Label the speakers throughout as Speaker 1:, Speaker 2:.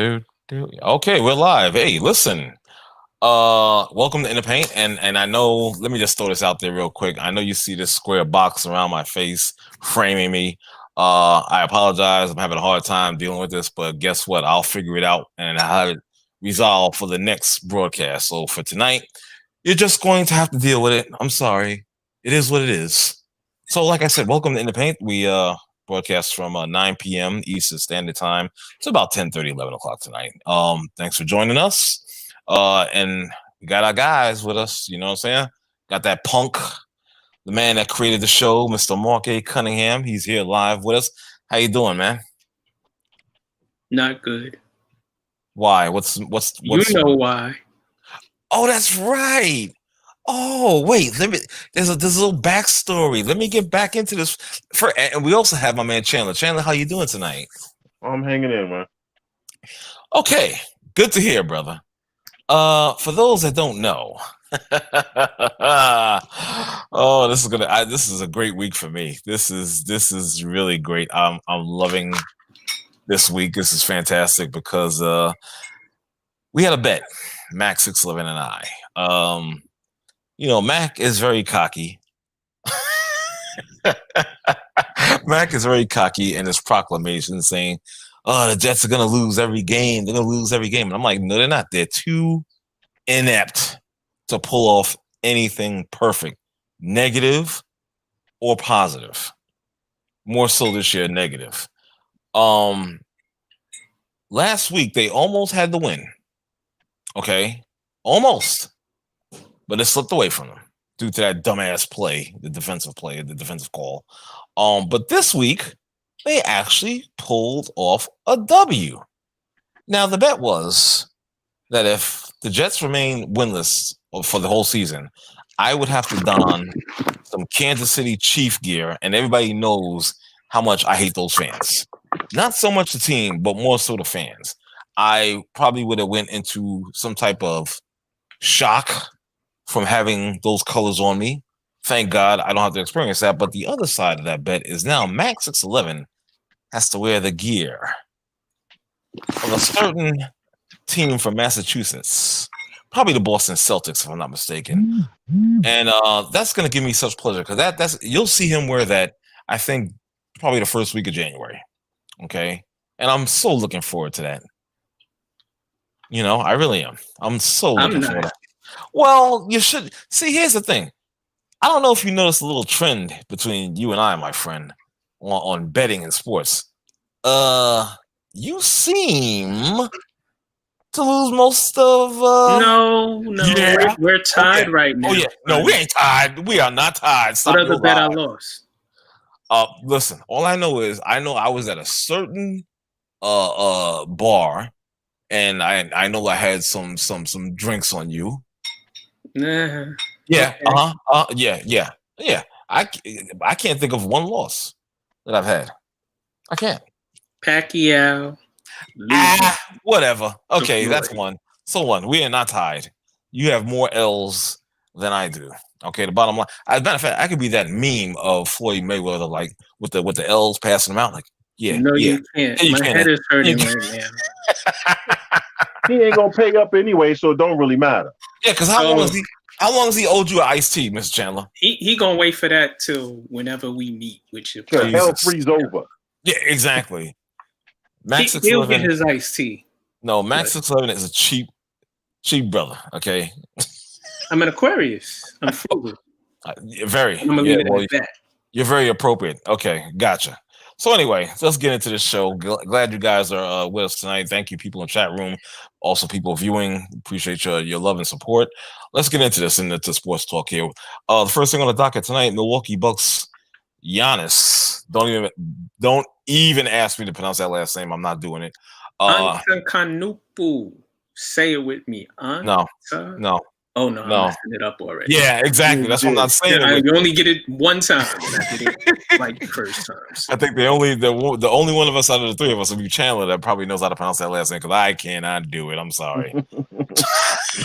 Speaker 1: Dude. Okay, we're live. Hey, listen. Welcome to In the Paint. And I know, let me just throw this out there real quick. I know you see this square box around my face framing me. I apologize. I'm having a hard time dealing with this, but guess what? I'll figure it out and I'll have it resolved for the next broadcast. So for tonight, you're just going to have to deal with it. I'm sorry. It is what it is. So like I said, welcome to In the Paint. We broadcast from 9 p.m. Eastern Standard Time. It's about 10:30, 11 o'clock tonight. Thanks for joining us. And we got our guys with us, you know what I'm saying? Got that punk, the man that created the show, Mr. Mark A. Cunningham. He's here live with us. How you doing, man?
Speaker 2: Not good.
Speaker 1: Why? What's
Speaker 2: you know why?
Speaker 1: Oh, that's right. Oh, wait, there's a little backstory. Let me get back into this. And we also have my man Chandler. Chandler, how you doing tonight?
Speaker 3: I'm hanging in, man.
Speaker 1: Okay, good to hear, brother. For those that don't know, oh, this is a great week for me. This is really great. I'm loving this week. This is fantastic because we had a bet, Mac 611 and I. You know, Mac is very cocky. Mac is very cocky in his proclamation saying, "Oh, the Jets are going to lose every game. They're going to lose every game." And I'm like, no, they're not. They're too inept to pull off anything perfect, negative or positive. More so this year, negative. Last week, they almost had the win. Okay? Almost. But it slipped away from them due to that dumbass play, the defensive call. But this week, they actually pulled off a W. Now, the bet was that if the Jets remain winless for the whole season, I would have to don some Kansas City Chief gear, and everybody knows how much I hate those fans. Not so much the team, but more so the fans. I probably would have went into some type of shock from having those colors on me. Thank God I don't have to experience that. But the other side of that bet is now Max 611 has to wear the gear of a certain team from Massachusetts, probably the Boston Celtics, if I'm not mistaken. And that's going to give me such pleasure because that's you'll see him wear that, I think, probably the first week of January. Okay. And I'm so looking forward to that. You know, I really am. I'm so looking forward to that. Well, you should see. Here's the thing. I don't know if you noticed a little trend between you and I, my friend, on betting and sports. You seem to lose most of.
Speaker 2: No, yeah. we're tied right now.
Speaker 1: Oh yeah, no, we ain't tied. We are not tied. Stop
Speaker 2: what other bet I lost?
Speaker 1: Listen. All I know is I was at a certain bar, and I know I had some drinks on you.
Speaker 2: Yeah.
Speaker 1: Okay. Yeah. I can't think of one loss that I've had. I can't.
Speaker 2: Pacquiao.
Speaker 1: Whatever. Okay, that's one. So one. We are not tied. You have more L's than I do. Okay, the bottom line. As a matter of fact, I could be that meme of Floyd Mayweather, like with the L's passing them out. Like, yeah.
Speaker 2: No, you can't. My head is hurting right now.
Speaker 3: He ain't gonna pay up anyway, so it don't really matter.
Speaker 1: Yeah, because how long has he owed you an iced tea, Mr. Chandler?
Speaker 2: He gonna wait for that till whenever we meet, which is
Speaker 3: hell freeze over.
Speaker 1: Yeah, exactly. Max
Speaker 2: he'll get his iced tea.
Speaker 1: No, Max 611 is a cheap brother. Okay.
Speaker 2: I'm an Aquarius. I'm frugal.
Speaker 1: Very.
Speaker 2: I'm gonna leave it at that.
Speaker 1: You're very appropriate. Okay, gotcha. So anyway, let's get into this show. Glad you guys are with us tonight. Thank you, people in the chat room. Also, people viewing. Appreciate your love and support. Let's get into this into sports talk here. The first thing on the docket tonight: Milwaukee Bucks. Giannis. Don't even ask me to pronounce that last name. I'm not doing it.
Speaker 2: Antetokounmpo. Say it with me.
Speaker 1: No.
Speaker 2: Oh no, I'm messing it up already.
Speaker 1: Yeah, exactly. That's what I'm not saying.
Speaker 2: You only get it one time. I did it like the first times.
Speaker 1: I think the only one of us out of the three of us will be Chandler that probably knows how to pronounce that last name because I cannot do it. I'm sorry.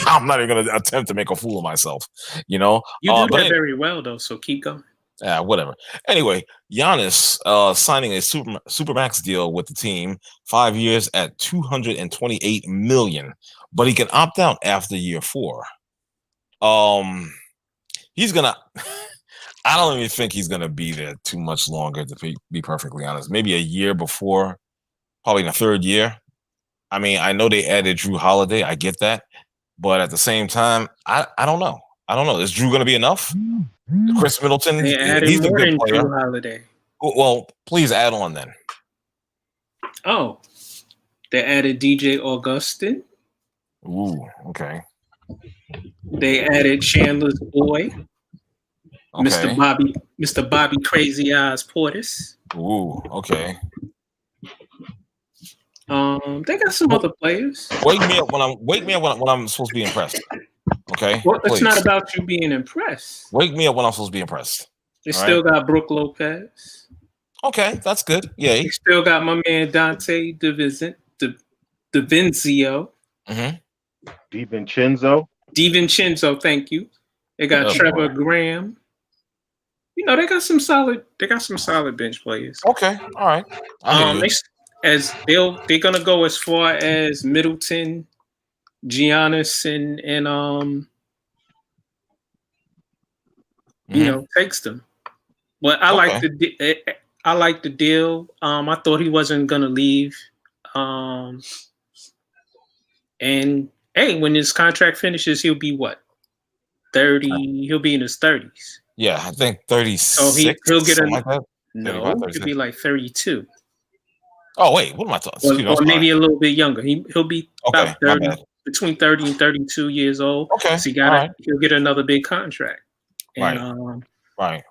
Speaker 1: I'm not even going to attempt to make a fool of myself. You know,
Speaker 2: you do that very well though. So keep going.
Speaker 1: Yeah, whatever. Anyway, Giannis signing a supermax deal with the team, 5 years at $228 million, but he can opt out after year 4. He's gonna. I don't even think he's gonna be there too much longer. To be perfectly honest, maybe a year before, probably in the 3rd year. I mean, I know they added Drew Holiday. I get that, but at the same time, I don't know. I don't know. Is Drew gonna be enough? Chris Middleton,
Speaker 2: They added
Speaker 1: he's a
Speaker 2: more
Speaker 1: good
Speaker 2: than
Speaker 1: player.
Speaker 2: Drew Holiday.
Speaker 1: Well, please add on then.
Speaker 2: Oh, they added DJ Augustin.
Speaker 1: Ooh, okay.
Speaker 2: They added Chandler's boy,
Speaker 1: Okay.
Speaker 2: Mr. Bobby Crazy Eyes Portis.
Speaker 1: Ooh, okay.
Speaker 2: They got some other players.
Speaker 1: Wake me up when I'm supposed to be impressed. Okay.
Speaker 2: Well, it's
Speaker 1: Please.
Speaker 2: not about you being impressed.
Speaker 1: Wake me up when I'm supposed to be impressed.
Speaker 2: They still got Brooke Lopez.
Speaker 1: Okay, that's good. Yeah.
Speaker 2: They still got my man Dante DiVincenzo.
Speaker 1: Mm-hmm.
Speaker 3: DiVincenzo,
Speaker 2: thank you. They got Trevor Graham. You know, they got some solid bench players.
Speaker 1: Okay, all right.
Speaker 2: They're gonna go as far as Middleton, Giannis, and you know, takes them. But I like the deal. I thought he wasn't gonna leave. And hey, when his contract finishes, he'll be what? 30. He'll be in his 30s.
Speaker 1: Yeah, I think 36.
Speaker 2: So he'll get
Speaker 1: like that.
Speaker 2: No, he'll be like 32.
Speaker 1: Oh wait, what am I talking?
Speaker 2: Or maybe a little bit younger. He'll be about 30, between 30 and 32 years old.
Speaker 1: Okay,
Speaker 2: so he'll get another big contract. And,
Speaker 1: right.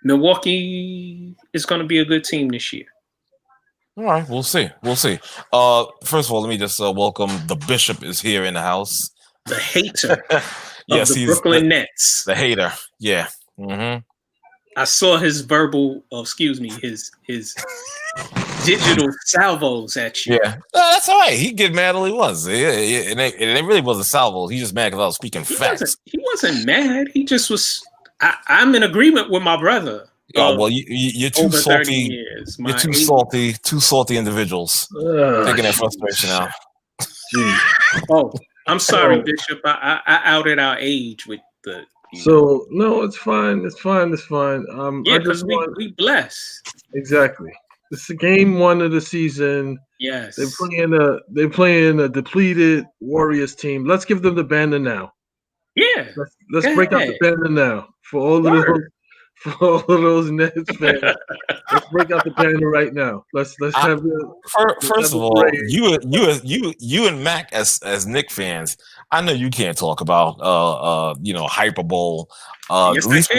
Speaker 2: Milwaukee is going to be a good team this year.
Speaker 1: All right, we'll see. First of all, let me just welcome the Bishop is here in the house.
Speaker 2: The hater
Speaker 1: yes,
Speaker 2: of the Brooklyn Nets.
Speaker 1: The hater, yeah. Mm-hmm.
Speaker 2: I saw his his digital salvos at you.
Speaker 1: Yeah, that's all right. He get mad all he was. And it really wasn't salvos. He just mad because I was speaking facts.
Speaker 2: He wasn't mad. He just was. I'm in agreement with my brother.
Speaker 1: Oh well, you're too salty. You're too salty. Two salty individuals taking that frustration out.
Speaker 2: Oh, I'm sorry, Bishop. I outed our age with the.
Speaker 4: So no, it's fine. It's fine.
Speaker 2: Yeah, because we blessed.
Speaker 4: Exactly. This is game 1 of the season.
Speaker 2: Yes.
Speaker 4: They're playing a depleted Warriors team. Let's give them the banner now.
Speaker 2: Yeah.
Speaker 4: Let's break out the banner now for all of those Nets fans. Let's break out the banner right now. Let's have
Speaker 1: first of all, you and Mac as Knick fans, I know you can't talk about hyperbole.
Speaker 2: Yes,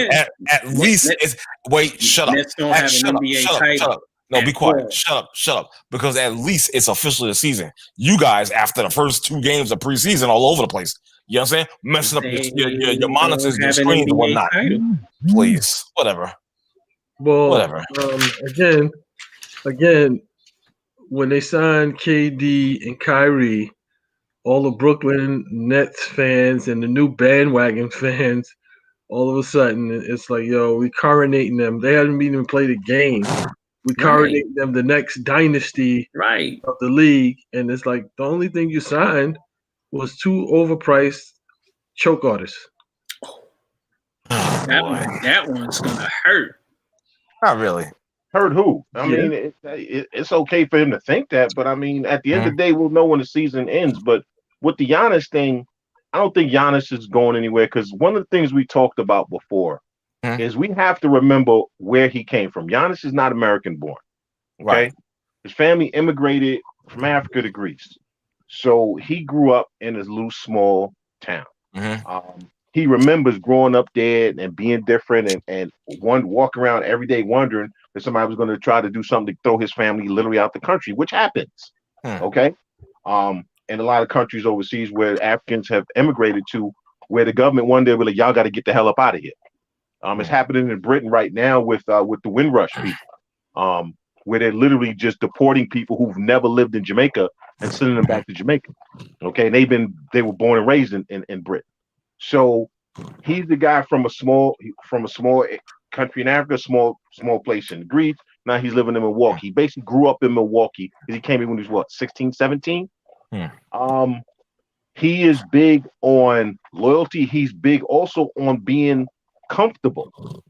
Speaker 1: at least it's wait, shut up.
Speaker 2: Nets don't have an NBA title.
Speaker 1: Shut up. No, be quiet. Shut up. Because at least it's officially the season. You guys, after the first 2 games of preseason, all over the place. You know what I'm saying? Messing up your monitors, your screens, and whatnot. Please, whatever.
Speaker 4: Well,
Speaker 1: whatever.
Speaker 4: Again, when they signed KD and Kyrie, all the Brooklyn Nets fans and the new bandwagon fans, all of a sudden, it's like, yo, we coronating them. They hadn't even played a game. We coronating them the next dynasty of the league. And it's like the only thing you signed was 2 overpriced choke artists.
Speaker 2: That one's going to hurt.
Speaker 1: Not really.
Speaker 3: Hurt who? I mean, it's okay for him to think that, but I mean, at the end of the day, we'll know when the season ends. But with the Giannis thing, I don't think Giannis is going anywhere because one of the things we talked about before is we have to remember where he came from. Giannis is not American born. Okay. Right. His family immigrated from Africa to Greece. So he grew up in a loose, small town. He remembers growing up there and being different and walk around every day wondering that somebody was going to try to do something to throw his family literally out the country, which happens. Okay. In a lot of countries overseas where Africans have immigrated to, where the government one day will like, y'all got to get the hell up out of here. It's happening in Britain right now with the Windrush people, where they're literally just deporting people who've never lived in Jamaica and sending them back to Jamaica. Okay, and they were born and raised in Britain. So he's the guy from a small country in Africa, small place in Greece. Now he's living in Milwaukee. He basically grew up in Milwaukee because he came here when he was what, 16, 17? He is big on loyalty. He's big also on being comfortable.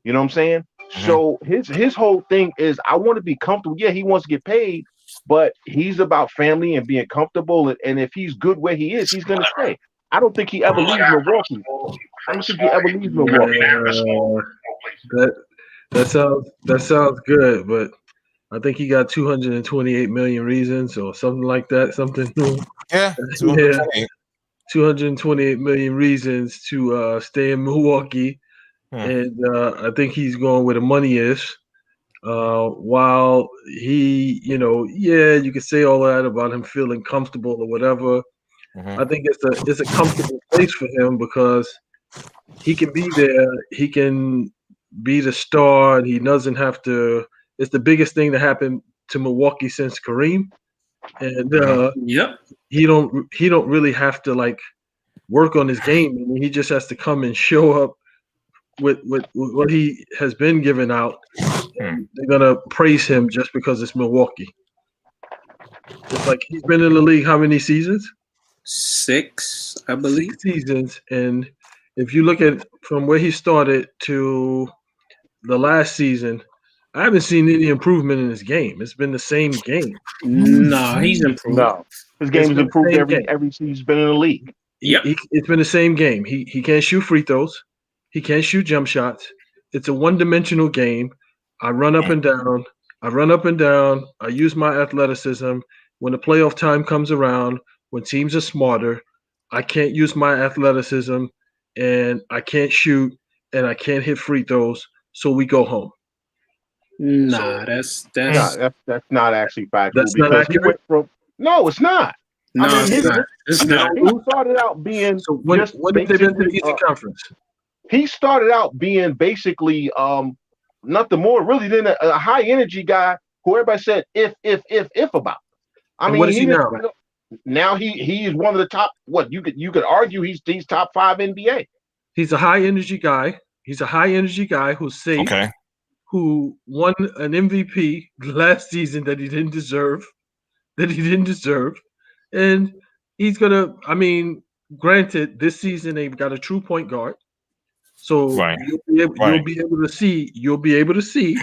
Speaker 3: You know what I'm saying? So his whole thing is, I want to be comfortable. Yeah, he wants to get paid, but he's about family and being comfortable. And if he's good where he is, he's going to stay. I don't think he ever leaves Milwaukee. I don't think he ever leaves Milwaukee.
Speaker 4: That sounds good, but I think he got 228 million reasons or something like that. Something.
Speaker 1: Yeah.
Speaker 4: 228 million reasons to stay in Milwaukee. And I think he's going where the money is. While he, you can say all that about him feeling comfortable or whatever. I think it's a comfortable place for him because he can be there. He can be the star, and he doesn't have to. It's the biggest thing that happened to Milwaukee since Kareem, and he don't really have to like work on his game. I mean, he just has to come and show up with what he has been given out. They're gonna praise him just because it's Milwaukee. It's like he's been in the league how many seasons?
Speaker 2: 6, I believe.
Speaker 4: 6 seasons, and if you look at from where he started to the last season, I haven't seen any improvement in his game. It's been the same game.
Speaker 2: No, he's improved.
Speaker 3: No, his game has improved every season he's been in the league.
Speaker 4: It's been the same game. He can't shoot free throws. He can't shoot jump shots. It's a one-dimensional game. I run up and down. I use my athleticism. When the playoff time comes around, when teams are smarter, I can't use my athleticism, and I can't shoot, and I can't hit free throws, so we go home.
Speaker 2: Nah, that's
Speaker 3: not actually factual.
Speaker 4: That's not accurate.
Speaker 3: No, it's not.
Speaker 2: No, it's not.
Speaker 3: He started out being.
Speaker 4: So when did they been to the Eastern Conference?
Speaker 3: He started out being basically nothing more really than a high energy guy who everybody said if about. I mean,
Speaker 4: what is he now?
Speaker 3: Now he is one of the top. What you could argue he's top 5 NBA.
Speaker 4: He's a high energy guy. He's a high energy guy who's safe.
Speaker 1: Okay.
Speaker 4: Who won an MVP last season that he didn't deserve. And he's gonna. I mean, granted, this season they've got a true point guard. So you'll be able to see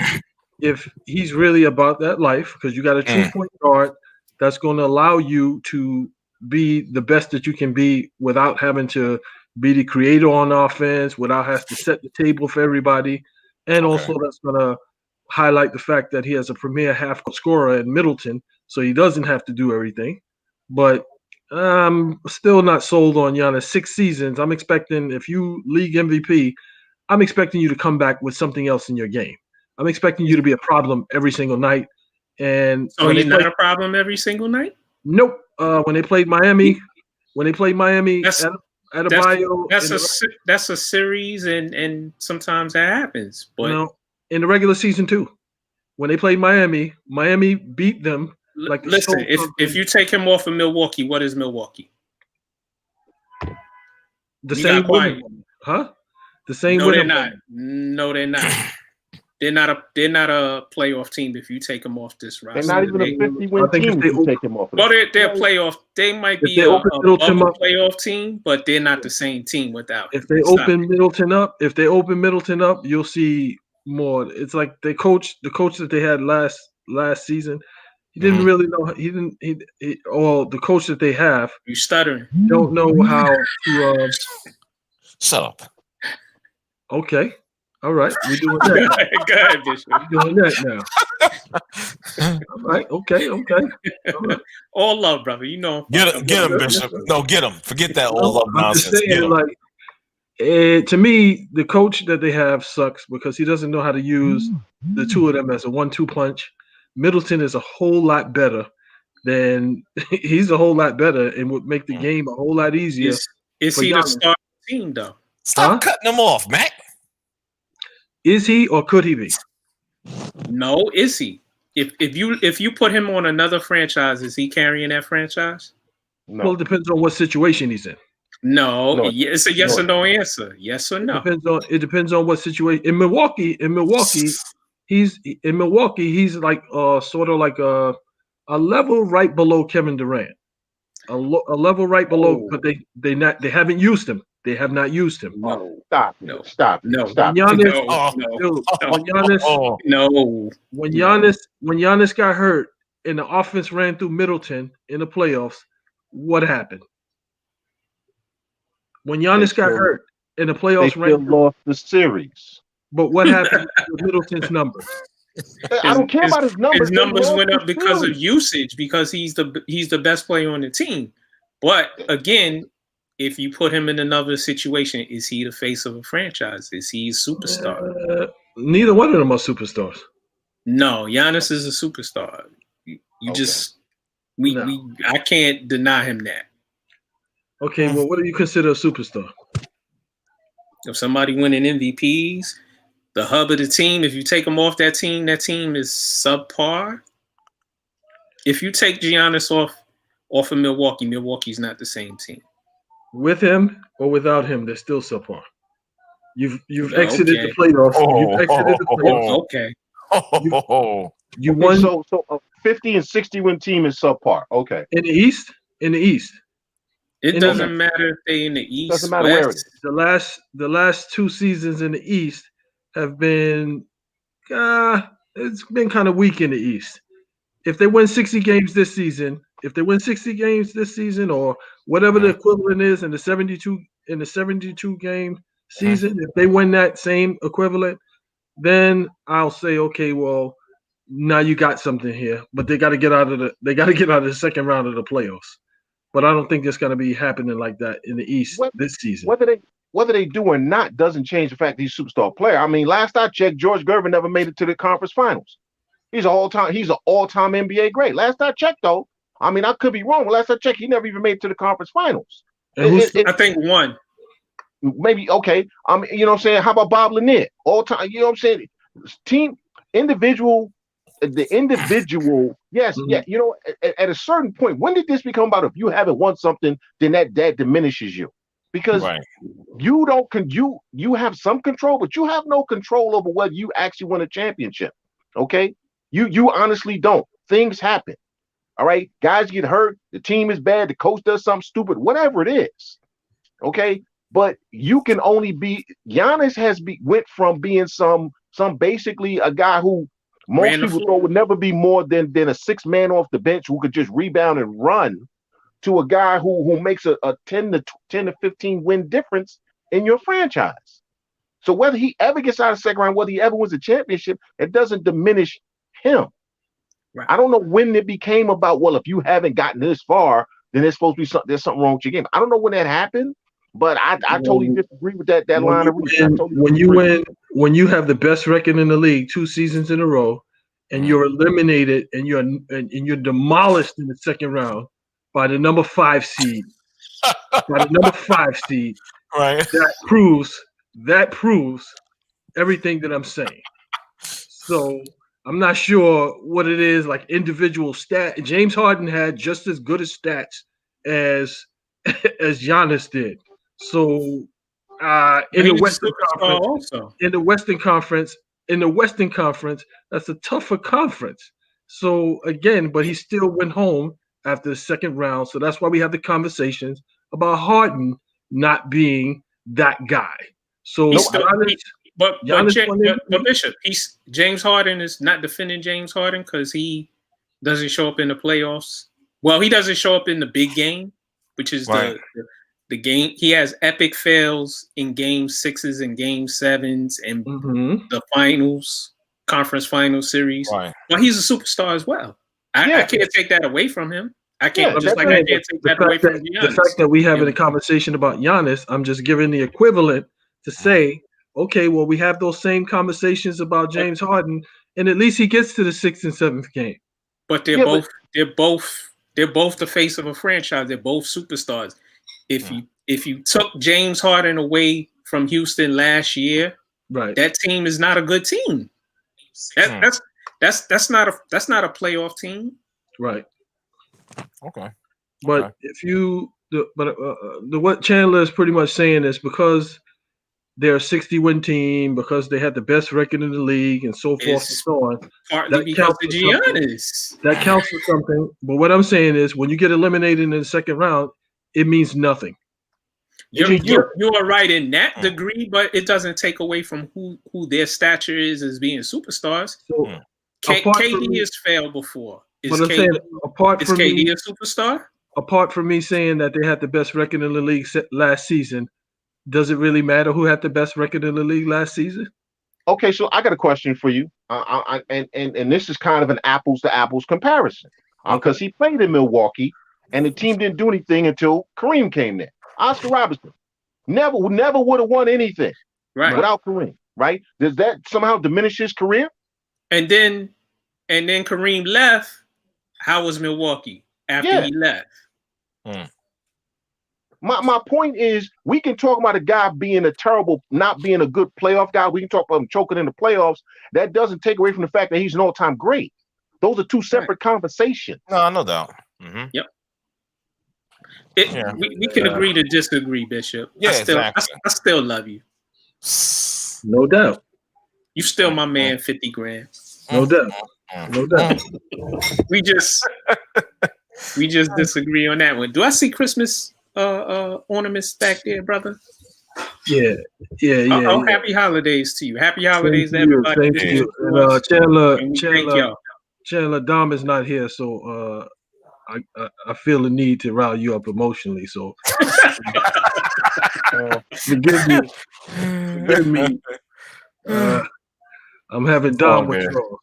Speaker 4: if he's really about that life, because you got a true point guard that's going to allow you to be the best that you can be without having to be the creator on offense, without having to set the table for everybody. And also that's going to highlight the fact that he has a premier half-court scorer in Middleton, so he doesn't have to do everything. But I'm still not sold on Giannis. 6 seasons. I'm expecting, if you league MVP, I'm expecting you to come back with something else in your game. I'm expecting you to be a problem every single night. And
Speaker 2: you're not a problem every single night?
Speaker 4: Nope. When they played Miami, Adebayo,
Speaker 2: that's a series, and sometimes that happens. But
Speaker 4: in the regular season too, when they played Miami beat them. Like,
Speaker 2: listen, if you take him off of Milwaukee, what is Milwaukee?
Speaker 4: The same way, huh? The same way.
Speaker 2: No, they're not. No, they're not. They're not a playoff team if you take them off this roster.
Speaker 3: They're not even a 50-win team if you take them off.
Speaker 2: Well, they're playoff. They might be a playoff team, but they're not the same team without.
Speaker 4: If they open Middleton up, you'll see more. It's like the coach that they had last season. He didn't really know. The coach that they have.
Speaker 2: You stuttering.
Speaker 4: Don't know how to.
Speaker 1: Shut up.
Speaker 4: Okay. All right. We're doing that.
Speaker 2: Go ahead, Bishop.
Speaker 4: We're doing that now. All right. Okay. All right.
Speaker 2: All love, brother. You know.
Speaker 1: Get him, Bishop. No, get him. Forget that all love nonsense.
Speaker 4: To me, the coach that they have sucks because he doesn't know how to use the two of them as a 1-2 punch. Middleton is a whole lot better he's a whole lot better and would make the game a whole lot easier.
Speaker 2: Is he the starting team though?
Speaker 1: Stop cutting him off, Mac.
Speaker 4: Is he or could he be?
Speaker 2: No, is he? If you put him on another franchise, is he carrying that franchise?
Speaker 3: No.
Speaker 4: Well, it depends on what situation he's in.
Speaker 2: No, it's a yes or no answer. Yes or no.
Speaker 4: It depends on what situation. In Milwaukee, he's like sort of like a level right below Kevin Durant. A level right below, but they haven't used him. They have not used him.
Speaker 3: No, stop.
Speaker 2: No.
Speaker 3: Stop.
Speaker 2: No.
Speaker 3: Stop.
Speaker 4: When Giannis, when Giannis got hurt and the offense ran through Middleton in the playoffs, what happened? When Giannis got hurt in the playoffs,
Speaker 3: they still lost the series.
Speaker 4: But what happened with Middleton's numbers?
Speaker 3: I don't care about his numbers.
Speaker 2: His numbers went up because of usage, because he's the best player on the team. But again, if you put him in another situation, is he the face of a franchise? Is he a superstar?
Speaker 4: Neither one of them are superstars.
Speaker 2: No, Giannis is a superstar. I can't deny him that.
Speaker 4: Okay, well, what do you consider a superstar?
Speaker 2: If somebody winning MVPs, the hub of the team, if you take him off that team is subpar. If you take Giannis off of Milwaukee, Milwaukee's not the same team.
Speaker 4: With him or without him, they're still subpar. You've exited the playoffs. You've exited the playoffs.
Speaker 2: Okay.
Speaker 4: You won.
Speaker 3: So a 50 and 60 win team is subpar. Okay.
Speaker 4: In the East.
Speaker 2: It doesn't matter if they in the East.
Speaker 3: Doesn't matter where it is.
Speaker 4: The last 2 seasons in the East have been it's been kind of weak in the East. If they win 60 games this season, or whatever the equivalent is in the 72 game season, if they win that same equivalent, then I'll say, okay, well, now you got something here. But they got to get out of the second round of the playoffs. But I don't think it's going to be happening like that in the East this season.
Speaker 3: Whether they do or not doesn't change the fact that he's a superstar player. I mean, last I checked, George Gervin never made it to the conference finals. He's an all-time NBA great. Last I checked, though, I mean, I could be wrong, but last I checked, he never even made it to the conference finals.
Speaker 2: I think one.
Speaker 3: Maybe, okay. You know what I'm saying? How about Bob Lanier? All-time, you know what I'm saying? The individual, yes, yeah. You know, at a certain point, when did this become about if you haven't won something, then that diminishes you? Because you don't you have some control, but you have no control over whether you actually win a championship. Okay, you honestly don't. Things happen. All right, guys get hurt. The team is bad. The coach does something stupid. Whatever it is. Okay, but you can only be. Giannis went from being some basically a guy who most people thought would never be more than a 6-man off the bench who could just rebound and run, to a guy who makes a 10 to 15 win difference in your franchise. So whether he ever gets out of the second round, whether he ever wins a championship, it doesn't diminish him. Right. I don't know when it became about, well, if you haven't gotten this far, then there's supposed to be there's something wrong with your game. I don't know when that happened, but I totally disagree with that line of reasoning.
Speaker 4: When you have the best record in the league 2 seasons in a row, and you're eliminated and you're demolished in the second round by the number 5 seed, right? That proves everything that I'm saying. So I'm not sure what it is, like individual stat. James Harden had just as good as stats as Giannis did. So in the Western Conference, that's a tougher conference. So again, but he still went home after the second round. So that's why we have the conversations about Harden not being that guy. So
Speaker 2: but Bishop, James Harden is not defending James Harden because he doesn't show up in the playoffs. Well, he doesn't show up in the big game, which is the game. He has epic fails in game 6s and game 7s and the conference final series. Right. Well, he's a superstar as well. I can't take that away from him. I can't I can't take that away from Giannis.
Speaker 4: The fact that we having a conversation about Giannis, I'm just giving the equivalent to say, okay, well, we have those same conversations about James Harden, and at least he gets to the 6th and 7th game.
Speaker 2: But they're both the face of a franchise. They're both superstars. If you took James Harden away from Houston last year, right, that team is not a good team. That's not a playoff team.
Speaker 4: Right.
Speaker 1: Okay.
Speaker 4: But if you what Chandler is pretty much saying is because they're a 60-win team, because they had the best record in the league, and so forth and so on.
Speaker 2: Partly because of Giannis.
Speaker 4: That counts for something. But what I'm saying is, when you get eliminated in the second round, it means nothing.
Speaker 2: You are right in that degree, but it doesn't take away from who their stature is as being superstars.
Speaker 4: So,
Speaker 2: KD has failed before. Is KD a superstar?
Speaker 4: Apart from me saying that they had the best record in the league last season, does it really matter who had the best record in the league last season?
Speaker 3: Okay, so I got a question for you, and this is kind of an apples to apples comparison, because he played in Milwaukee, and the team didn't do anything until Kareem came there. Oscar Robertson never would have won anything without Kareem, right? Does that somehow diminish his career?
Speaker 2: And then Kareem left. How was Milwaukee after he left?
Speaker 3: My point is, we can talk about a guy being not being a good playoff guy. We can talk about him choking in the playoffs. That doesn't take away from the fact that he's an all-time great. Those are two separate conversations.
Speaker 1: No doubt. Mm-hmm.
Speaker 2: Yep. We can agree to disagree, Bishop.
Speaker 1: Yeah,
Speaker 2: I still love you.
Speaker 4: No doubt.
Speaker 2: You still my man, 50 grand.
Speaker 4: No doubt. No doubt.
Speaker 2: We just disagree on that one. Do I see Christmas ornaments back there, brother?
Speaker 4: Yeah.
Speaker 2: Happy holidays to you. Happy holidays to everybody.
Speaker 4: Thank you. Chandler, Dom is not here, so I feel the need to rile you up emotionally. So forgive me. I'm having Dom withdrawal.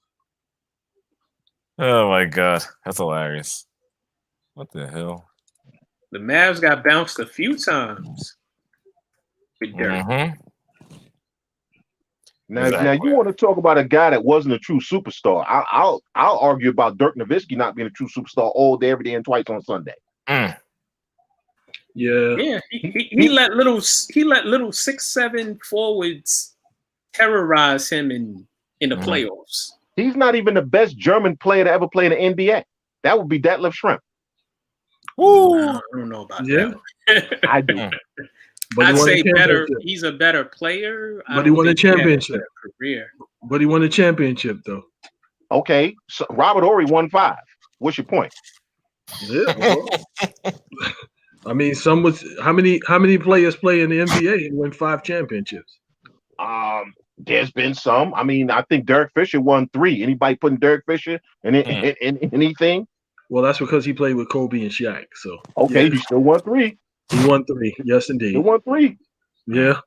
Speaker 1: Oh my God, that's hilarious. What the hell?
Speaker 2: The Mavs got bounced a few times with Dirk.
Speaker 3: Now you want to talk about a guy that wasn't a true superstar. I'll argue about Dirk Nowitzki not being a true superstar all day, every day, and twice on Sunday.
Speaker 2: Yeah. He let little 6'7" forwards terrorize him in the playoffs.
Speaker 3: He's not even the best German player to ever play in the NBA. That would be Detlef Schrempf.
Speaker 2: Ooh, I don't know about that.
Speaker 3: I do.
Speaker 4: But
Speaker 2: I'd say better. He's a better player.
Speaker 4: But he won a championship.
Speaker 2: Career.
Speaker 4: But he won a championship, though.
Speaker 3: Okay, so Robert Horry won 5. What's your point?
Speaker 4: Yeah. Well, I mean, how many players play in the NBA and win 5 championships?
Speaker 3: There's been some. I mean, I think Derek Fisher won 3. Anybody putting Derek Fisher in anything?
Speaker 4: Well, that's because he played with Kobe and Shaq. So
Speaker 3: he still won 3.
Speaker 4: He won 3. Yes, indeed.
Speaker 3: He won 3.
Speaker 4: Yeah.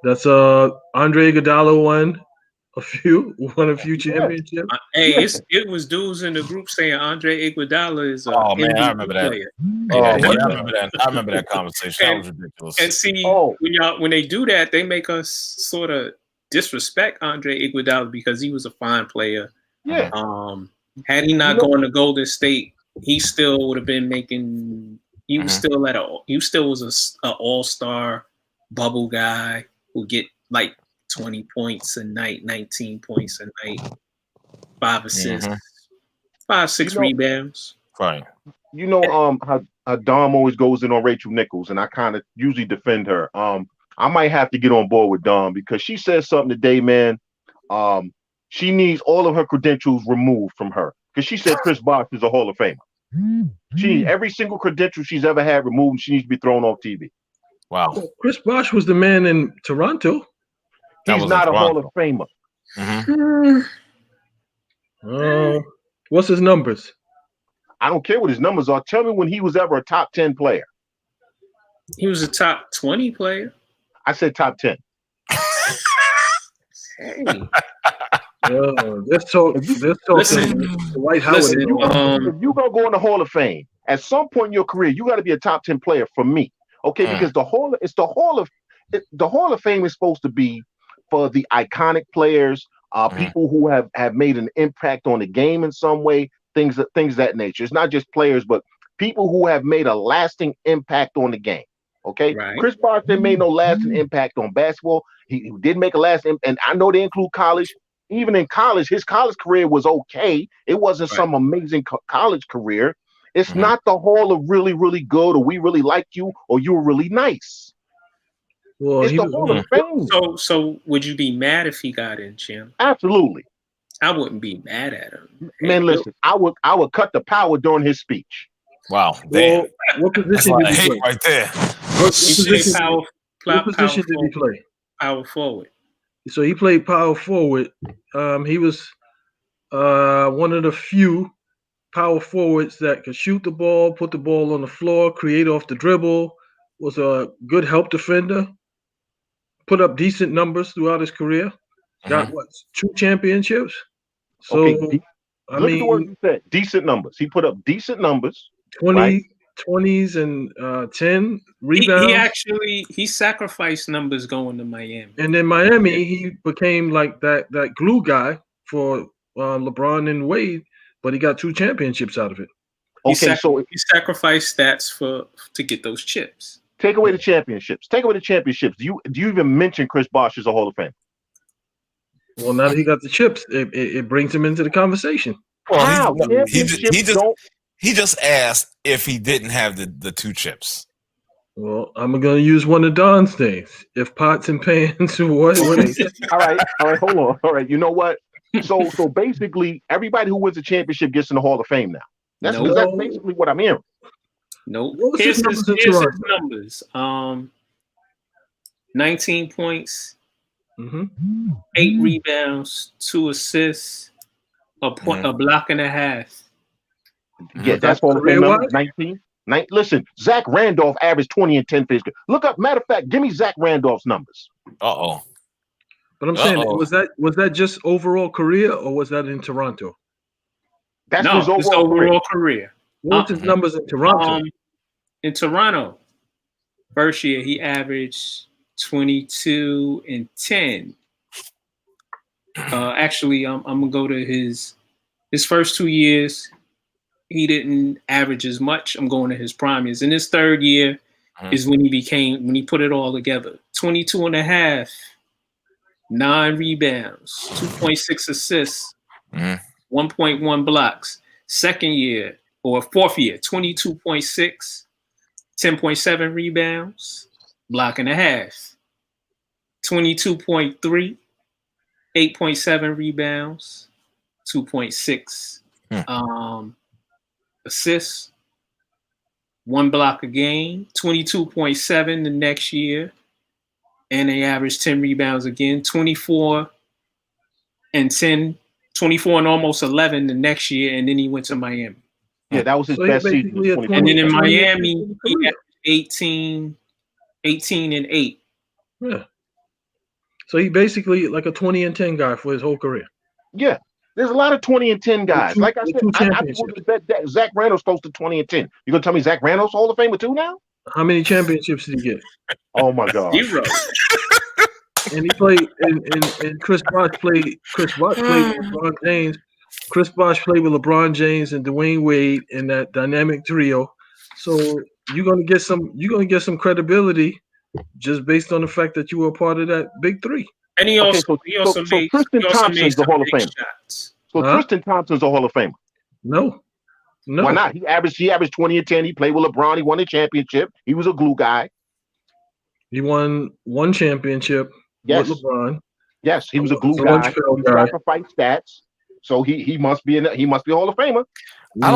Speaker 4: That's Andre Iguodala won a few championships.
Speaker 2: It was dudes in the group saying Andre Iguodala is
Speaker 1: I remember that.
Speaker 2: Player.
Speaker 1: I remember that conversation. That was ridiculous.
Speaker 2: And see, when they do that, they make us sort of disrespect Andre Iguodala because he was a fine player.
Speaker 3: Yeah.
Speaker 2: Had he not gone to Golden State, he still would have been making. He was still was an all-star bubble guy who get like 20 points a night, 19 points a night, 5 assists, 5-6 rebounds.
Speaker 1: Right.
Speaker 3: You know how Dom always goes in on Rachel Nichols, and I kind of usually defend her. I might have to get on board with Dom because she said something today, man. She needs all of her credentials removed from her because she said Chris Bosh is a Hall of Famer. She needs every single credential she's ever had removed. She needs to be thrown off TV.
Speaker 1: Wow.
Speaker 4: Well, Chris Bosh was the man in Toronto.
Speaker 3: He's not a Hall of Famer.
Speaker 4: What's his numbers?
Speaker 3: I don't care what his numbers are. Tell me when he was ever a top 10 player.
Speaker 2: He was a top 20 player.
Speaker 3: I said top 10.
Speaker 2: Hey.
Speaker 4: Let's talk.
Speaker 2: Listen,
Speaker 4: Dwight Howard.
Speaker 3: If you're gonna go in the Hall of Fame, at some point in your career, you got to be a top 10 player for me. Okay, because the Hall of Fame is supposed to be for the iconic players, people who have made an impact on the game in some way, things of that nature. It's not just players, but people who have made a lasting impact on the game. Okay, right. Chris Bosh didn't make no lasting impact on basketball. He did make a lasting, and I know they include college. Even in college, his college career was okay. It wasn't some amazing college career. It's not the hall of really, really good, or we really like you, or you were really nice.
Speaker 4: Well,
Speaker 3: it's the Hall of Fame.
Speaker 2: So would you be mad if he got in, Jim?
Speaker 3: Absolutely.
Speaker 2: I wouldn't be mad at him.
Speaker 3: Man, listen, I would cut the power during his speech.
Speaker 1: Wow, damn.
Speaker 4: Well, what position did he play?
Speaker 1: Right there.
Speaker 4: What position did he play?
Speaker 2: Power forward.
Speaker 4: So he played power forward. He was one of the few power forwards that could shoot the ball, put the ball on the floor, create off the dribble, was a good help defender, put up decent numbers throughout his career. Got 2 championships. So
Speaker 3: okay.
Speaker 4: I mean,
Speaker 3: the word you said, decent numbers. He put up decent numbers.
Speaker 4: 20s and 10 rebounds.
Speaker 2: He sacrificed numbers going to Miami.
Speaker 4: And then Miami, he became like that glue guy for LeBron and Wade, but he got 2 championships out of it.
Speaker 3: Okay, so
Speaker 2: he sacrificed stats to get those chips.
Speaker 3: Take away the championships. Do you even mention Chris Bosh as a Hall of Fame?
Speaker 4: Well, now that he got the chips, it brings him into the conversation.
Speaker 3: Wow.
Speaker 1: He just asked if he didn't have the 2 chips.
Speaker 4: Well, I'm going to use one of Don's things. If pots and pans, what?
Speaker 3: All right. Hold on. All right. You know what? So basically, everybody who wins a championship gets in the Hall of Fame now. That's basically what I'm hearing.
Speaker 2: Nope. Here's his numbers. 19 points, 8 rebounds, 2 assists, a block and a half.
Speaker 3: Yeah, that's Hall of Fame number 19. Listen, Zach Randolph averaged 20 and 10 for Look up. Matter of fact, give me Zach Randolph's numbers.
Speaker 1: Uh-oh.
Speaker 4: But I'm saying, was that just overall career, or was that in Toronto?
Speaker 3: That's his overall career.
Speaker 4: What's his numbers in Toronto?
Speaker 2: In Toronto, first year he averaged 22 and 10. Actually, I'm gonna go to his first 2 years. He didn't average as much. I'm going to his prime years. In his third year is when he put it all together. 22 and a half, 9 rebounds, 2.6 assists, 1.1 blocks. Second year or fourth year, 22.6, 10.7 rebounds, block and a half. 22.3, 8.7 rebounds, 2.6 assists, 1 block a game. 22.7 the next year, and they averaged 10 rebounds again. 24 and 10, 24 and almost 11 the next year, and then he went to Miami.
Speaker 3: Yeah, that was his best season.
Speaker 2: And then in Miami, he had 18 and 8.
Speaker 4: Yeah. So he basically like a 20 and 10 guy for his whole career.
Speaker 3: Yeah. There's a lot of 20 and 10 guys. Like I said, I would bet that Zach Randolph's close to 20 and 10. You gonna tell me Zach Randolph's Hall of Famer too now?
Speaker 4: How many championships did he get?
Speaker 3: Oh my God.
Speaker 2: 0.
Speaker 4: And he played, and Chris Bosh played with LeBron James. Chris Bosh played with LeBron James and Dwayne Wade in that dynamic trio. So you're gonna get some credibility just based on the fact that you were a part of that big 3.
Speaker 2: And he also made
Speaker 3: Tristan Thompson's the Hall of Famer.
Speaker 2: Shots.
Speaker 3: So Tristan Thompson's a Hall of Famer.
Speaker 4: No.
Speaker 3: Why not? He averaged 20 and 10. He played with LeBron. He won a championship. He was a glue guy.
Speaker 4: He won 1 championship with LeBron.
Speaker 3: Yes, he was a glue guy. He sacrificed stats. So he must be a Hall of Famer.
Speaker 1: I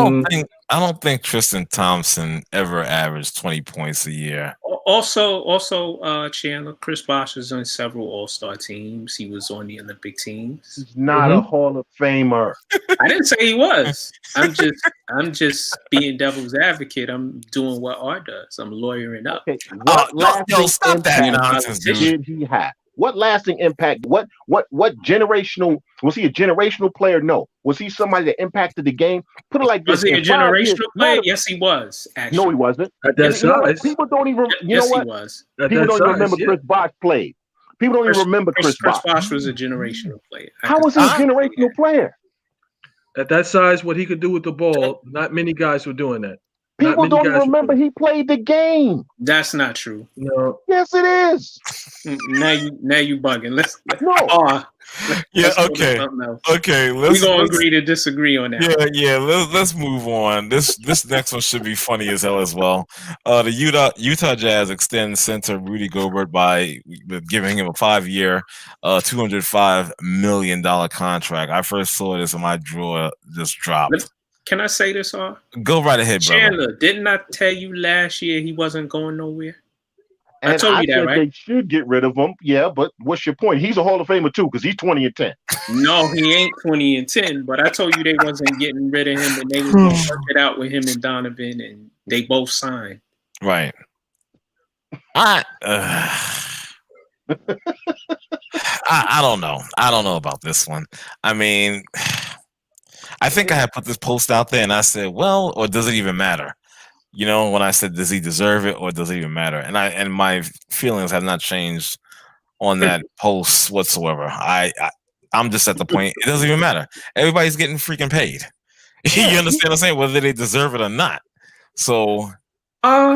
Speaker 1: don't think Tristan Thompson ever averaged 20 points a year.
Speaker 2: Also, Chandler, Chris Bosh was on several All-Star teams. He was on the Olympic teams.
Speaker 3: He's not a Hall of Famer.
Speaker 2: I didn't say he was. I'm just being devil's advocate. I'm doing what Art does. I'm lawyering up.
Speaker 3: Okay. Stop that nonsense, did he have? What lasting impact? What generational? Was he a generational player? No. Was he somebody that impacted the game? Put it like this.
Speaker 2: Was he a generational player? Yes, he was. Actually.
Speaker 3: No, he wasn't.
Speaker 4: At that size.
Speaker 3: People don't even.
Speaker 2: Yes, he was.
Speaker 3: People don't even remember Chris Bosh played. People don't even remember Chris Bosh.
Speaker 2: Chris Bosh was a generational player.
Speaker 3: How was he a generational player?
Speaker 4: At that size, what he could do with the ball, not many guys were doing that.
Speaker 3: People don't even remember he played the game.
Speaker 2: That's not true.
Speaker 4: No.
Speaker 3: Yes, it is.
Speaker 2: Now you bugging. Let's
Speaker 1: okay. Okay,
Speaker 2: we're gonna agree to disagree on that.
Speaker 1: Yeah. Let's move on. This next one should be funny as hell as well. The Utah Jazz extend center Rudy Gobert by giving him a 5-year, $205 million contract. I first saw this and my drawer just dropped.
Speaker 2: Can I say this,
Speaker 1: Go right ahead, brother.
Speaker 2: Chandler, didn't I tell you last year he wasn't going nowhere?
Speaker 3: And
Speaker 2: I told you that, right?
Speaker 3: They should get rid of him. Yeah, but what's your point? He's a Hall of Famer too, because he's 20-10.
Speaker 2: No, he ain't 20-10. But I told you they wasn't getting rid of him, and they was gonna work it out with him and Donovan, and they both signed.
Speaker 1: Right. I don't know. I don't know about this one. I mean, I think I had put this post out there and I said, well, or does it even matter? You know, when I said, does he deserve it or does it even matter? And my feelings have not changed on that post whatsoever. I'm just at the point, it doesn't even matter. Everybody's getting freaking paid. You understand what I'm saying? Whether they deserve it or not. So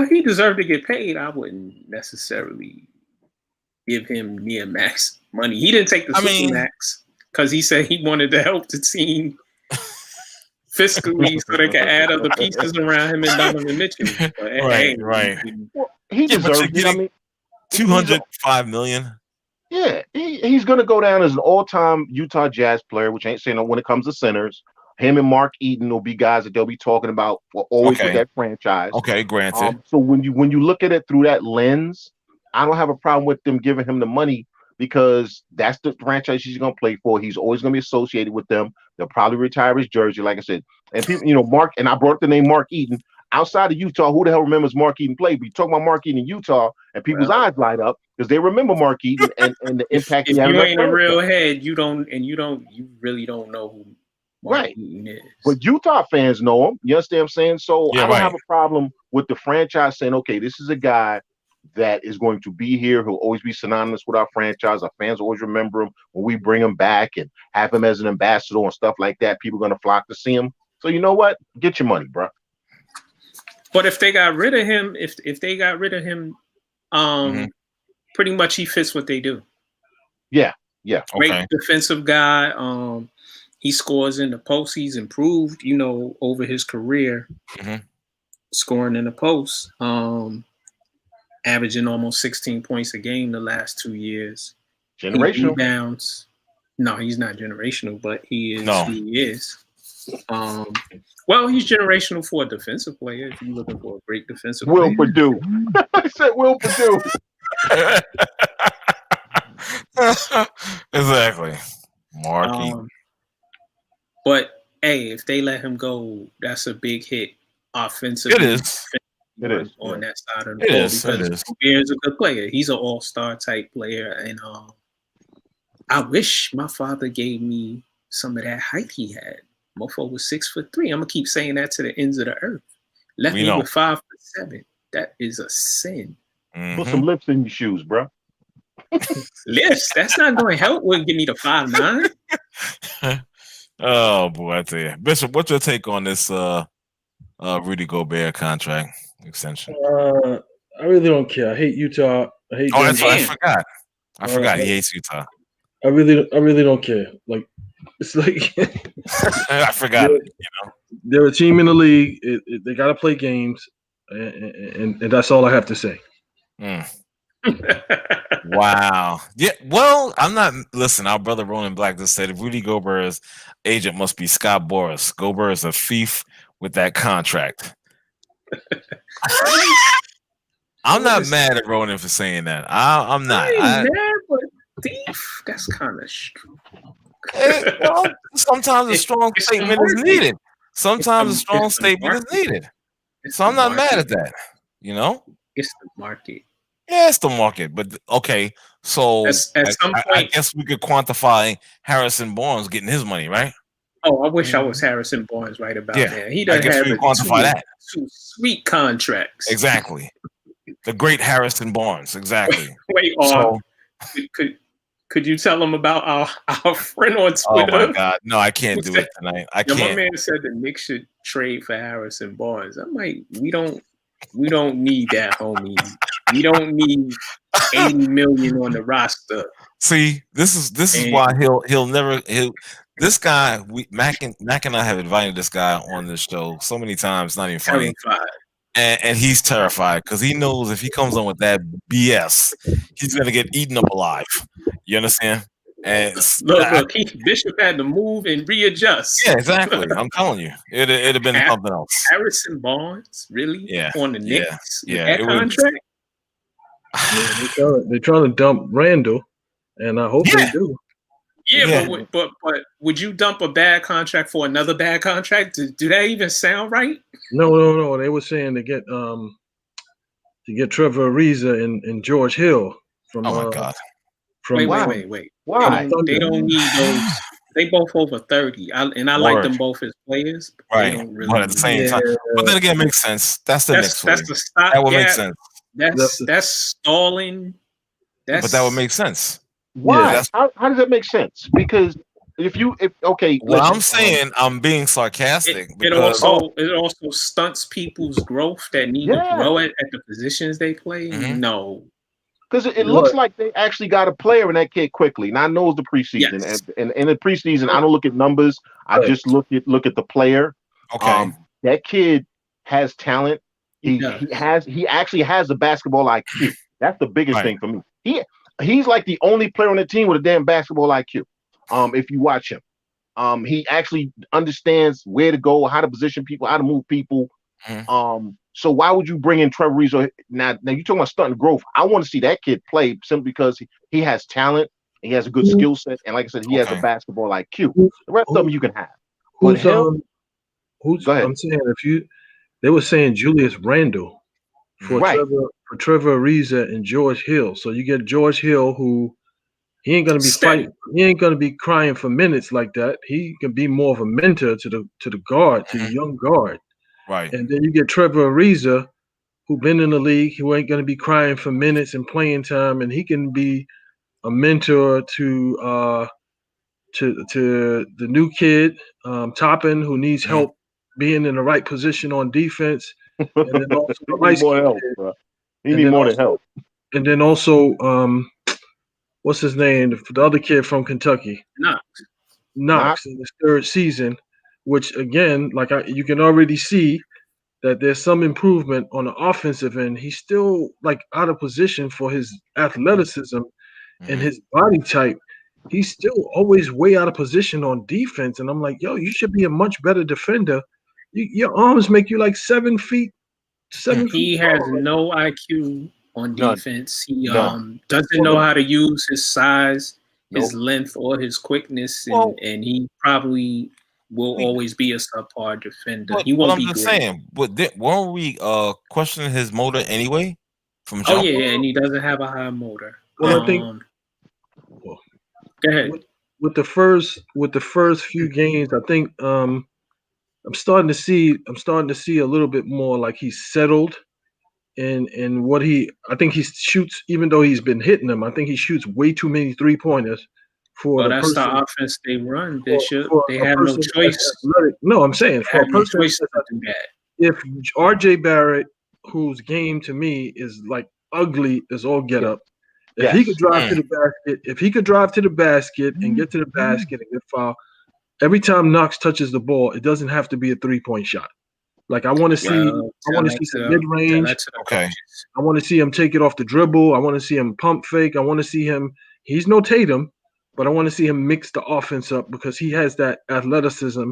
Speaker 2: he deserved to get paid. I wouldn't necessarily give him near max money. He didn't take the super max because he said he wanted to help the team fiscally so they can add other pieces around him and Donovan Mitchell. But,
Speaker 1: right.
Speaker 3: He deserves it. I mean,
Speaker 1: $205 million.
Speaker 3: Yeah, he's going to go down as an all-time Utah Jazz player, which ain't saying no when it comes to centers. Him and Mark Eaton will be guys that they'll be talking about always with that franchise.
Speaker 1: Okay, granted.
Speaker 3: So when you look at it through that lens, I don't have a problem with them giving him the money because that's the franchise he's going to play for. He's always going to be associated with them. They'll probably retire his jersey, like I said. And people, Mark, and I brought up the name Mark Eaton. Outside of Utah, who the hell remembers Mark Eaton play? But you talk about Mark Eaton in Utah, and people's eyes light up because they remember Mark Eaton and the impact he had.
Speaker 2: If you ain't a real head, you really don't know who Mark Eaton is.
Speaker 3: But Utah fans know him. You understand what I'm saying? So I don't have a problem with the franchise saying, okay, this is a guy that is going to be here. He'll always be synonymous with our franchise. Our fans always remember him when we bring him back and have him as an ambassador and stuff like that. People are going to flock to see him. So you know what? Get your money, bro.
Speaker 2: But if they got rid of him, if they got rid of him, pretty much he fits what they do. Yeah. Great defensive guy. He scores in the post. He's improved, over his career, scoring in the post. Averaging almost 16 points a game the last 2 years.
Speaker 3: Generational.
Speaker 2: Rebounds. No, he's not generational, but he is. No. He is. Well, he's generational for a defensive player. If you're looking for a great defensive player.
Speaker 3: Will Purdue. I said Will Purdue.
Speaker 1: Exactly. Marky.
Speaker 2: But hey, if they let him go, that's a big hit offensively.
Speaker 1: It is.
Speaker 3: It is
Speaker 2: on that side of the ball because Gobert is a good player. He's an all-star type player, and I wish my father gave me some of that height he had. Mofo was 6'3". I'm gonna keep saying that to the ends of the earth. Left me with 5'7". That is a sin.
Speaker 3: Put some lips in your shoes, bro.
Speaker 2: Lips? That's not going to help. Give me the 5'9".
Speaker 1: Oh boy, I tell you, Bishop, what's your take on this Rudy Gobert contract extension?
Speaker 4: I really don't care. I hate Utah. I hate.
Speaker 1: Oh, that's right. I forgot. He hates Utah.
Speaker 4: I really don't care. Like, it's like
Speaker 1: I forgot.
Speaker 4: They're a team in the league. They got to play games, and that's all I have to say.
Speaker 1: Wow. Yeah. Well, I'm not. Listen, our brother Ronan Black just said Rudy Gobert's agent must be Scott Boras. Gobert is a thief with that contract. I'm not mad at Ronan for saying that. I'm not.
Speaker 2: I ain't mad, but thief. That's kind of strong.
Speaker 1: Well, sometimes a strong statement is needed. Sometimes a strong statement is needed. So I'm not mad at that.
Speaker 2: It's the market.
Speaker 1: Yeah, it's the market. But okay, so at some point, I guess we could quantify Harrison Barnes getting his money, right?
Speaker 2: Oh, I wish I was Harrison Barnes right about that. He doesn't have two sweet contracts.
Speaker 1: Exactly. The great Harrison Barnes. Exactly.
Speaker 2: Wait, Could you tell them about our friend on Twitter?
Speaker 1: Oh my God, no, I can't do it tonight. I can't.
Speaker 2: My man said the Knicks should trade for Harrison Barnes. I'm like, we don't need that, homie. We don't need $80 million on the roster.
Speaker 1: See, this is why he'll never. This guy, Mac and I have invited this guy on this show so many times, not even funny. And he's terrified because he knows if he comes on with that BS, he's gonna get eaten up alive. You understand? And
Speaker 2: look, Bishop had to move and readjust.
Speaker 1: Yeah, exactly. I'm telling you, it'd have been something else.
Speaker 2: Harrison Barnes, really?
Speaker 1: Yeah.
Speaker 2: On the Knicks?
Speaker 1: Yeah.
Speaker 2: That contract?
Speaker 4: They're trying to dump Randall, and I hope they do.
Speaker 2: Yeah, but would you dump a bad contract for another bad contract? Do that even sound right?
Speaker 4: No. They were saying to get Trevor Ariza and George Hill from.
Speaker 1: Oh my God!
Speaker 2: Wait. Why? They don't need those. They both over 30, and I like them both as players.
Speaker 1: Right, but at the same time, but then again, it makes sense. That's the next.
Speaker 2: That's the stop.
Speaker 1: That would make sense.
Speaker 2: That's stalling.
Speaker 1: But that would make sense.
Speaker 3: Why? How does that make sense? Because
Speaker 1: I'm saying I'm being sarcastic.
Speaker 2: It also stunts people's growth that need to grow at the positions they play. Mm-hmm. No.
Speaker 3: Because it looks like they actually got a player in that kid quickly. Now I know it's the preseason, and in the preseason, I don't look at numbers. I just look at the player.
Speaker 1: Okay,
Speaker 3: that kid has talent. He actually has a basketball IQ. That's the biggest thing for me. He's like the only player on the team with a damn basketball IQ. If you watch him, he actually understands where to go, how to position people, how to move people. Mm-hmm. So why would you bring in Trevor Ariza? Now you're talking about stunting growth. I want to see that kid play simply because he has talent, he has a good skill set, and like I said, he has a basketball IQ. The rest of them you can have. But go ahead.
Speaker 4: I'm saying they were saying Julius Randle for Trevor Ariza and George Hill. So you get George Hill, who he ain't gonna be fighting. He ain't gonna be crying for minutes like that. He can be more of a mentor to the guard, to the young guard.
Speaker 1: Right.
Speaker 4: And then you get Trevor Ariza, who been in the league, who ain't gonna be crying for minutes and playing time, and he can be a mentor to the new kid, Toppin, who needs help being in the right position on defense. And then also
Speaker 3: he needs more than help.
Speaker 4: And then also, what's his name? The other kid from Kentucky, Knox in his third season. Which again, you can already see that there's some improvement on the offensive end. He's still out of position for his athleticism and his body type. He's still always way out of position on defense. And I'm like, yo, you should be a much better defender. Your arms make you like 7 feet.
Speaker 2: He has no IQ on defense. He doesn't know how to use his size, his length, or his quickness, and he probably will always be a subpar defender. He won't be. I'm just saying,
Speaker 1: weren't we questioning his motor anyway?
Speaker 2: From jump? And he doesn't have a high motor.
Speaker 4: Well, I think.
Speaker 2: Go ahead.
Speaker 4: With the first few games, I think I'm starting to see a little bit more like he's settled in what I think he shoots, even though he's been hitting them. I think he shoots way too many 3-pointers.
Speaker 2: That's the offense they run, Bishop. They have no choice.
Speaker 4: No, I'm saying for a person
Speaker 2: to do that.
Speaker 4: If R.J. Barrett, whose game to me is like ugly as all get up, if he could drive to the basket, and get to the basket and get foul, every time Knox touches the ball, it doesn't have to be a 3-point shot. Like I want to see some mid range.
Speaker 1: Okay.
Speaker 4: I want to see him take it off the dribble. I want to see him pump fake. I want to see him. He's no Tatum. But I want to see him mix the offense up because he has that athleticism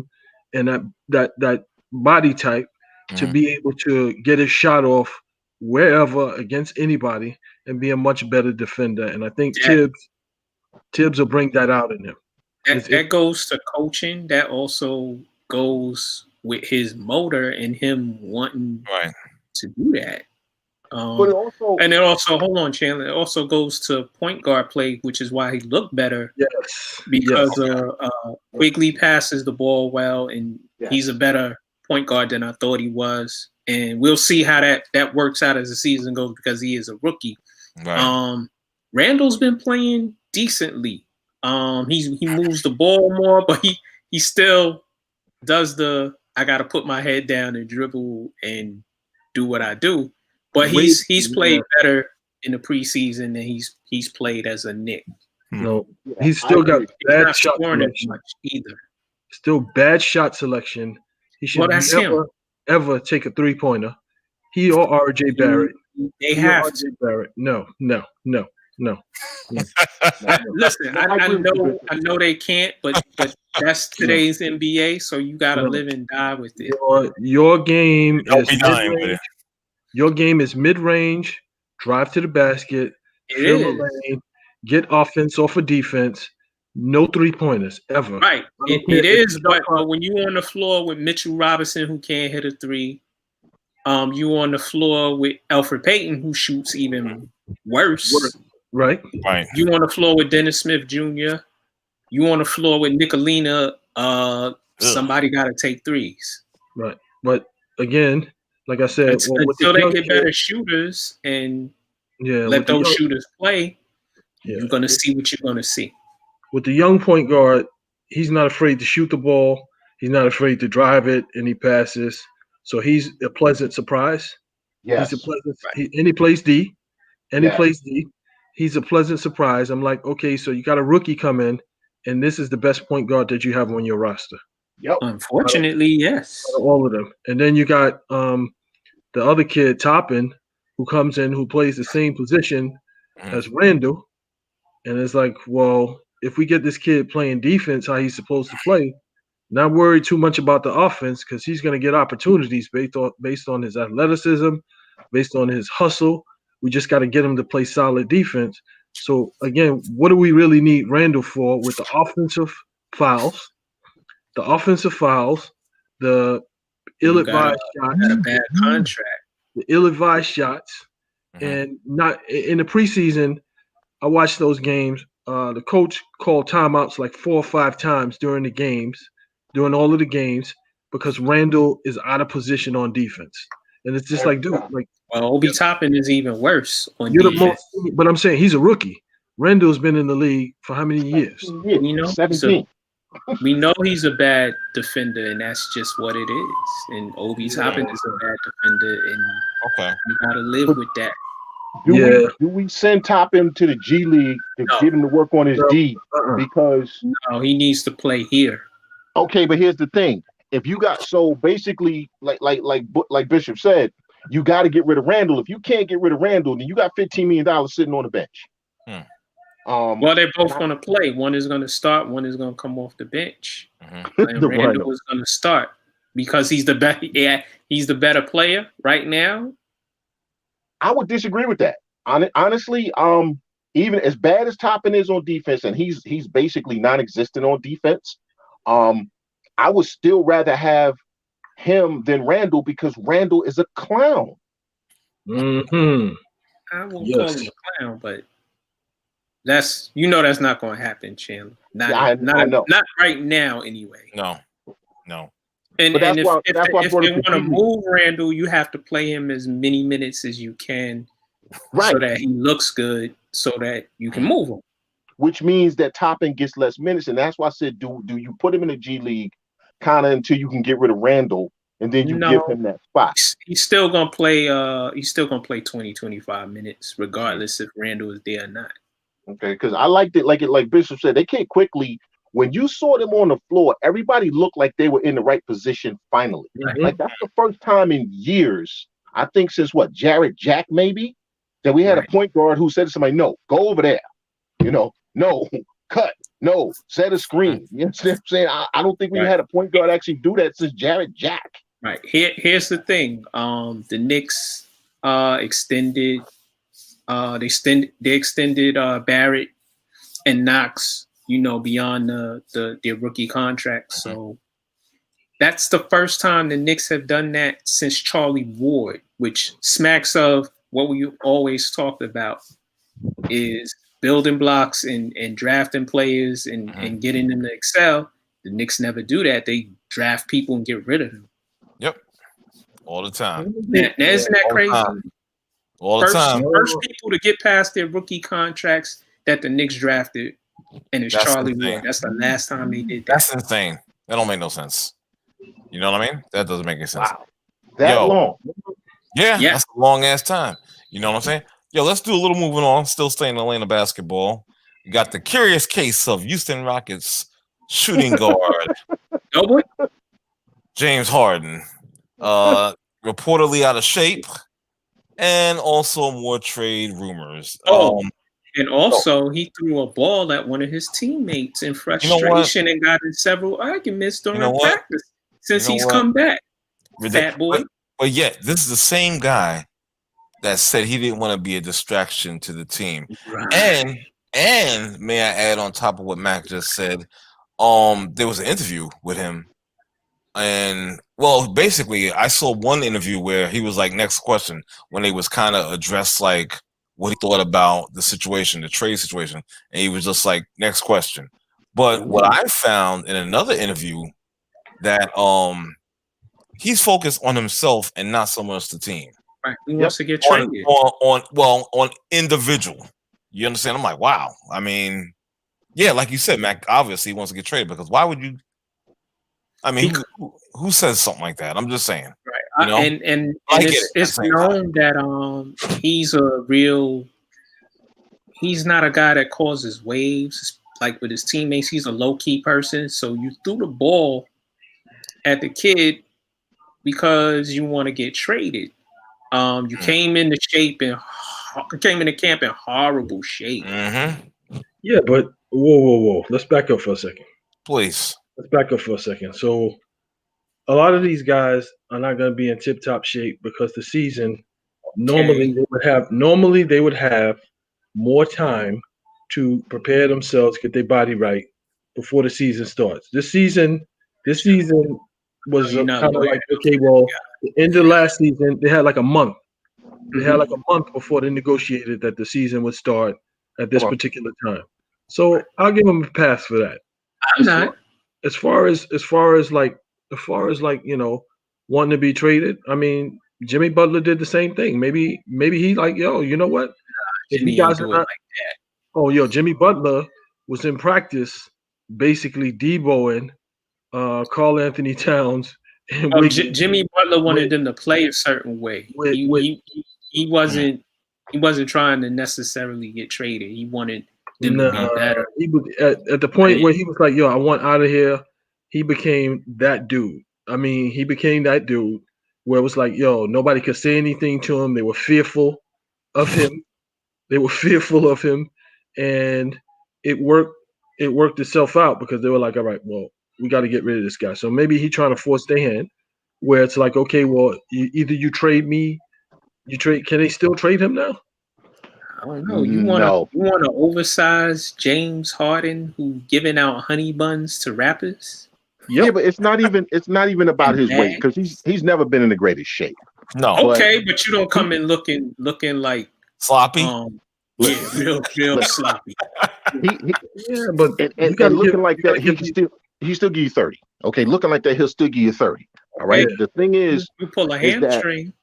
Speaker 4: and that body type to be able to get his shot off wherever against anybody and be a much better defender. And I think Tibbs will bring that out in him.
Speaker 2: That goes to coaching. That also goes with his motor and him wanting to do that. But also, hold on, Chandler. It also goes to point guard play, which is why he looked better. Because Quigley passes the ball well, and he's a better point guard than I thought he was. And we'll see how that works out as the season goes because he is a rookie.
Speaker 1: Right.
Speaker 2: Randall's been playing decently. He moves the ball more, but he still does I got to put my head down and dribble and do what I do. But he's played better in the preseason than he's played as a Knick.
Speaker 4: No, he's still got bad shot selection
Speaker 2: either.
Speaker 4: Still bad shot selection. He should ever take a 3-pointer. He or RJ Barrett.
Speaker 2: They have to.
Speaker 4: Barrett. No.
Speaker 2: Listen, I know they can't, but that's today's NBA, so you gotta live and die with it.
Speaker 4: Your game is mid-range. Your game is mid-range, drive to the basket, fill the lane, get offense off of defense. No 3-pointers ever.
Speaker 2: Right. It is, but when you on the floor with Mitchell Robinson, who can't hit a 3, you on the floor with Elfrid Payton, who shoots even worse.
Speaker 4: Right.
Speaker 2: You on the floor with Dennis Smith Jr. You on the floor with Nicolina. Somebody got to take 3s.
Speaker 4: Right. But again, like I said,
Speaker 2: until they get better shooters and let those shooters play, you're going to see what you're going to see.
Speaker 4: With the young point guard, he's not afraid to shoot the ball. He's not afraid to drive it, and he passes. So he's a pleasant surprise.
Speaker 3: Yes.
Speaker 4: And he plays D. And he plays D. He's a pleasant surprise. I'm like, okay, so you got a rookie come in, and this is the best point guard that you have on your roster.
Speaker 3: Yep.
Speaker 2: Unfortunately, yes.
Speaker 4: All of them. And then you got the other kid, Toppin, who comes in, who plays the same position as Randall. And it's like, well, if we get this kid playing defense how he's supposed to play, not worry too much about the offense because he's going to get opportunities based on his athleticism, based on his hustle. We just got to get him to play solid defense. So, again, what do we really need Randall for with the offensive fouls, the ill-advised shots,
Speaker 2: a bad contract,
Speaker 4: the ill-advised shots, and not in the preseason, I watched those games. The coach called timeouts like 4 or 5 times during all of the games, because Randall is out of position on defense. And it's just like, dude, like.
Speaker 2: Well, Obi Toppin is even worse on defense.
Speaker 4: But I'm saying he's a rookie. Randall's been in the league for how many years?
Speaker 2: We know
Speaker 3: 17.
Speaker 2: We know he's a bad defender, and that's just what it is. And Obi Toppin is a bad defender, and you got to live with that.
Speaker 3: Do we send Toppin to the G League to get him to work on his D? Because
Speaker 2: he needs to play here.
Speaker 3: Okay, but here's the thing: if you got basically like Bishop said, you got to get rid of Randall. If you can't get rid of Randall, then you got $15 million sitting on the bench.
Speaker 2: Well, they're both going to play. One is going to start. One is going to come off the bench. And Randall is going to start because he's the best. Yeah, he's the better player right now.
Speaker 3: I would disagree with that. Honestly, even as bad as Toppin is on defense, and he's basically non-existent on defense, I would still rather have him than Randall because Randall is a clown.
Speaker 4: Mm-hmm.
Speaker 2: I won't call him a clown, but that's not going to happen, Chandler. Not right now, anyway.
Speaker 1: No.
Speaker 2: And if they want to move Randall, you have to play him as many minutes as you can, so that he looks good, so that you can move him.
Speaker 3: Which means that Toppin gets less minutes, and that's why I said, do you put him in the G League, kind of until you can get rid of Randall, and then you give him that spot.
Speaker 2: He's still gonna play. He's still gonna play 20-25 minutes, regardless if Randall is there or not.
Speaker 3: Okay, because I liked it. Like Bishop said, they came quickly. When you saw them on the floor, everybody looked like they were in the right position finally.
Speaker 2: Mm-hmm.
Speaker 3: Like that's the first time in years, I think since Jarrett Jack maybe, that we had a point guard who said to somebody, no, go over there. No, cut, no, set a screen. You know what I'm saying? I don't think we had a point guard actually do that since Jarrett Jack.
Speaker 2: Right. Here's the thing. The Knicks extended Barrett and Knox, beyond their rookie contract. So that's the first time the Knicks have done that since Charlie Ward, which smacks of what we always talked about is building blocks and drafting players and getting them to excel. The Knicks never do that. They draft people and get rid of them.
Speaker 1: Yep. All the time.
Speaker 2: Now, isn't that crazy?
Speaker 1: All the time.
Speaker 2: First people to get past their rookie contracts that the Knicks drafted, and it's Charlie Ward. That's the last time they did that.
Speaker 1: That's insane. That don't make no sense. You know what I mean? That doesn't make any sense.
Speaker 3: Wow. That long?
Speaker 1: Yeah, that's a long ass time. You know what I'm saying? Yo, let's do a little moving on. Still staying in the lane of basketball. You got the curious case of Houston Rockets shooting guard James Harden, reportedly out of shape, and also more trade rumors.
Speaker 2: And also, he threw a ball at one of his teammates in frustration and got in several arguments during practice since he's come back. Fat boy.
Speaker 1: But yet, this is the same guy that said he didn't want to be a distraction to the team. Right. And may I add on top of what Mac just said, there was an interview with him. And well, basically, I saw one interview where he was like, next question, when they was kind of addressed like what he thought about the situation, the trade situation. And he was just like, next question. But what I found in another interview that he's focused on himself and not so much the team.
Speaker 2: Right. He wants to get traded.
Speaker 1: On individual. You understand? I'm like, wow. I mean, yeah, like you said, Mac, obviously he wants to get traded because why would you? I mean, who says something like that? I'm just saying.
Speaker 2: Right. You know? And it's known that he's not a guy that causes waves like with his teammates. He's a low-key person. So you threw the ball at the kid because you want to get traded. You came into camp in horrible shape.
Speaker 1: Mm-hmm.
Speaker 4: Yeah, but whoa. Let's back up for a second.
Speaker 1: Please.
Speaker 4: Let's back up for a second. So a lot of these guys are not going to be in tip-top shape because the season normally they would have more time to prepare themselves, get their body right before the season starts. This season was kind of like, okay, well, the end of last season, they had like a month. They had like a month before they negotiated that the season would start at this particular time. So I'll give them a pass for that.
Speaker 2: I'm not.
Speaker 4: As far as you know, wanting to be traded, I mean, Jimmy Butler did the same thing. Maybe he like, yo, you know what? If you guys are not, Jimmy Butler was in practice basically deboing Karl Anthony Towns. And
Speaker 2: Jimmy Butler wanted them to play a certain way. He wasn't trying to necessarily get traded. He wanted them to be better.
Speaker 4: He was at the point where he was like, yo, I want out of here. He became that dude. I mean, he became that dude where it was like, yo, nobody could say anything to him. They were fearful of him. And it worked itself out because they were like, all right, well, we got to get rid of this guy. So maybe he's trying to force their hand where it's like, okay, well, either you trade me, can they still trade him now?
Speaker 2: I don't know. You want an oversized James Harden who giving out honey buns to rappers?
Speaker 3: Yep. Yeah, but it's not even about his weight because he's never been in the greatest shape.
Speaker 1: No.
Speaker 2: Okay, but you don't come in looking like
Speaker 1: sloppy.
Speaker 2: Real sloppy.
Speaker 3: But looking like that, he still give you 30. Okay, looking like that, he'll still give you 30. All right.
Speaker 2: Yeah.
Speaker 3: The thing is,
Speaker 2: you pull a hamstring.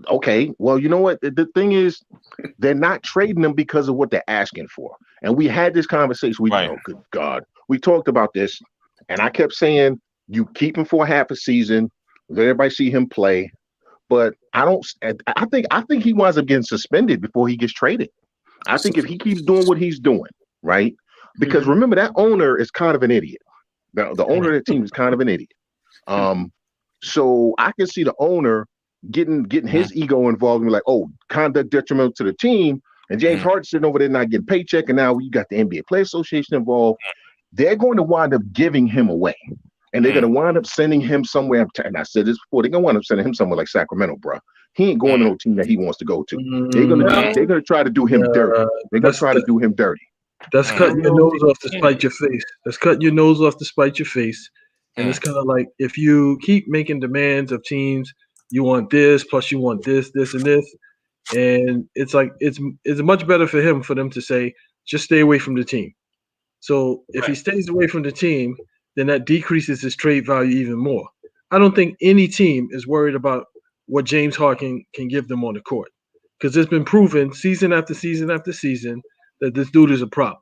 Speaker 3: Okay, well, you know what? The thing is, they're not trading them because of what they're asking for. And we had this conversation. Oh, good God. We talked about this, and I kept saying, you keep him for half a season, let everybody see him play. But I think he winds up getting suspended before he gets traded. I think if he keeps doing what he's doing, right? Because remember, that owner is kind of an idiot. The owner of the team is kind of an idiot. So I can see the owner getting his ego involved and be like, oh, conduct detrimental to the team. And James Harden sitting over there not getting paycheck, and now you got the NBA Players Association involved. They're going to wind up giving him away. And they're going to wind up sending him somewhere. And I said this before, they're going to wind up sending him somewhere like Sacramento, bro. He ain't going to no team that he wants to go to. They're going to try to do him dirty. They're going to try to do him dirty.
Speaker 4: That's cutting your nose off to spite your face. That's cutting your nose off to spite your face. And it's kind of like, if you keep making demands of teams, you want this, plus you want this, and this. And it's like, it's much better for them to say, just stay away from the team. So if he stays away from the team, then that decreases his trade value even more. I don't think any team is worried about what James Harden can give them on the court, because it's been proven season after season after season that this dude is a problem.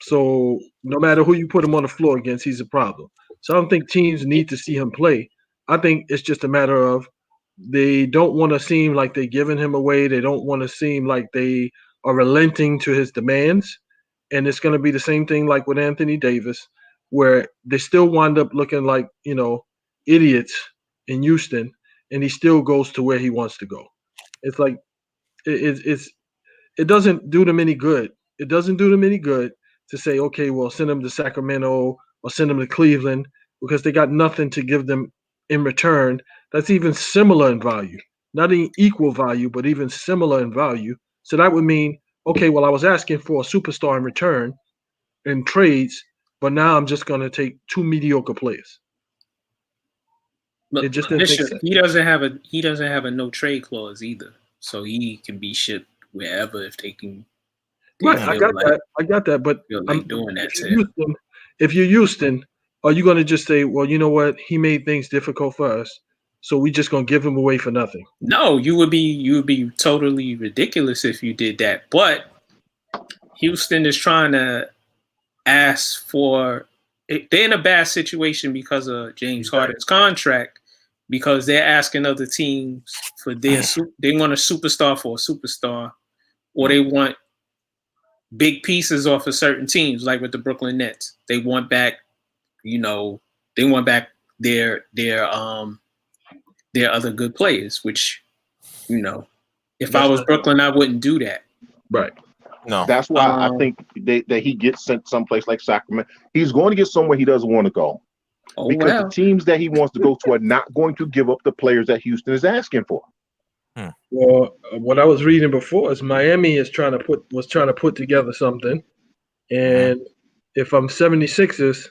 Speaker 4: So no matter who you put him on the floor against, he's a problem. So I don't think teams need to see him play. I think it's just a matter of they don't want to seem like they're giving him away. They don't want to seem like they are relenting to his demands. And it's going to be the same thing like with Anthony Davis, where they still wind up looking like, idiots in Houston, and he still goes to where he wants to go. It's like it doesn't do them any good. It doesn't do them any good to say, okay, well, send him to Sacramento or send him to Cleveland, because they got nothing to give them in return that's even similar in value. Not in equal value, but even similar in value. So that would mean, okay, well, I was asking for a superstar in return in trades, but now I'm just going to take two mediocre players.
Speaker 2: But
Speaker 4: it just didn't make sense.
Speaker 2: He doesn't have a no trade clause either, so he can be shipped wherever if they can.
Speaker 4: Right, I got that. But
Speaker 2: like doing that.
Speaker 4: If you're Houston, are you going to just say, well, you know what, he made things difficult for us, so we just going to give him away for nothing?
Speaker 2: No, you would be totally ridiculous if you did that. But Houston is trying to ask for. They're in a bad situation because of James Harden's contract, because they're asking other teams for they want a superstar for a superstar, or they want big pieces off of certain teams, like with the Brooklyn Nets. They want back, their other good players, which, if I was Brooklyn, I wouldn't do that.
Speaker 4: Right.
Speaker 1: No.
Speaker 3: That's why I think that he gets sent someplace like Sacramento. He's going to get somewhere he doesn't want to go. Because the teams that he wants to go to are not going to give up the players that Houston is asking for.
Speaker 4: Well, what I was reading before is Miami was trying to put together something. And if I'm 76ers,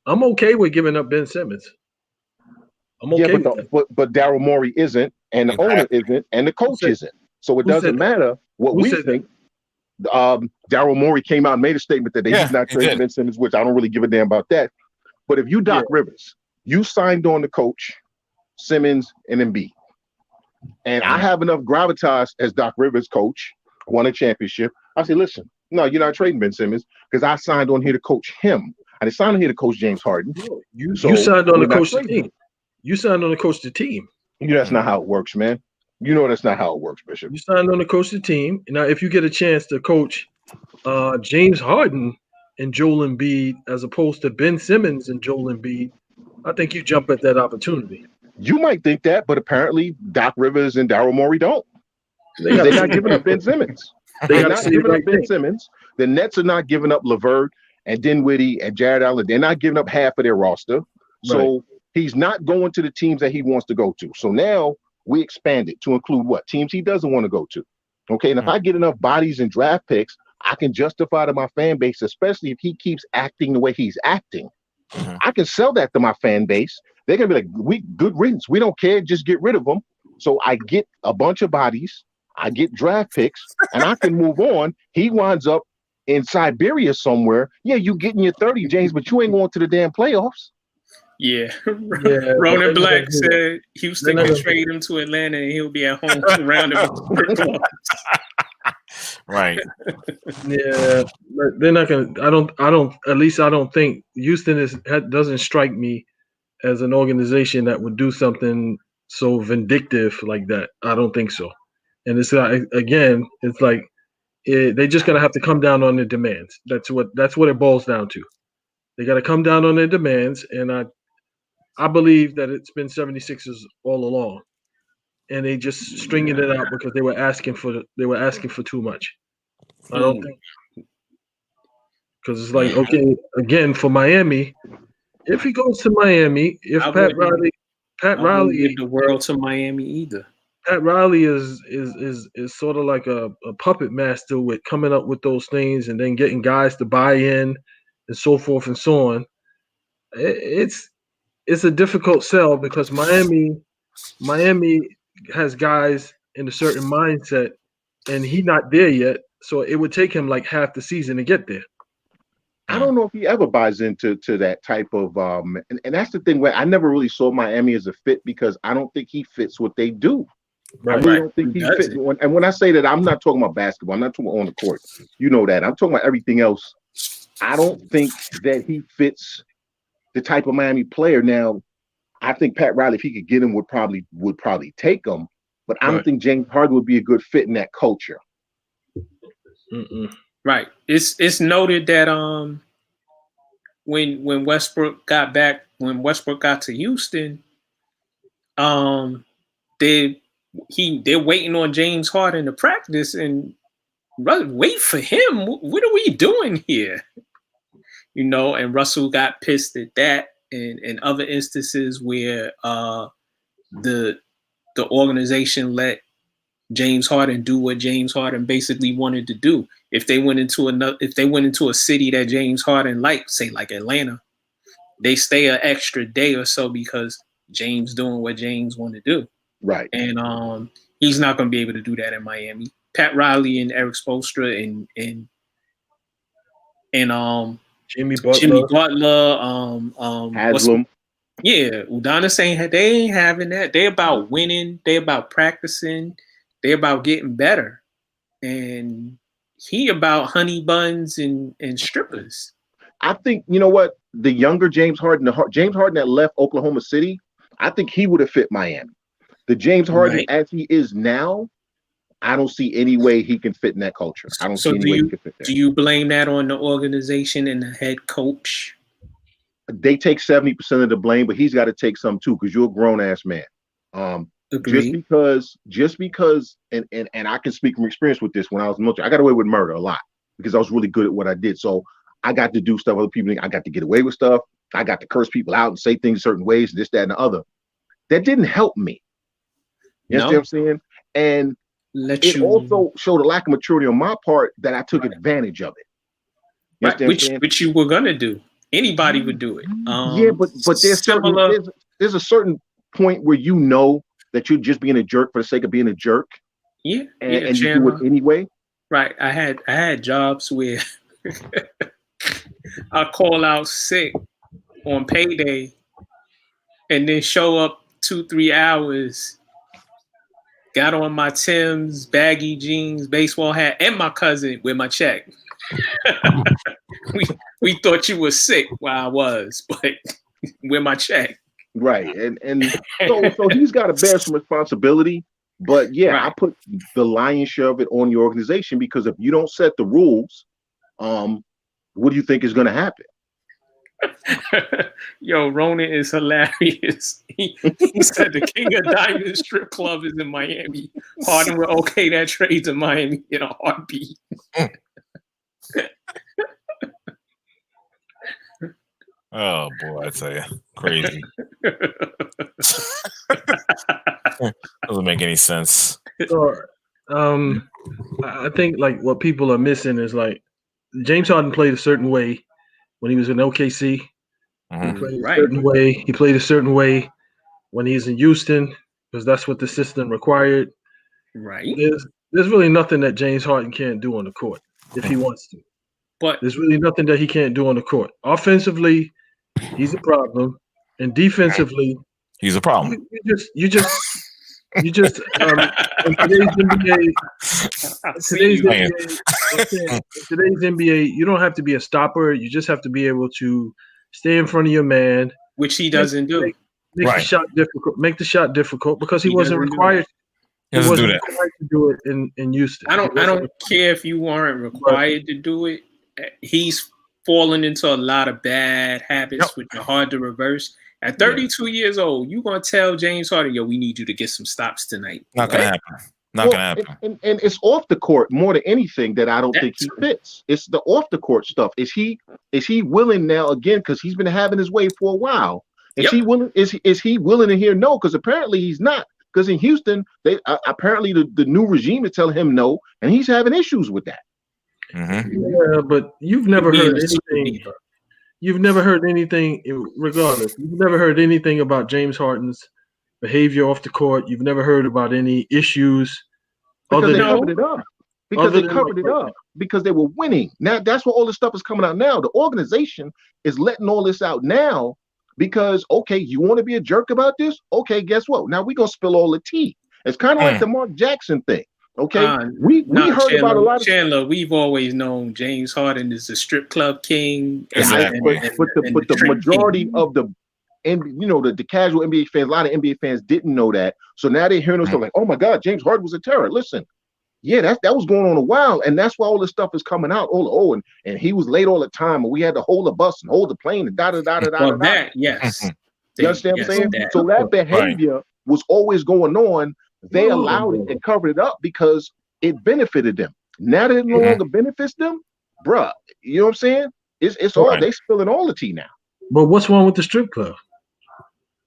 Speaker 4: I'm okay with giving up Ben Simmons. I'm okay with that.
Speaker 3: But Daryl Morey isn't, and the owner isn't, and the coach isn't. So it doesn't matter what we think. Daryl Morey came out and made a statement that he's not trading Ben Simmons, which I don't really give a damn about that. But if you Doc Rivers, you signed on to coach Simmons and Embiid. And I have enough gravitas as Doc Rivers coach, won a championship. I say, listen, no, you're not trading Ben Simmons, because I signed on here to coach him. I didn't sign on here to coach James Harden.
Speaker 4: You signed on to coach the team. You signed on to coach the team.
Speaker 3: That's not how it works, man. That's not how it works, Bishop.
Speaker 4: You signed on to coach the team. Now, if you get a chance to coach James Harden and Joel Embiid as opposed to Ben Simmons and Joel Embiid, I think you jump at that opportunity.
Speaker 3: You might think that, but apparently Doc Rivers and Daryl Morey don't. They're not giving up Ben Simmons. They're not giving up Ben Simmons. The Nets are not giving up LeVert and Dinwiddie and Jared Allen. They're not giving up half of their roster. So he's not going to the teams that he wants to go to. So now we expand it to include what? Teams he doesn't want to go to. Okay, and if I get enough bodies and draft picks, I can justify to my fan base, especially if he keeps acting the way he's acting. I can sell that to my fan base. They're going to be like, good riddance. We don't care. Just get rid of them. So I get a bunch of bodies. I get draft picks, and I can move on. He winds up in Siberia somewhere. Yeah, you getting your 30, James, but you ain't going to the damn playoffs.
Speaker 2: Yeah. Ronan Black said Houston can trade him to Atlanta and he'll be at home surrounded with
Speaker 1: Right.
Speaker 4: Yeah, they're not going to. I don't think Houston doesn't strike me as an organization that would do something so vindictive like that. I don't think so. And it's again, it's like they're just gonna have to come down on their demands. That's what it boils down to. They got to come down on their demands, and I believe that it's been 76ers all along, and they just stringing it out because they were asking for too much. I don't think, because it's like, okay, again for Miami, if he goes to Miami, if Pat Riley
Speaker 2: give the world to Miami either.
Speaker 4: Pat Riley is sort of like a puppet master with coming up with those things and then getting guys to buy in and so forth and so on. It's a difficult sell because Miami has guys in a certain mindset, and he's not there yet. So it would take him like half the season to get there.
Speaker 3: I don't know if he ever buys into that type of and that's the thing where I never really saw Miami as a fit because I don't think he fits what they do. I really don't think he fits. And when I say that, I'm not talking about basketball. I'm not talking on the court. You know that. I'm talking about everything else. I don't think that he fits the type of Miami player. Now, I think Pat Riley, if he could get him, would probably take him. But I don't think James Harden would be a good fit in that culture.
Speaker 2: Right. It's noted that when Westbrook got to Houston, they're waiting on James Harden to practice and wait for him. What are we doing here? And Russell got pissed at that, and other instances where the organization let James Harden do what James Harden basically wanted to do. If they went into a city that James Harden liked, say like Atlanta, they stay an extra day or so because James doing what James wanted to do.
Speaker 3: Right.
Speaker 2: And he's not going to be able to do that in Miami. Pat Riley and Eric Spoelstra and
Speaker 4: Jimmy Butler,
Speaker 3: Haslam.
Speaker 2: Udonis they ain't having that. They about winning. They about practicing. They about getting better. And he about honey buns and strippers.
Speaker 3: I think, you know what? The younger James Harden, James Harden that left Oklahoma City, I think he would have fit Miami. The James Harden as he is now, I don't see any way he can fit in that culture. I don't see any way he can fit there. Do
Speaker 2: you blame that on the organization and the head coach?
Speaker 3: They take 70% of the blame, but he's got to take some too, because you're a grown ass man. Just because, and I can speak from experience with this. When I was in the military, I got away with murder a lot because I was really good at what I did. So I got to do stuff other people think. I got to get away with stuff. I got to curse people out and say things certain ways, this, that, and the other. That didn't help me. You know what I'm saying? And it also showed a lack of maturity on my part that I took advantage of it.
Speaker 2: Which you were gonna do. Anybody would do it.
Speaker 3: But there's a certain point where you know that you're just being a jerk for the sake of being a jerk.
Speaker 2: Yeah.
Speaker 3: And you do it anyway.
Speaker 2: Right. I had jobs where I call out sick on payday and then show up 2-3 hours, got on my Tim's, baggy jeans, baseball hat, and my cousin with my check. we thought you were sick while I was, but with my check.
Speaker 3: Right. And so he's got to bear some responsibility. But I put the lion's share of it on your organization, because if you don't set the rules, what do you think is going to happen?
Speaker 2: Yo, Ronan is hilarious. He said the King of Diamonds strip club is in Miami. Harden will okay that trade to Miami in a heartbeat.
Speaker 1: Oh boy, I tell you, crazy. Doesn't make any sense.
Speaker 4: Sure. I think like what people are missing is like James Harden played a certain way when he was in OKC. He played a certain way. He played a certain way when he's in Houston, because that's what the system required.
Speaker 2: Right.
Speaker 4: There's really nothing that James Harden can't do on the court if he wants to.
Speaker 2: But
Speaker 4: there's really nothing that he can't do on the court. Offensively, he's a problem, and defensively,
Speaker 1: he's a problem.
Speaker 4: You just in today's NBA, you don't have to be a stopper. You just have to be able to stay in front of your man,
Speaker 2: which he doesn't do.
Speaker 4: Make the shot difficult. Make the shot difficult because he wasn't required. He wasn't required to do it in Houston.
Speaker 2: I don't care if you weren't required to do it. He's fallen into a lot of bad habits, which are hard to reverse. At 32 years old, you gonna tell James Harden, "Yo, we need you to get some stops tonight."
Speaker 1: Not gonna happen. Not gonna happen.
Speaker 3: And it's off the court more than anything that I don't think he fits. It's the off the court stuff. Is he willing now again? Because he's been having his way for a while. Is he willing? Is he willing to hear no? Because apparently he's not. Because in Houston, they apparently the new regime is telling him no, and he's having issues with that.
Speaker 4: Yeah, but you've never heard anything. You've never heard anything, regardless. You've never heard anything about James Harden's behavior off the court. You've never heard about any issues.
Speaker 3: Because they covered it up. Because they covered it up. Because they were winning. Now that's where all this stuff is coming out now. The organization is letting all this out now because, okay, you want to be a jerk about this? Okay, guess what? Now we're going to spill all the tea. It's kind of like the Mark Jackson thing. Okay, we heard
Speaker 2: Chandler,
Speaker 3: about a lot of
Speaker 2: Chandler. We've always known James Harden is the strip club king.
Speaker 1: Exactly.
Speaker 3: But the majority of the the casual NBA fans, a lot of NBA fans didn't know that. So now they're hearing us like, oh my God, James Harden was a terror. Listen, yeah, that was going on a while, and that's why all this stuff is coming out. And he was late all the time, and we had to hold the bus and hold the plane and
Speaker 2: That, yes.
Speaker 3: You understand what I'm saying? So that behavior was always going on. They allowed it and covered it up because it benefited them. Now that it no longer benefits them, bruh, you know what I'm saying? It's all they spilling all the tea now.
Speaker 4: But what's wrong with the strip club?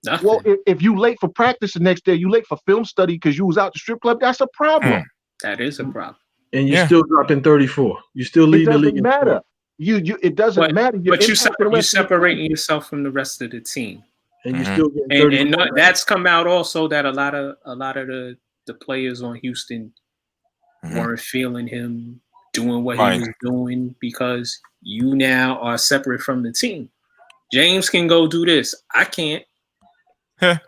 Speaker 2: Nothing.
Speaker 3: Well, if you late for practice the next day, you late for film study because you was out the strip club, that's a problem.
Speaker 2: That is a problem.
Speaker 4: And you still dropping 34. You still leading the league.
Speaker 3: It doesn't matter. It doesn't matter.
Speaker 2: But you're separating yourself from the rest of the team.
Speaker 4: And you still getting 34.
Speaker 2: And that's come out also that a lot of the players on Houston weren't feeling him doing what he was doing because you now are separate from the team. James can go do this. I can't.
Speaker 3: I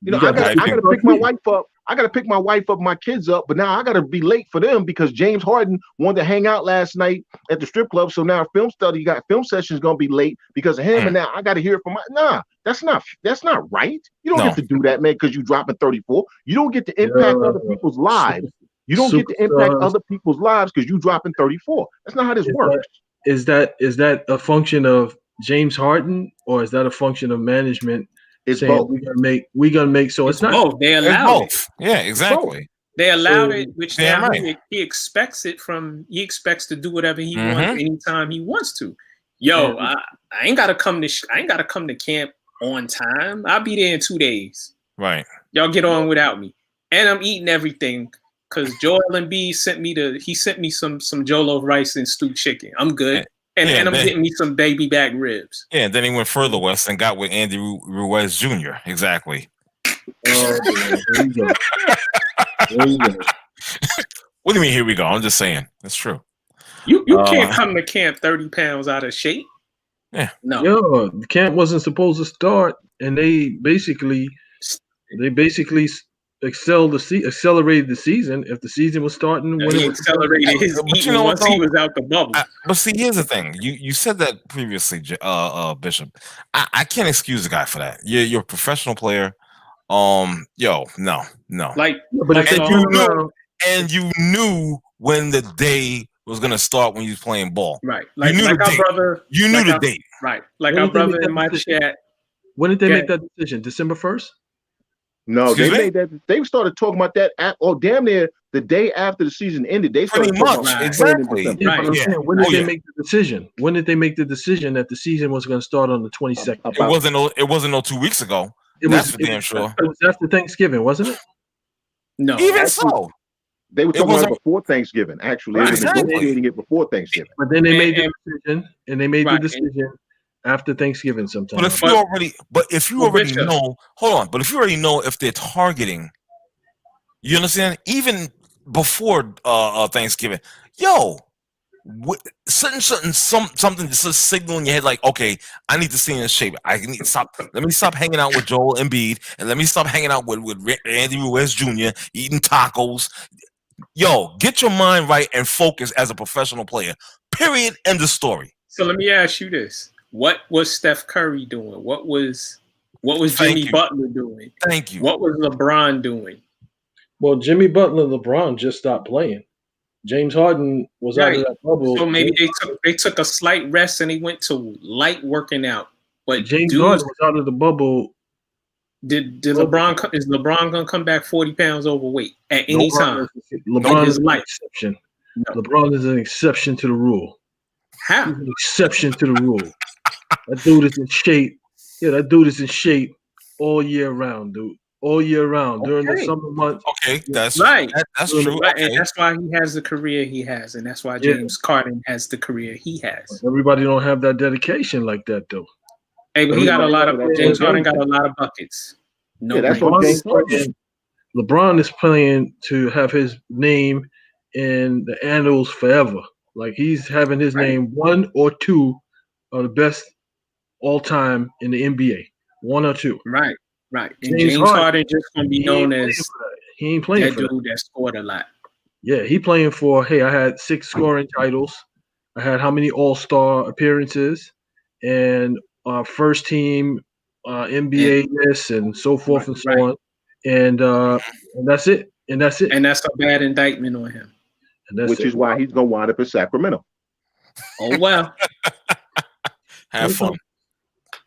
Speaker 3: gotta pick my wife up. I gotta pick my wife up, my kids up, but now I gotta be late for them because James Harden wanted to hang out last night at the strip club. So now film session is gonna be late because of him, and now I gotta hear it from that's not right. You don't get to do that, man, because you dropping 34. You don't get to impact other people's lives. You don't get to impact other people's lives because you dropping 34. That's not how this works.
Speaker 4: Is that a function of James Harden, or is that a function of management?
Speaker 3: It's both.
Speaker 4: We're gonna make so it's not
Speaker 2: both. They allowed it.
Speaker 1: Yeah, exactly.
Speaker 2: They allowed it, which now he expects it from. He expects to do whatever he wants anytime he wants to. Yo, I ain't gotta come to camp on time. I'll be there in 2 days.
Speaker 1: Right.
Speaker 2: Y'all get on without me, and I'm eating everything because Joel Embiid sent me some Jollof rice and stewed chicken. I'm good. And I'm getting me some baby back ribs.
Speaker 1: Yeah, and then he went further west and got with Andy Ruiz Jr. Exactly.
Speaker 4: Oh, there you go. There you go.
Speaker 1: What do you mean, here we go? I'm just saying. That's true.
Speaker 2: You can't come to camp 30 pounds out of shape.
Speaker 1: Yeah.
Speaker 2: No.
Speaker 4: Yo, the camp wasn't supposed to start, and they basically accelerated the season. If the season was starting, when
Speaker 2: he accelerated his eating once he was out the bubble.
Speaker 1: But see, here's the thing. You said that previously, Bishop. I can't excuse the guy for that. You're a professional player. No. You knew when the day was gonna start when you was playing ball.
Speaker 2: Right. You knew the date.
Speaker 1: You knew the date.
Speaker 2: Right. Like our brother in my chat.
Speaker 4: When did they make that decision? December 1st?
Speaker 3: No, they made that. They started talking about that damn near the day after the season ended. They started
Speaker 1: pretty much exactly.
Speaker 4: Right. When did they make the decision? When did they make the decision that the season was going to start on the 22nd?
Speaker 1: It wasn't no 2 weeks ago. That's for damn sure.
Speaker 4: It was after Thanksgiving, wasn't it?
Speaker 2: No,
Speaker 1: even so.
Speaker 3: They were talking about it before Thanksgiving. Actually, they were negotiating it before Thanksgiving.
Speaker 4: But then they made the decision, and they made the decision after Thanksgiving sometime.
Speaker 1: But if you already know, hold on. But if you already know if they're targeting, you understand? Even before Thanksgiving, something just a signal in your head, like, okay, I need to stay in shape. I need to stop. Let me stop hanging out with Joel Embiid, and let me stop hanging out with Andy Ruiz Jr. eating tacos. Get your mind right and focus as a professional player. Period. End of story.
Speaker 2: So let me ask you this. What was Steph Curry doing? What was Jimmy Butler doing?
Speaker 1: Thank you.
Speaker 2: What was LeBron doing?
Speaker 4: Well, Jimmy Butler and LeBron just stopped playing. James Harden was out of that bubble.
Speaker 2: So maybe they took a slight rest and they went to light working out. But
Speaker 4: James Harden was out of the bubble.
Speaker 2: Is LeBron gonna come back 40 pounds overweight at any time?
Speaker 4: LeBron is an exception. No. LeBron is an exception to the rule.
Speaker 2: How?
Speaker 4: He's an exception to the rule. That dude is in shape. Yeah, that dude is in shape all year round, dude. All year round during the summer months.
Speaker 1: Okay, that's
Speaker 2: right.
Speaker 1: That's true.
Speaker 2: Right. And that's why he has the career he has, and that's why James Harden has the career he has.
Speaker 4: Everybody don't have that dedication like that, though.
Speaker 2: Hey, but James Harden got a lot of buckets. No,
Speaker 3: that's what James Harden.
Speaker 4: LeBron is playing to have his name in the annals forever. Like he's having his name one or two of the best all time in the NBA. One or two.
Speaker 2: Right. And James Harden just gonna be known as
Speaker 4: He ain't playing
Speaker 2: that
Speaker 4: for
Speaker 2: dude that scored a lot.
Speaker 4: Yeah, he playing for, hey, I had 6 scoring titles. I had how many All-Star appearances and first team NBA this and so forth and so on. And that's it. And that's it.
Speaker 2: And that's a bad indictment on him.
Speaker 3: Which is why he's going to wind up in Sacramento.
Speaker 2: Oh, well.
Speaker 1: Have fun.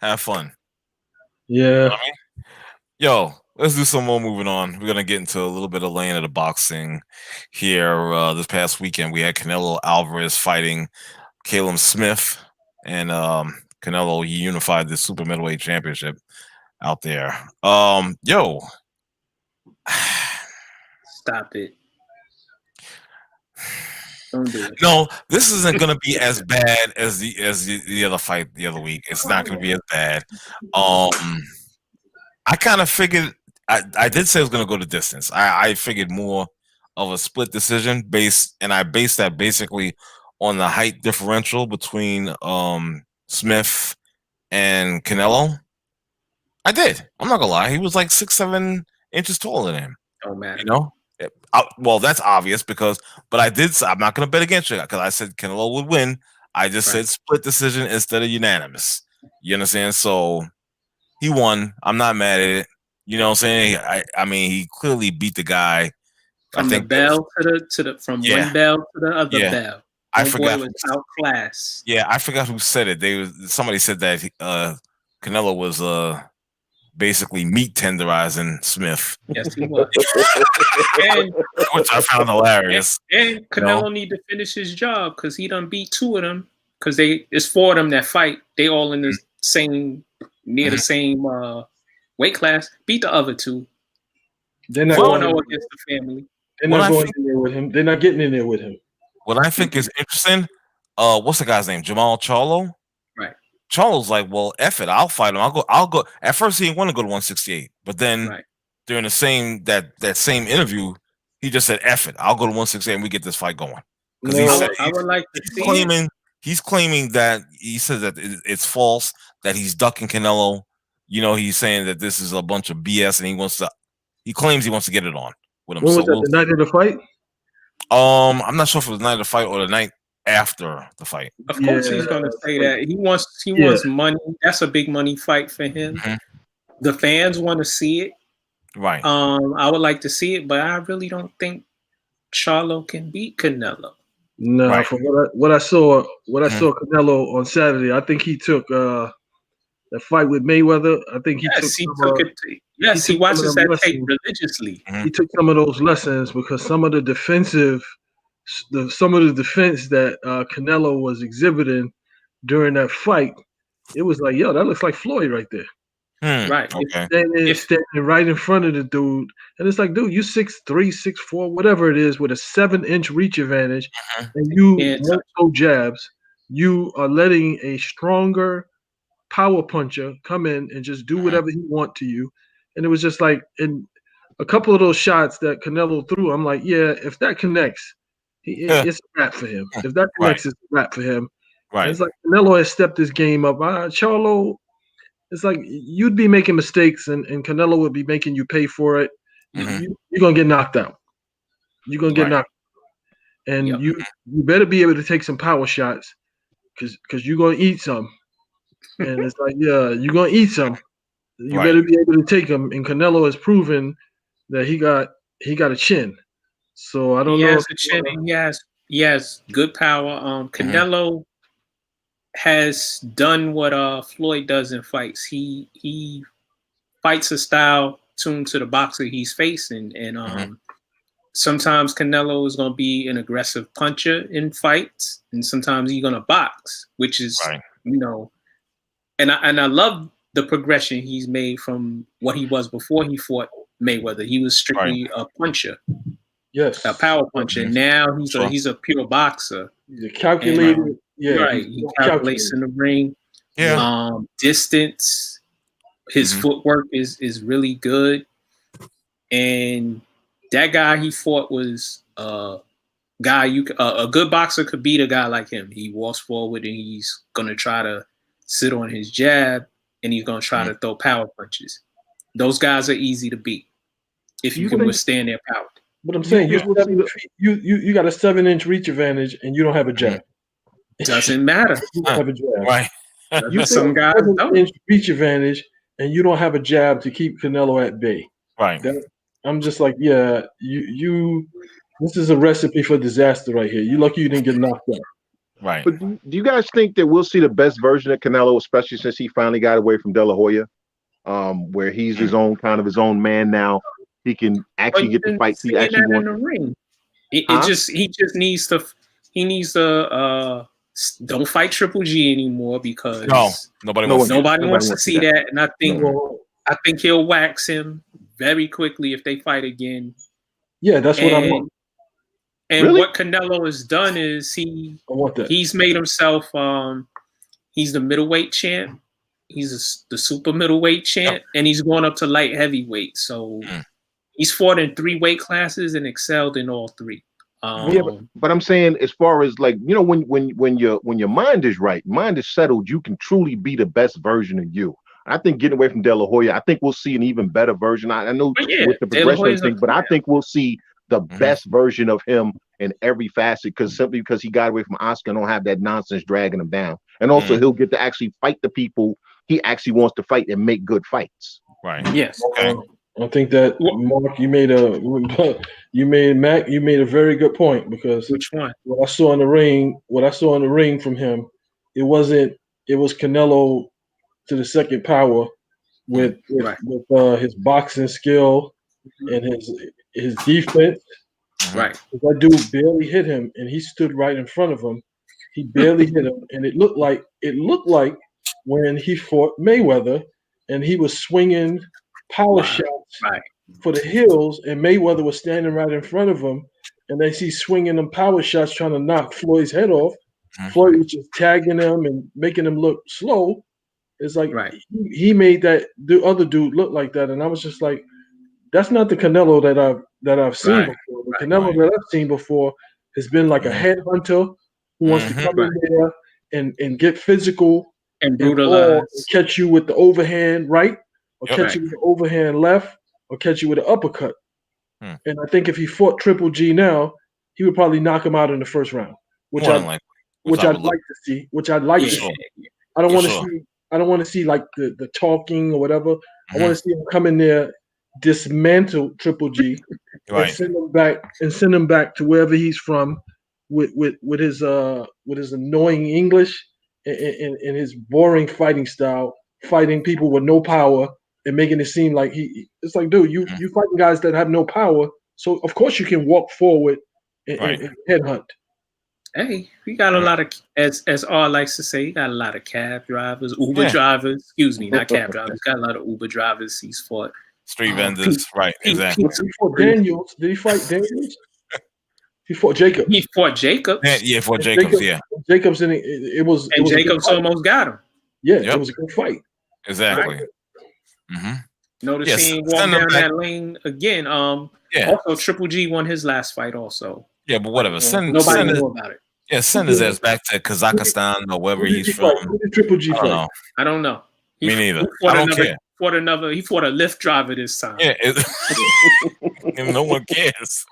Speaker 1: Have fun.
Speaker 4: Yeah.
Speaker 1: You know what I mean? Yo, let's do some more moving on. We're going to get into a little bit of laying of the boxing here. This past weekend, we had Canelo Alvarez fighting Callum Smith. And Canelo unified the super middleweight championship out there. Yo.
Speaker 2: Stop it. Don't do it.
Speaker 1: No, this isn't going to be as bad as the other fight the other week. It's not going to be as bad. I kind of figured I did say it was going to go the distance. I figured more of a split decision I based that basically on the height differential between Smith and Canelo. I did. I'm not gonna lie. He was like 6-7 inches taller than him.
Speaker 2: Don't matter.
Speaker 1: You know? Well, that's obvious but I did. I'm not gonna bet against you because I said Canelo would win. I just said split decision instead of unanimous. You understand? So he won. I'm not mad at it. You know what I'm saying? I mean, he clearly beat the guy.
Speaker 2: From the bell to the one bell to the other bell.
Speaker 1: I forgot.
Speaker 2: Boy was outclassed.
Speaker 1: Yeah, I forgot who said it. Somebody said that Canelo was basically meat tenderizing Smith.
Speaker 2: Yes, he was.
Speaker 1: Which I found hilarious.
Speaker 2: And Canelo need to finish his job because he done beat 2 of them. Because it's 4 of them that fight. They all in the same the same weight class. Beat the other 2.
Speaker 4: They're not
Speaker 2: 4-0 against the family.
Speaker 4: They're not going in there with him. They're not getting in there with him.
Speaker 1: What I think is interesting, what's the guy's name? Jamal Charlo?
Speaker 2: Right.
Speaker 1: Charlo's like, well, F it, I'll fight him. I'll go. At first he didn't want to go to 168, but then during the same that same interview, he just said, F it, I'll go to 168 and we get this fight going. Because
Speaker 2: I would like to see
Speaker 1: he's claiming that he says that it's false, that he's ducking Canelo. You know, he's saying that this is a bunch of BS and he claims he wants to get it on with him.
Speaker 4: When was that, the night of the fight?
Speaker 1: I'm not sure if it was the night of the fight or the night after the fight.
Speaker 2: Of course he's gonna say that. He wants money. That's a big money fight for him. Mm-hmm. The fans want to see it.
Speaker 1: Right.
Speaker 2: I would like to see it, but I really don't think Charlo can beat Canelo.
Speaker 4: No, from what I saw Canelo on Saturday, I think he took that fight with Mayweather. I think he took it.
Speaker 2: Yes, he watches that tape religiously.
Speaker 4: Mm-hmm. He took some of those lessons because some of the defense that Canelo was exhibiting during that fight, it was like, yo, that looks like Floyd right there.
Speaker 2: Right.
Speaker 4: Okay. Standing right in front of the dude. And it's like, dude, you 6'3", 6'4", whatever it is, with a 7-inch reach advantage, and you won't throw jabs. You are letting a stronger power puncher come in and just do whatever he wants to you. And it was just like, in a couple of those shots that Canelo threw, I'm like, yeah, if that connects, it's a wrap for him. If that connects, it's a wrap for him.
Speaker 1: Right.
Speaker 4: And it's like Canelo has stepped his game up. Charlo, it's like you'd be making mistakes and Canelo would be making you pay for it. Mm-hmm. You're going to get knocked out. You're going to get knocked out. And you better be able to take some power shots because you're going to eat some. And it's like, yeah, you're going to eat some. You better be able to take them. And Canelo has proven that he got a chin. So I don't know.
Speaker 2: He has a chin and he has good power. Canelo has done what Floyd does in fights. He fights a style tuned to the boxer he's facing. And sometimes Canelo is going to be an aggressive puncher in fights. And sometimes he's going to box, which is, you know, and I love the progression he's made from what he was before he fought Mayweather. He was strictly a puncher.
Speaker 4: Yes.
Speaker 2: A power puncher. Now he's a pure boxer.
Speaker 4: He's a calculated.
Speaker 2: He calculates in the ring.
Speaker 1: Yeah.
Speaker 2: Distance. His footwork is really good. And that guy he fought was a good boxer could beat a guy like him. He walks forward and he's gonna try to sit on his jab and he's gonna try to throw power punches. Those guys are easy to beat. if you can withstand their power.
Speaker 4: But I'm saying you got a 7-inch reach advantage and you don't have a jab.
Speaker 2: Doesn't matter.
Speaker 4: You don't have a jab.
Speaker 1: Right.
Speaker 2: You some guys don't.
Speaker 4: 7-inch reach advantage and you don't have a jab to keep Canelo at bay.
Speaker 1: Right.
Speaker 4: I'm just like, yeah, you. This is a recipe for disaster right here. You lucky you didn't get knocked out.
Speaker 1: Right.
Speaker 3: But do you guys think that we'll see the best version of Canelo, especially since he finally got away from De La Hoya, where he's his own man now? He can actually get the fights he actually wants.
Speaker 2: In the ring. He just needs to. He needs to don't fight Triple G anymore because
Speaker 1: nobody wants
Speaker 2: to see that. And I think he'll wax him very quickly if they fight again.
Speaker 4: Yeah, that's what I want.
Speaker 2: And what Canelo has done is he's made himself he's the middleweight champ, he's the super middleweight champ, and he's going up to light heavyweight. So he's fought in 3 weight classes and excelled in all 3.
Speaker 3: But I'm saying, as far as like, when your mind is right, mind is settled, you can truly be the best version of you. I think getting away from De La Hoya, I think we'll see an even better version. I know with the progression thing, but I think we'll see the best version of him in every facet, simply because he got away from Oscar and don't have that nonsense dragging him down. And also he'll get to actually fight the people he actually wants to fight and make good fights.
Speaker 1: Right.
Speaker 2: Yes.
Speaker 1: Okay.
Speaker 4: I think that Mark, you made a very good point, because
Speaker 2: which one?
Speaker 4: What I saw in the ring from him, it was Canelo to the second power with his boxing skill and his defense.
Speaker 2: Right.
Speaker 4: That dude barely hit him, and he stood right in front of him. He barely hit him, and it looked like when he fought Mayweather, and he was swinging power shots for the heels, and Mayweather was standing right in front of him, and they see swinging them power shots trying to knock Floyd's head off. Floyd was just tagging him and making him look slow. It's like he made the other dude look like that, and I was just like, that's not the Canelo that I've seen before. The Canelo that I've seen before has been like a headhunter who wants to come in there and get physical
Speaker 2: and brutalize,
Speaker 4: and catch you with the overhand right, or catch you with the overhand left, or catch you with an uppercut. And I think if he fought Triple G now, he would probably knock him out in the first round, which I'd like to see. I don't want to see. I don't want to see like the talking or whatever. I want to see him come in there, dismantle Triple G, and send him back to wherever he's from with his annoying English and his boring fighting style, fighting people with no power and making it seem like it's like, dude, you fighting guys that have no power, so of course you can walk forward and headhunt.
Speaker 2: Hey, we got a lot of, as R likes to say, he got a lot of cab drivers, Uber drivers. Excuse me, not cab drivers. Got a lot of Uber drivers. He's fought
Speaker 1: street vendors, exactly.
Speaker 4: He fought Daniels. Did he fight Daniels? He fought Jacob.
Speaker 2: He fought Jacob.
Speaker 1: Yeah, fought Jacobs.
Speaker 4: Jacobs, and it was
Speaker 2: Jacobs almost got him.
Speaker 4: Yeah, it was a good fight.
Speaker 1: Exactly.
Speaker 2: Notice he walked down that lane again. Also, Triple G won his last fight also.
Speaker 1: Yeah, but whatever.
Speaker 2: Nobody knew about it.
Speaker 1: Yeah, send his ass back to Kazakhstan or wherever he's from.
Speaker 4: Who did Triple G fight?
Speaker 2: I don't know.
Speaker 1: Me neither. I don't care.
Speaker 2: He fought a Lyft driver this time.
Speaker 1: Yeah, and no one cares.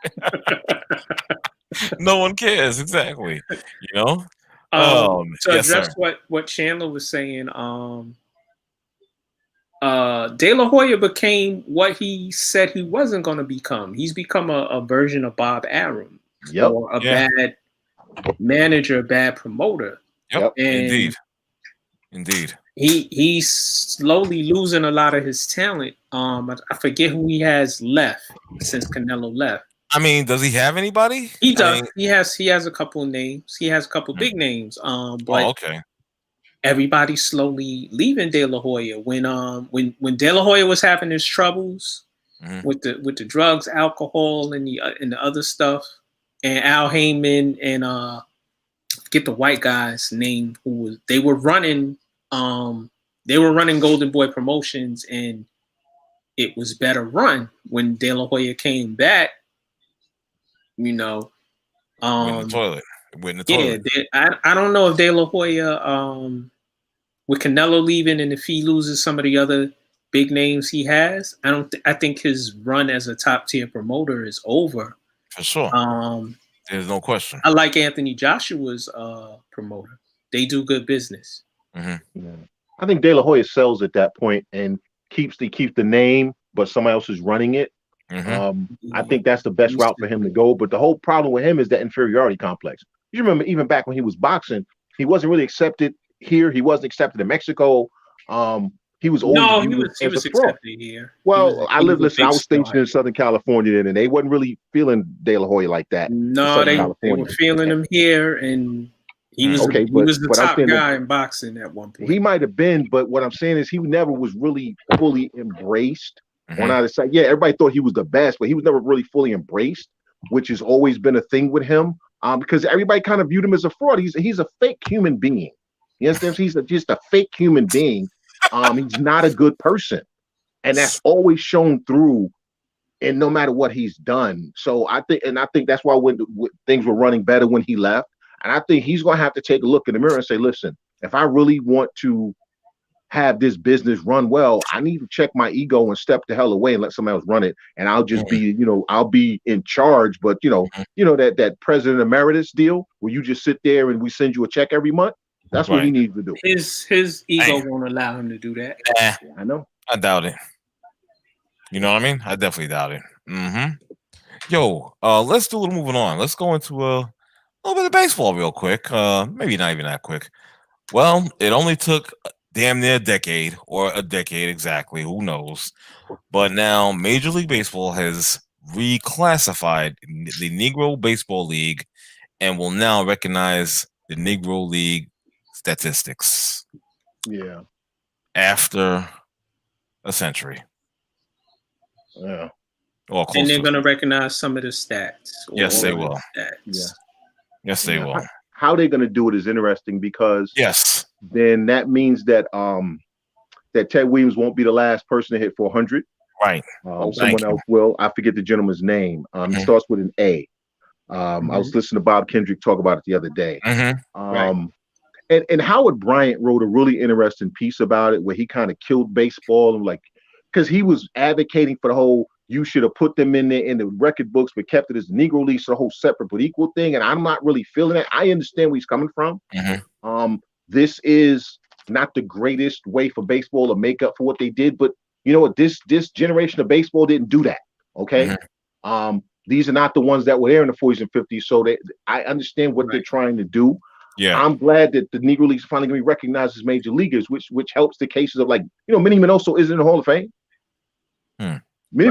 Speaker 1: No one cares, exactly. You know.
Speaker 2: To address what Chandler was saying, De La Hoya became what he said he wasn't going to become. He's become a version of Bob Arum, or a bad manager, bad promoter.
Speaker 1: Yep, indeed.
Speaker 2: He's slowly losing a lot of his talent. I forget who he has left since Canelo left.
Speaker 1: I mean, does he have anybody?
Speaker 2: He does. He has a couple names. He has a couple big names. But everybody's slowly leaving De La Hoya. When De La Hoya was having his troubles with the drugs, alcohol, and the other stuff, and Al Heyman and get the white guy's name they were running Golden Boy Promotions, and it was better run when De La Hoya came back. You know,
Speaker 1: went in the toilet.
Speaker 2: I don't know if De La Hoya with Canelo leaving, and if he loses some of the other big names he has, I think his run as a top tier promoter is over.
Speaker 1: For sure. There's no question.
Speaker 2: I like Anthony Joshua's promoter. They do good business.
Speaker 3: Mm-hmm. Yeah. I think De La Hoya sells at that point and keeps the name, but somebody else is running it. I think that's the best route for him to go. But the whole problem with him is that inferiority complex. You remember even back when he was boxing, he wasn't really accepted here. He wasn't accepted in Mexico. He was always
Speaker 2: he was accepted here.
Speaker 3: Well, I was stationed in Southern California then, and they wasn't really feeling De La Hoya like that.
Speaker 2: No, they were feeling him here, and he was the top guy in boxing at one point.
Speaker 3: He might have been, but what I'm saying is he never was really fully embraced on either side. Yeah, everybody thought he was the best, but he was never really fully embraced, which has always been a thing with him. Because everybody kind of viewed him as a fraud. He's a fake human being. You understand? He's just a fake human being. He's not a good person, and that's always shown through. And no matter what he's done, so I think that's why when things were running better when he left. And I think he's going to have to take a look in the mirror and say, listen, if I really want to have this business run well, I need to check my ego and step the hell away and let somebody else run it. And I'll just be, I'll be in charge. But, that president emeritus deal where you just sit there and we send you a check every month. That's what he needs to do.
Speaker 2: His ego won't allow him to do that.
Speaker 1: Yeah,
Speaker 3: I know.
Speaker 1: I doubt it. You know what I mean? I definitely doubt it. Yo, let's do a little moving on. Let's go into a little bit of baseball real quick. Maybe not even that quick. Well, it only took damn near a decade exactly. Who knows? But now Major League Baseball has reclassified the Negro Baseball League and will now recognize the Negro League statistics.
Speaker 3: Yeah.
Speaker 1: After a century.
Speaker 3: Yeah.
Speaker 2: And they're going to recognize some of the stats.
Speaker 1: Yes, they will.
Speaker 3: Yeah.
Speaker 1: Yes, they will.
Speaker 3: How they're going to do it is interesting because then that means that that Ted Williams won't be the last person to hit 400.
Speaker 1: Right.
Speaker 3: Someone else will. I forget the gentleman's name. He starts with an A. I was listening to Bob Kendrick talk about it the other day. And Howard Bryant wrote a really interesting piece about it where he kind of killed baseball and because he was advocating for the whole you should have put them in there in the record books but kept it as the Negro League, so the whole separate but equal thing. And I'm not really feeling it. I understand where he's coming from. This is not the greatest way for baseball to make up for what they did, but you know what? This generation of baseball didn't do that. Okay. These are not the ones that were there in the 40s and 50s. So I understand what they're trying to do.
Speaker 1: Yeah,
Speaker 3: I'm glad that the Negro Leagues finally going to be recognized as major leaguers, which helps the cases of Minnie Minoso isn't in the Hall of Fame. Minnie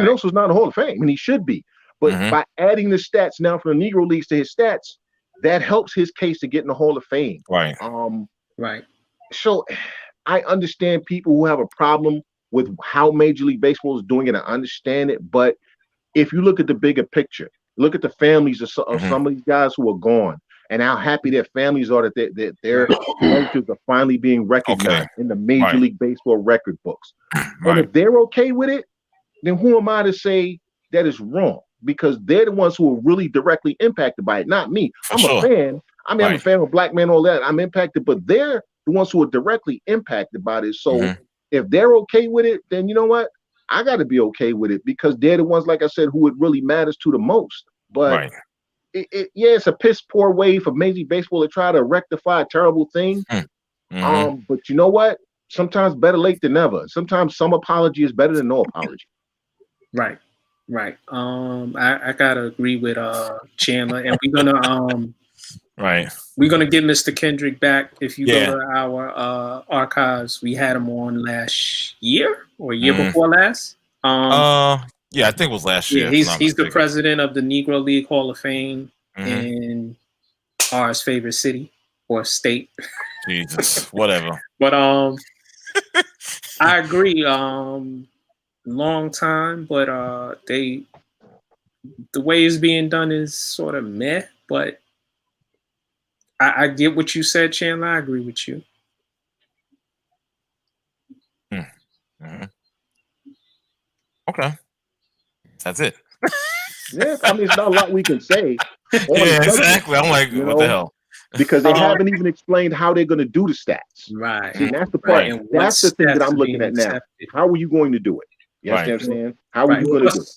Speaker 3: Minoso is not in the Hall of Fame, and he should be. But by adding the stats now from the Negro Leagues to his stats, that helps his case to get in the Hall of Fame.
Speaker 1: Right.
Speaker 3: So I understand people who have a problem with how Major League Baseball is doing it. I understand it, but if you look at the bigger picture, look at the families of some of these guys who are gone. And how happy their families are that their relatives are finally being recognized in the Major League Baseball record books. And if they're okay with it, then who am I to say that is wrong? Because they're the ones who are really directly impacted by it, not me. I'm a fan. I'm a fan of Black Man, all that. I'm impacted, but they're the ones who are directly impacted by this. So if they're okay with it, then you know what? I got to be okay with it because they're the ones, like I said, who it really matters to the most. But it's a piss poor way for Major League Baseball to try to rectify a terrible thing. But you know what? Sometimes better late than never. Sometimes some apology is better than no apology.
Speaker 2: Right. I gotta agree with Chandler, and we're gonna we're gonna get Mr. Kendrick back. If you go to our archives, we had him on last year or year before last.
Speaker 1: Yeah, I think it was last year.
Speaker 2: He's the president of the Negro League Hall of Fame in ours favorite city or state.
Speaker 1: Jesus, whatever.
Speaker 2: But I agree. Long time, but the way it's being done is sort of meh. But I get what you said, Chandler. I agree with you.
Speaker 1: Okay. That's it.
Speaker 3: Yeah, I mean, it's not a lot we can say.
Speaker 1: Yeah, exactly. I'm like, what the hell?
Speaker 3: because they haven't even explained how they're going to do the stats.
Speaker 2: Right.
Speaker 3: See, that's the part.
Speaker 2: And
Speaker 3: that's the thing that I'm looking at now. How are you going to do it? You understand what I'm saying? How are you going to do it?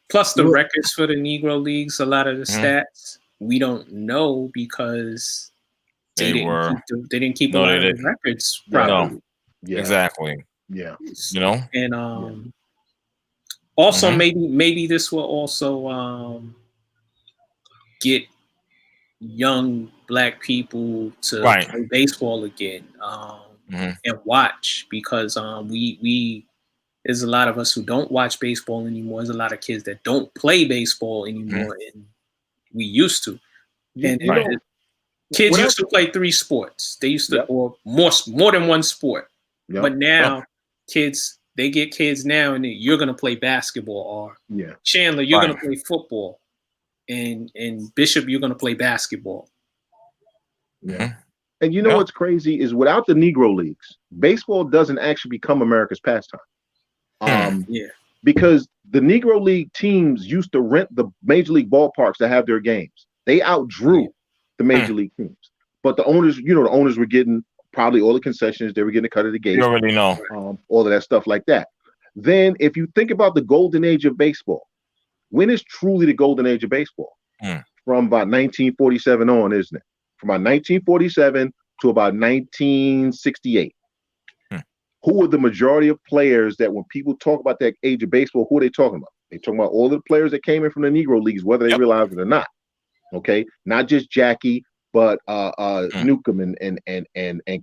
Speaker 2: Plus the records for the Negro Leagues, a lot of the stats we don't know because they didn't keep a lot of the records properly.
Speaker 1: Yeah. Exactly.
Speaker 3: Yeah.
Speaker 1: You know?
Speaker 2: And also maybe this will also get young black people to play baseball again and watch, because we there's a lot of us who don't watch baseball anymore. There's a lot of kids that don't play baseball anymore, and we used to. And kids used to play 3 sports. They used to, or more than one sport. Yep. But now they get kids now, and you're gonna play basketball, or Chandler, you're gonna play football, and Bishop, you're gonna play basketball.
Speaker 3: Yeah. And you know what's crazy is without the Negro Leagues, baseball doesn't actually become America's pastime. Because the Negro League teams used to rent the Major League ballparks to have their games. They outdrew the Major League teams. But the owners, the owners were getting probably all the concessions. They were getting a cut of the gate.
Speaker 1: You already know.
Speaker 3: All of that stuff like that. Then if you think about the golden age of baseball, when is truly the golden age of baseball? From about 1947 on, isn't it? From about 1947 to about 1968. Who are the majority of players that when people talk about that age of baseball, who are they talking about? They're talking about all the players that came in from the Negro Leagues, whether they realize it or not. Okay, not just Jackie, but Newcomb and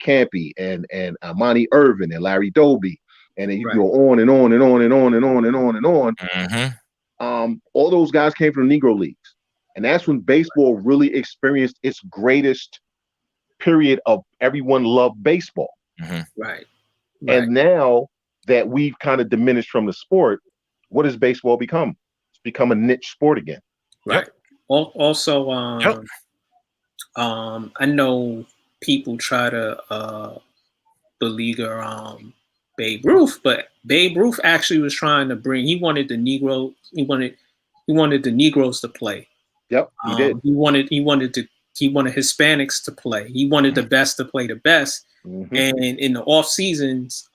Speaker 3: Campy and Monty Irvin and Larry Doby, and then you can go on and on and on and on and on and on and on. All those guys came from the Negro Leagues, and that's when baseball really experienced its greatest period of everyone loved baseball.
Speaker 2: Right.
Speaker 3: And now that we've kind of diminished from the sport, what has baseball become? It's become a niche sport again.
Speaker 2: Right. Also, I know people try to beleaguer Babe Ruth, but Babe Ruth actually was trying to he wanted the Negro, he wanted the Negroes to play.
Speaker 3: Yep, he did.
Speaker 2: He wanted Hispanics to play. He wanted the best to play the best. And in the off seasons,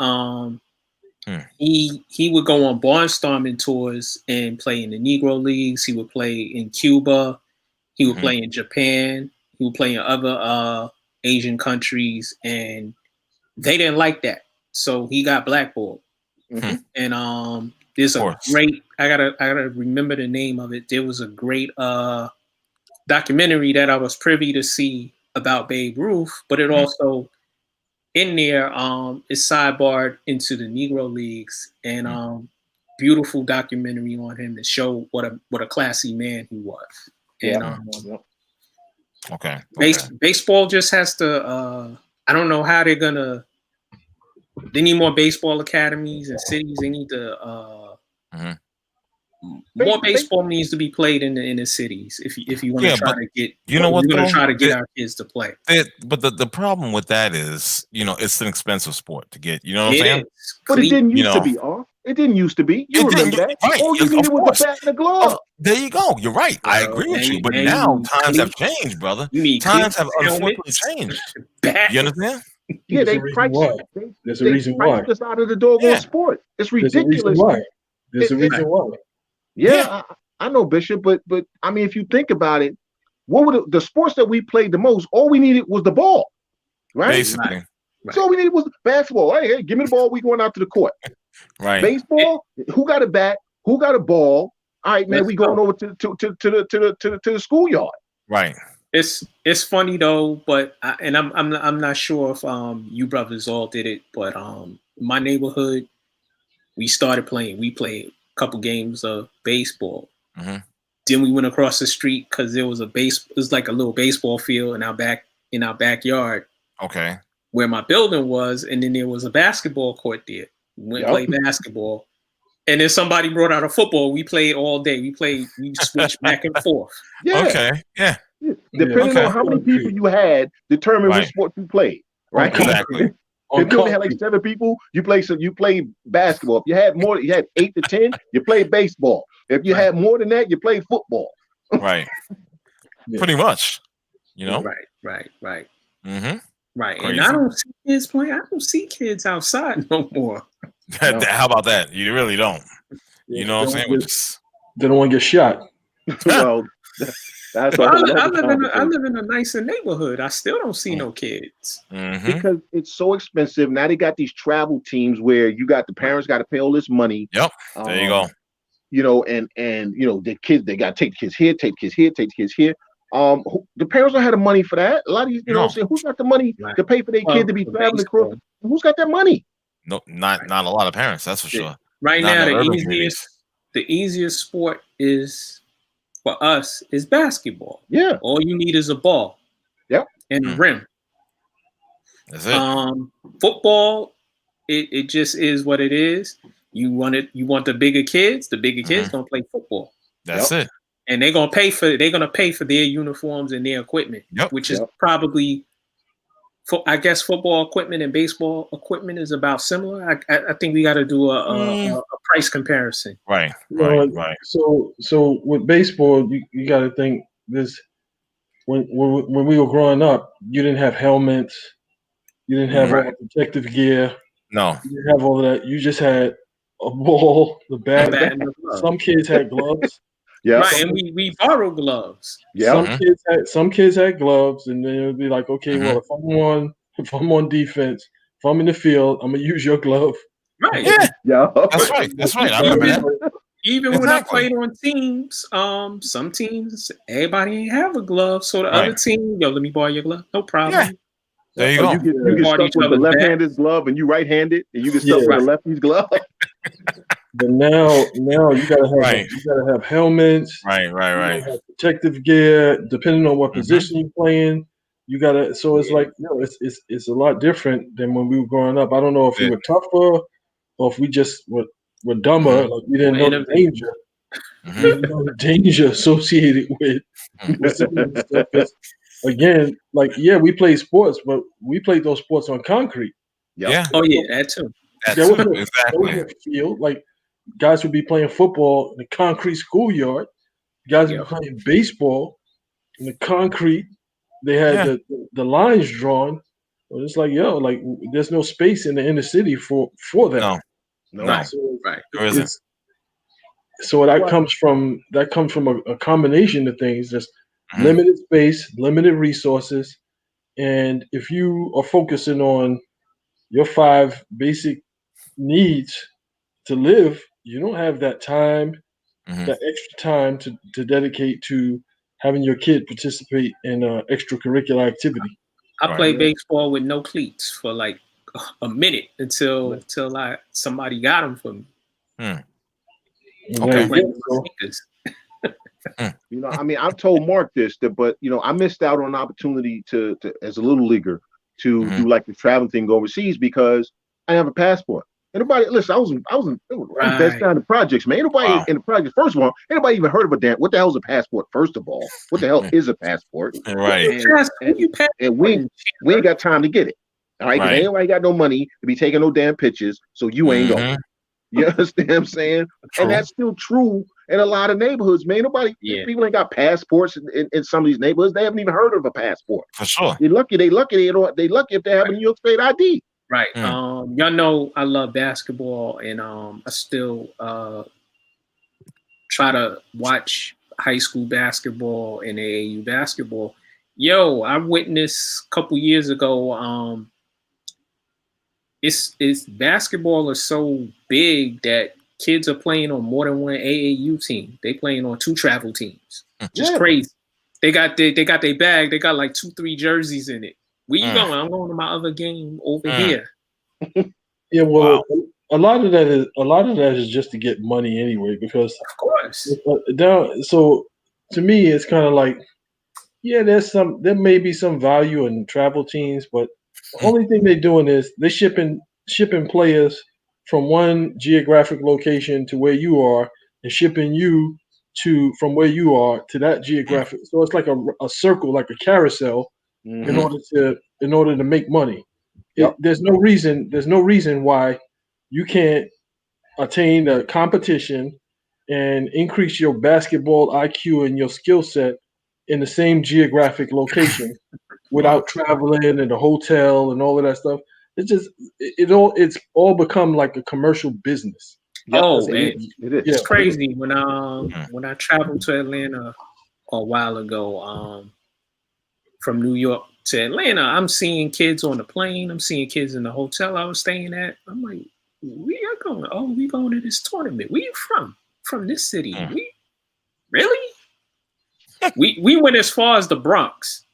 Speaker 2: he would go on barnstorming tours and play in the Negro Leagues. He would play in Cuba. He would play in Japan. He would play in other Asian countries, and they didn't like that. So he got blackballed. And there's a great, I gotta remember the name of it. There was a great documentary that I was privy to see about Babe Ruth, but it also in there is sidebarred into the Negro Leagues, and beautiful documentary on him to show what a classy man he was. And baseball just has to I don't know how they're gonna. They need more baseball academies and cities. They need to more baseball needs to be played in the cities. If you want to try to get, try to get our kids to play.
Speaker 1: But the problem with that is, it's an expensive sport to get. You know what I'm saying?
Speaker 3: But it didn't used to be. It didn't used to be. You remember that?
Speaker 1: Right.
Speaker 3: All you needed was a bat and a glove.
Speaker 1: There you go. You're right. I agree with you. But now times have changed, brother. Times have unfortunately changed. You understand?
Speaker 3: Yeah, they priced it.
Speaker 4: There's a reason why.
Speaker 3: This out of the doggone sport. It's ridiculous.
Speaker 4: There's a reason why.
Speaker 3: Yeah, I know, Bishop, but I mean, if you think about it, what were the sports that we played the most? All we needed was the ball, right?
Speaker 1: Basically,
Speaker 3: right. So all we needed was basketball. Hey, give me the ball. We going out to the court.
Speaker 1: Right.
Speaker 3: Baseball. Who got a bat? Who got a ball? All right, man. We going over to the schoolyard.
Speaker 1: Right.
Speaker 2: It's funny though, but I'm not sure if you brothers all did it, but my neighborhood, we started playing. We played couple games of baseball. Then we went across the street because there was it was like a little baseball field in our backyard.
Speaker 1: Okay.
Speaker 2: Where my building was, and then there was a basketball court there. We went and played basketball. And then somebody brought out a football. We played all day. We switched back and forth.
Speaker 3: Yeah.
Speaker 1: Okay. Yeah.
Speaker 3: Depending on how many people you had, determine which sport you played. Right.
Speaker 1: Exactly.
Speaker 3: If you only had like 7 people, you play basketball. If you had more, you had 8 to 10, you played baseball. If you had more than that, you played football.
Speaker 1: Right. Pretty much. You know?
Speaker 2: Right.
Speaker 1: Mm-hmm.
Speaker 2: Right.
Speaker 1: Crazy.
Speaker 2: And I don't see kids playing. I don't see kids outside no more.
Speaker 1: No. How about that? You really don't. You know what I'm saying?
Speaker 4: They don't want to get shot.
Speaker 3: Well, that's a whole
Speaker 2: I live in a nicer neighborhood. I still don't see no kids.
Speaker 1: Mm-hmm.
Speaker 3: Because it's so expensive. Now they got these travel teams where you got the parents got to pay all this money.
Speaker 1: Yep. There you go.
Speaker 3: You know, and you know, the kids, they got to take the kids here, take the kids here, take the kids here. The parents don't have the money for that. A lot of these, you know what I'm saying, who's got the money to pay for their kid to be traveling across? Who's got that money?
Speaker 1: No, not a lot of parents, that's for sure.
Speaker 2: Right now, the easiest sport is for us is basketball.
Speaker 3: Yeah.
Speaker 2: All you need is a ball.
Speaker 3: Yep.
Speaker 2: And a rim.
Speaker 1: That's it.
Speaker 2: Football, it just is what it is. You want the bigger kids. The bigger kids don't play football.
Speaker 1: That's it.
Speaker 2: And they're gonna pay for their uniforms and their equipment, which is probably, I guess, football equipment and baseball equipment is about similar. I think we got to do a price comparison.
Speaker 1: Right.
Speaker 4: So with baseball, you got to think this. When we were growing up, you didn't have helmets, you didn't have all the protective gear.
Speaker 1: No,
Speaker 4: you didn't have all of that. You just had a ball, the bat. Some kids had gloves.
Speaker 3: Yeah,
Speaker 2: right, and we borrow gloves.
Speaker 3: Yeah,
Speaker 4: some kids had gloves, and then it would be like, okay, well, if I'm on defense, if I'm in the field, I'm gonna use your glove.
Speaker 2: Right.
Speaker 3: Yeah.
Speaker 1: That's right. I remember that.
Speaker 2: Even when I played on teams, some teams everybody ain't have a glove, so the other team, let me borrow your glove, no problem.
Speaker 1: Yeah. There you go.
Speaker 3: You get stuck with the left-handed glove, and you right-handed, and you get stuck with the lefty's glove.
Speaker 4: But now you gotta have helmets.
Speaker 1: Right.
Speaker 4: Have protective gear, depending on what position you're playing. You gotta. So it's like it's a lot different than when we were growing up. I don't know if we were tougher or if we just were dumber. Like we didn't know the danger. We didn't know the danger associated with some of this stuff. Again, like we played sports, but we played those sports on concrete.
Speaker 1: Yeah.
Speaker 2: Oh yeah, that too.
Speaker 4: There was no field. Like guys would be playing football in a concrete schoolyard. Guys would be playing baseball in the concrete. They had the lines drawn. So it's like there's no space in the inner city for that.
Speaker 1: No.
Speaker 2: Right.
Speaker 4: So that comes from a combination of things. There's limited space, limited resources, and if you are focusing on your 5 basic needs to live, you don't have that time, that extra time to dedicate to having your kid participate in extracurricular activity.
Speaker 2: I played baseball with no cleats for like a minute until somebody got them for me.
Speaker 1: Okay.
Speaker 3: You know, I mean, I've told Mark this, but you know, I missed out on an opportunity to as a little leaguer to do like the traveling thing overseas because I have a passport. Anybody listen? I was best down the projects, man. Anybody in the projects? First of all, anybody even heard of a damn? What the hell is a passport? First of all, what the hell is a passport?
Speaker 1: Right.
Speaker 3: And we ain't got time to get it. All right, because ain't nobody got no money to be taking no damn pictures, so you ain't going. You understand what I'm saying? True. And that's still true in a lot of neighborhoods, man. People ain't got passports in some of these neighborhoods. They haven't even heard of a passport.
Speaker 1: For sure.
Speaker 3: They lucky if they have a New York State ID.
Speaker 2: Right. Y'all know I love basketball, and I still try to watch high school basketball and AAU basketball. Yo, I witnessed a couple years ago. It's basketball is so big that kids are playing on more than one AAU team. They playing on 2 travel teams. Just crazy. They got their bag. They got like 2-3 jerseys in it. Where you going? I'm going to my other game over here.
Speaker 4: Yeah, well, a lot of that is just to get money anyway. Because
Speaker 2: of course.
Speaker 4: So to me, it's kind of like, there may be some value in travel teams, but the only thing they're doing is they're shipping players from one geographic location to where you are and shipping you from where you are to that geographic. So it's like a circle, like a carousel, in order to make money. There's no reason why you can't attain a competition and increase your basketball IQ and your skill set in the same geographic location without traveling and the hotel and all of that stuff. It's all become like a commercial business.
Speaker 2: Yep, it is. It's
Speaker 4: Yeah.
Speaker 2: crazy when I traveled to Atlanta a while ago, from New York to Atlanta. I'm seeing kids on the plane. I'm seeing kids in the hotel I was staying at. I'm like, we are going. Oh, we going to this tournament. Where you from? From this city. We really? we went as far as the Bronx.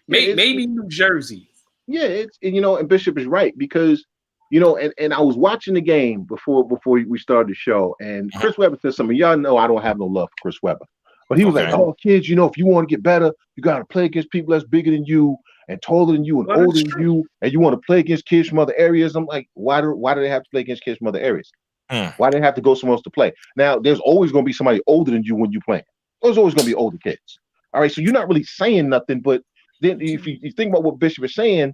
Speaker 2: maybe New Jersey.
Speaker 3: Yeah, and Bishop is right because and I was watching the game before we started the show, and Chris Webber said something. Y'all know I don't have no love for Chris Webber, but he was like, "Oh, kids, if you want to get better, you got to play against people that's bigger than you and taller than you and older than you, and you want to play against kids from other areas." I'm like, why do they have to play against kids from other areas? Why do they have to go somewhere else to play? Now, there's always going to be somebody older than you when you play. There's always going to be older kids. All right, so you're not really saying nothing, but then if you think about what Bishop is saying,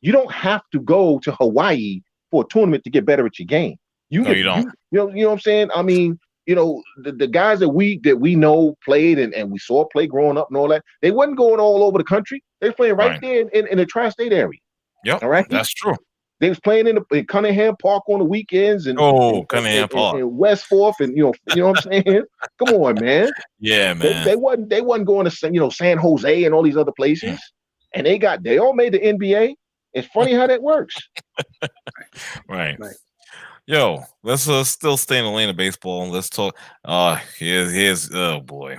Speaker 3: you don't have to go to Hawaii for a tournament to get better at your game. You don't. You know what I'm saying? I mean, the guys that we know played and we saw play growing up and all that, they wasn't going all over the country. They was playing right there in the tri-state area.
Speaker 1: Yep.
Speaker 3: All right.
Speaker 1: That's true.
Speaker 3: They was playing in Cunningham Park on the weekends and
Speaker 1: Cunningham Park
Speaker 3: and West Fourth and you know what I'm saying? Come on, man.
Speaker 1: Yeah, man.
Speaker 3: They wasn't going to San Jose and all these other places. And they all made the NBA. It's funny how that works.
Speaker 1: Right. Yo, let's still stay in Atlanta baseball and let's talk. Here's oh boy.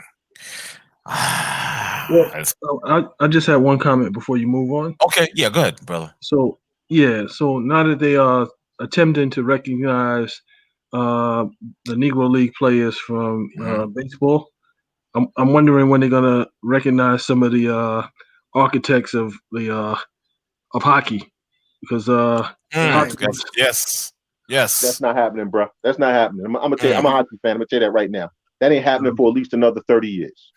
Speaker 4: Well, I just had one comment before you move on.
Speaker 1: Okay, yeah, go ahead, brother.
Speaker 4: So now that they are attempting to recognize the Negro League players from baseball, I'm wondering when they're gonna recognize some of the architects of hockey, because
Speaker 1: yes,
Speaker 3: that's not happening, bro. That's not happening. I'm gonna tell you, I'm a hockey fan. I'm gonna tell you that right now. That ain't happening for at least another 30 years.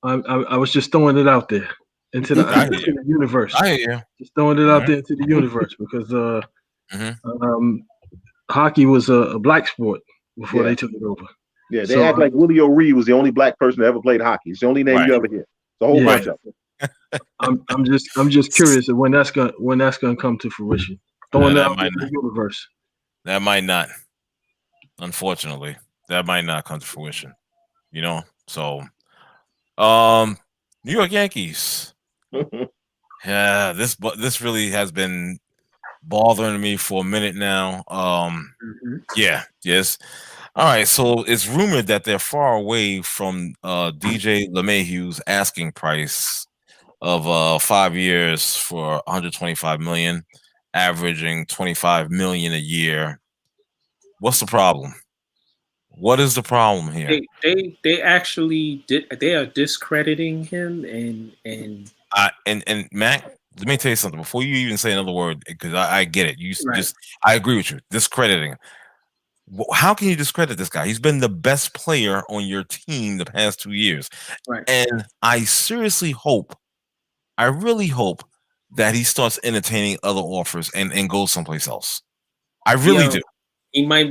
Speaker 4: I was just throwing it out there into the universe.
Speaker 1: I hear you.
Speaker 4: Just throwing it out there into the universe because hockey was a black sport before they took it over.
Speaker 3: Yeah, they act like Willie O'Ree was the only black person that ever played hockey. It's the only name you ever hear. The whole bunch of them.
Speaker 4: I'm just curious of when that's gonna come to fruition. Throwing that out into the universe.
Speaker 1: That might not. Unfortunately, that might not come to fruition. So New York Yankees. Yeah, this really has been bothering me for a minute now. Yeah, yes. All right, so it's rumored that they're far away from DJ LeMahieu's asking price of 5 years for $125 million, averaging $25 million a year. What's the problem? What is the problem here?
Speaker 2: They actually they are discrediting him and
Speaker 1: Mac, let me tell you something before you even say another word, because I get it. I agree with you. Discrediting. How can you discredit this guy? He's been the best player on your team the past 2 years.
Speaker 2: Right.
Speaker 1: And I seriously hope, I really hope that he starts entertaining other offers and goes someplace else. I really do.
Speaker 2: He might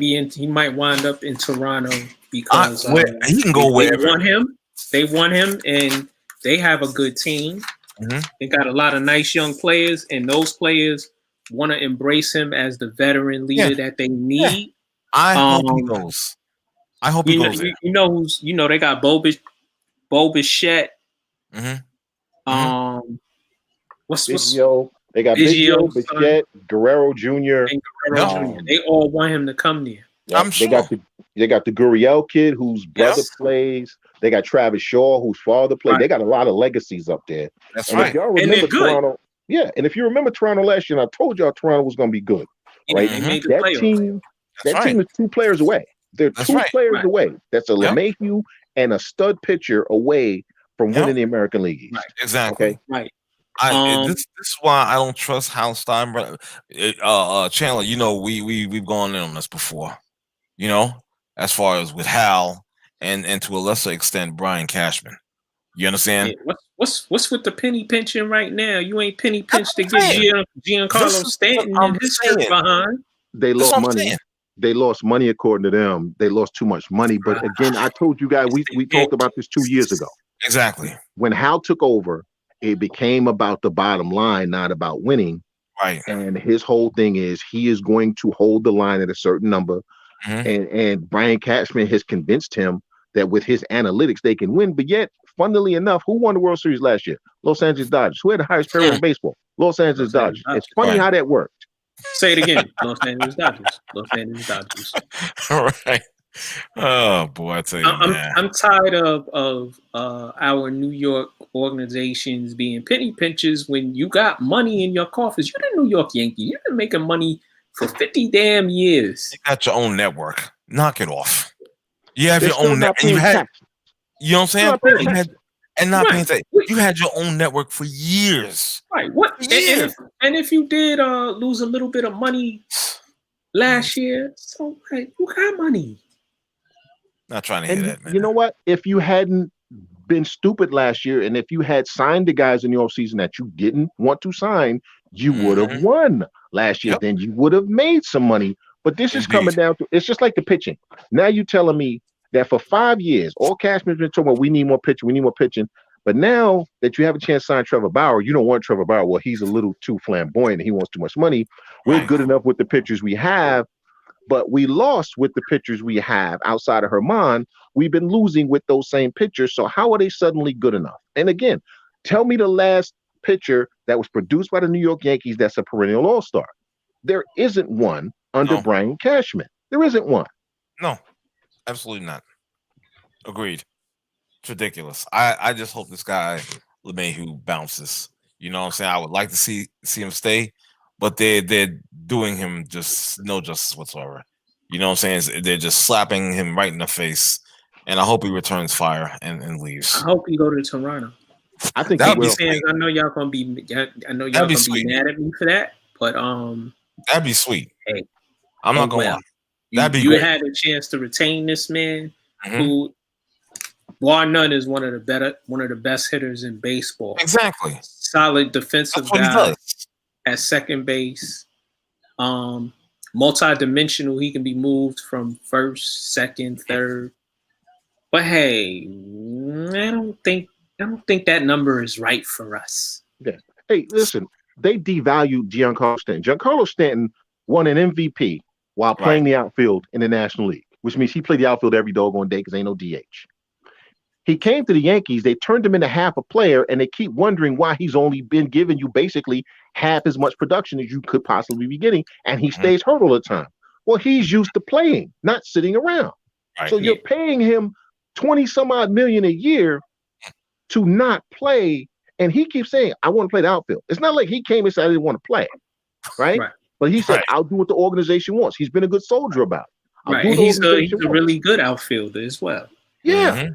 Speaker 2: wind up in Toronto because
Speaker 1: he can go wherever.
Speaker 2: They want him, and they have a good team. They got a lot of nice young players, and those players want to embrace him as the veteran leader that they need.
Speaker 1: Yeah. I hope he goes. I hope he goes there.
Speaker 2: They got Bo Bichette. What's
Speaker 3: they got Biggio, Bichette, Guerrero Jr.
Speaker 2: And Guerrero Jr. They all want him to come there.
Speaker 1: I'm sure.
Speaker 3: They got the Gurriel kid whose brother plays. They got Travis Shaw whose father plays. They got a lot of legacies up there.
Speaker 1: That's right.
Speaker 3: If y'all remember Toronto, and if you remember Toronto last year, and I told y'all Toronto was going to be good, right? That team is 2 players away. They're 2 players away. That's a LeMahieu and a stud pitcher away from winning the American League East.
Speaker 1: Right. Exactly.
Speaker 3: Okay.
Speaker 2: Right.
Speaker 1: This is why I don't trust Hal Steinbrenner. Chandler, we've gone in on this before. As far as with Hal and to a lesser extent Brian Cashman. You understand?
Speaker 2: Yeah, what's with the penny pinching right now? You ain't penny pinched to get Giancarlo Stanton and his shirt behind.
Speaker 3: They lost money. they lost money according to them. They lost too much money. But again, I told you guys, we talked about this 2 years ago.
Speaker 1: Exactly.
Speaker 3: When Hal took over, it became about the bottom line, not about winning.
Speaker 1: Right.
Speaker 3: And his whole thing is he is going to hold the line at a certain number. And Brian Cashman has convinced him that with his analytics, they can win. But yet, funnily enough, who won the World Series last year? Los Angeles Dodgers. Who had the highest payroll in baseball? Los Angeles Dodgers. It's funny how that worked.
Speaker 2: Say it again. Los Angeles Dodgers. Los Angeles Dodgers.
Speaker 1: All right. Oh boy, I tell you,
Speaker 2: I'm tired of our New York organizations being penny pinchers when you got money in your coffers. You're the New York Yankees. You've been making money for 50 damn years.
Speaker 1: You got your own network. Knock it off. You have your own network. You know what I'm saying? You had your own network for years.
Speaker 2: Right. What? And if you did lose a little bit of money last year, so hey, you got money.
Speaker 1: Not trying to hear that, man.
Speaker 3: You know what? If you hadn't been stupid last year, and if you had signed the guys in the offseason that you didn't want to sign, you would have won last year. Then you would have made some money. But this is coming down to, it's just like the pitching. Now you're telling me that for 5 years, all Cashman's been talking about, we need more pitching. But now that you have a chance to sign Trevor Bauer, you don't want Trevor Bauer. Well, he's a little too flamboyant and he wants too much money. We're good enough with the pitchers we have, but we lost with the pitchers we have outside of Herman. We've been losing with those same pitchers. So how are they suddenly good enough? And again, tell me the last pitcher that was produced by the New York Yankees that's a perennial all-star. There isn't one under Brian Cashman. There isn't one.
Speaker 1: No, absolutely not. Agreed. It's ridiculous. I just hope this guy LeMahieu bounces. You know what I'm saying? I would like to see him stay, but they're doing him just no justice whatsoever. You know what I'm saying? They're just slapping him right in the face, and I hope he returns fire and leaves.
Speaker 2: I hope he go to Toronto.
Speaker 3: I think
Speaker 2: I know y'all gonna be. I know y'all gonna be mad at me for that, but
Speaker 1: that'd be sweet.
Speaker 2: Hey,
Speaker 1: I'm not gonna lie. That'd be
Speaker 2: you
Speaker 1: great.
Speaker 2: had a chance to retain this man, who, bar none, is one of the best hitters in baseball.
Speaker 1: Exactly.
Speaker 2: Solid defensive guy at second base. Multi-dimensional. He can be moved from first, second, third. But hey, I don't think that number is right for us.
Speaker 3: Yeah. Hey, listen, they devalued Giancarlo Stanton. Giancarlo Stanton won an MVP while playing the outfield in the National League, which means he played the outfield every doggone day because ain't no DH. He came to the Yankees, they turned him into half a player, and they keep wondering why he's only been giving you basically half as much production as you could possibly be getting, and he stays hurt all the time. Well, he's used to playing, not sitting around. So you're paying him 20-some-odd million a year to not play, and he keeps saying, I want to play the outfield. It's not like he came and said, I didn't want to play, right? But he said, I'll do what the organization wants. He's been a good soldier about it.
Speaker 2: And he's a really good outfielder as well.
Speaker 3: Yeah.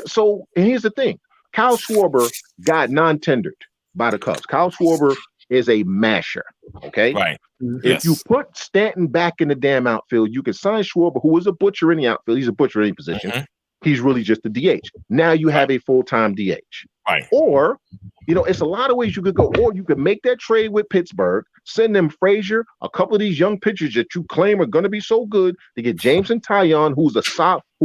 Speaker 3: So here's the thing. Kyle Schwarber got non-tendered by the Cubs. Kyle Schwarber is a masher, okay?
Speaker 1: Right.
Speaker 3: If you put Stanton back in the damn outfield, you can sign Schwarber, who is a butcher in the outfield. He's a butcher in any position. He's really just a DH. Now you have a full-time DH.
Speaker 1: Right.
Speaker 3: Or, it's a lot of ways you could go. Or you could make that trade with Pittsburgh, send them Frazier, a couple of these young pitchers that you claim are going to be so good, to get Jameson Taillon, who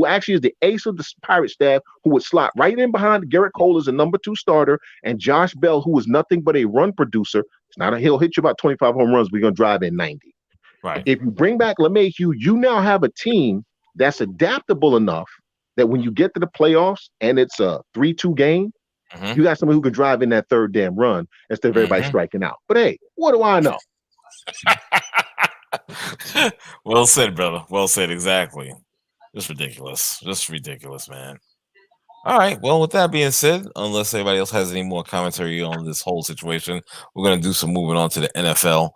Speaker 3: actually is the ace of the Pirate staff, who would slot right in behind Garrett Cole as a number 2 starter, and Josh Bell, who is nothing but a run producer. It's not he'll hit you about 25 home runs, but you're going to drive in 90.
Speaker 1: Right.
Speaker 3: If you bring back LeMahieu, you now have a team that's adaptable enough that when you get to the playoffs and it's a 3-2 game, you got somebody who can drive in that third damn run instead of everybody striking out. But hey, what do I know?
Speaker 1: Well said, brother. Well said. Exactly. Just ridiculous, man. All right. Well, with that being said, unless anybody else has any more commentary on this whole situation, we're gonna do some moving on to the NFL.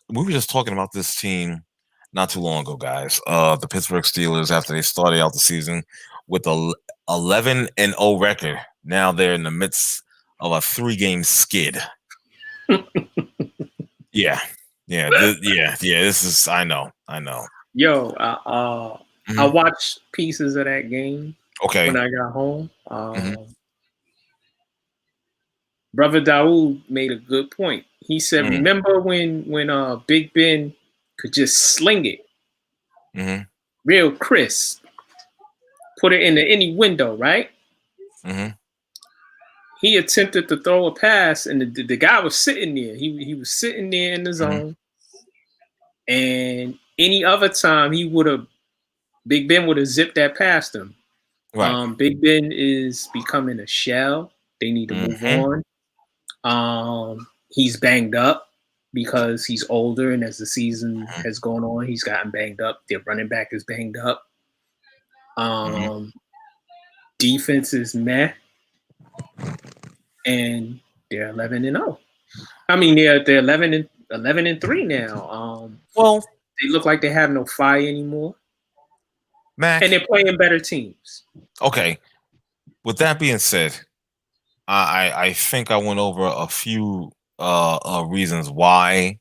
Speaker 1: We were just talking about this team not too long ago, guys. The Pittsburgh Steelers, after they started out the season with a 11-0 record, now they're in the midst of a 3-game skid. This is. I know.
Speaker 2: Yo, I watched pieces of that game.
Speaker 1: Okay.
Speaker 2: When I got home, Brother Daoud made a good point. He said, "Remember when Big Ben could just sling it
Speaker 1: Mm-hmm.
Speaker 2: real crisp, put it into any window, right?
Speaker 1: Mm-hmm.
Speaker 2: He attempted to throw a pass, and the guy was sitting there. He was sitting there in the zone. And any other time, Big Ben would have zipped that past him.
Speaker 1: Right.
Speaker 2: Big Ben is becoming a shell. They need to move on. He's banged up because he's older, and as the season has gone on, he's gotten banged up. Their running back is banged up. Defense is meh. And they're 11-0. I mean, they're 11-3 now.
Speaker 1: Well,
Speaker 2: they look like they have no fire anymore.
Speaker 1: Mac,
Speaker 2: and they're playing better teams.
Speaker 1: Okay. With that being said, I think I went over a few reasons why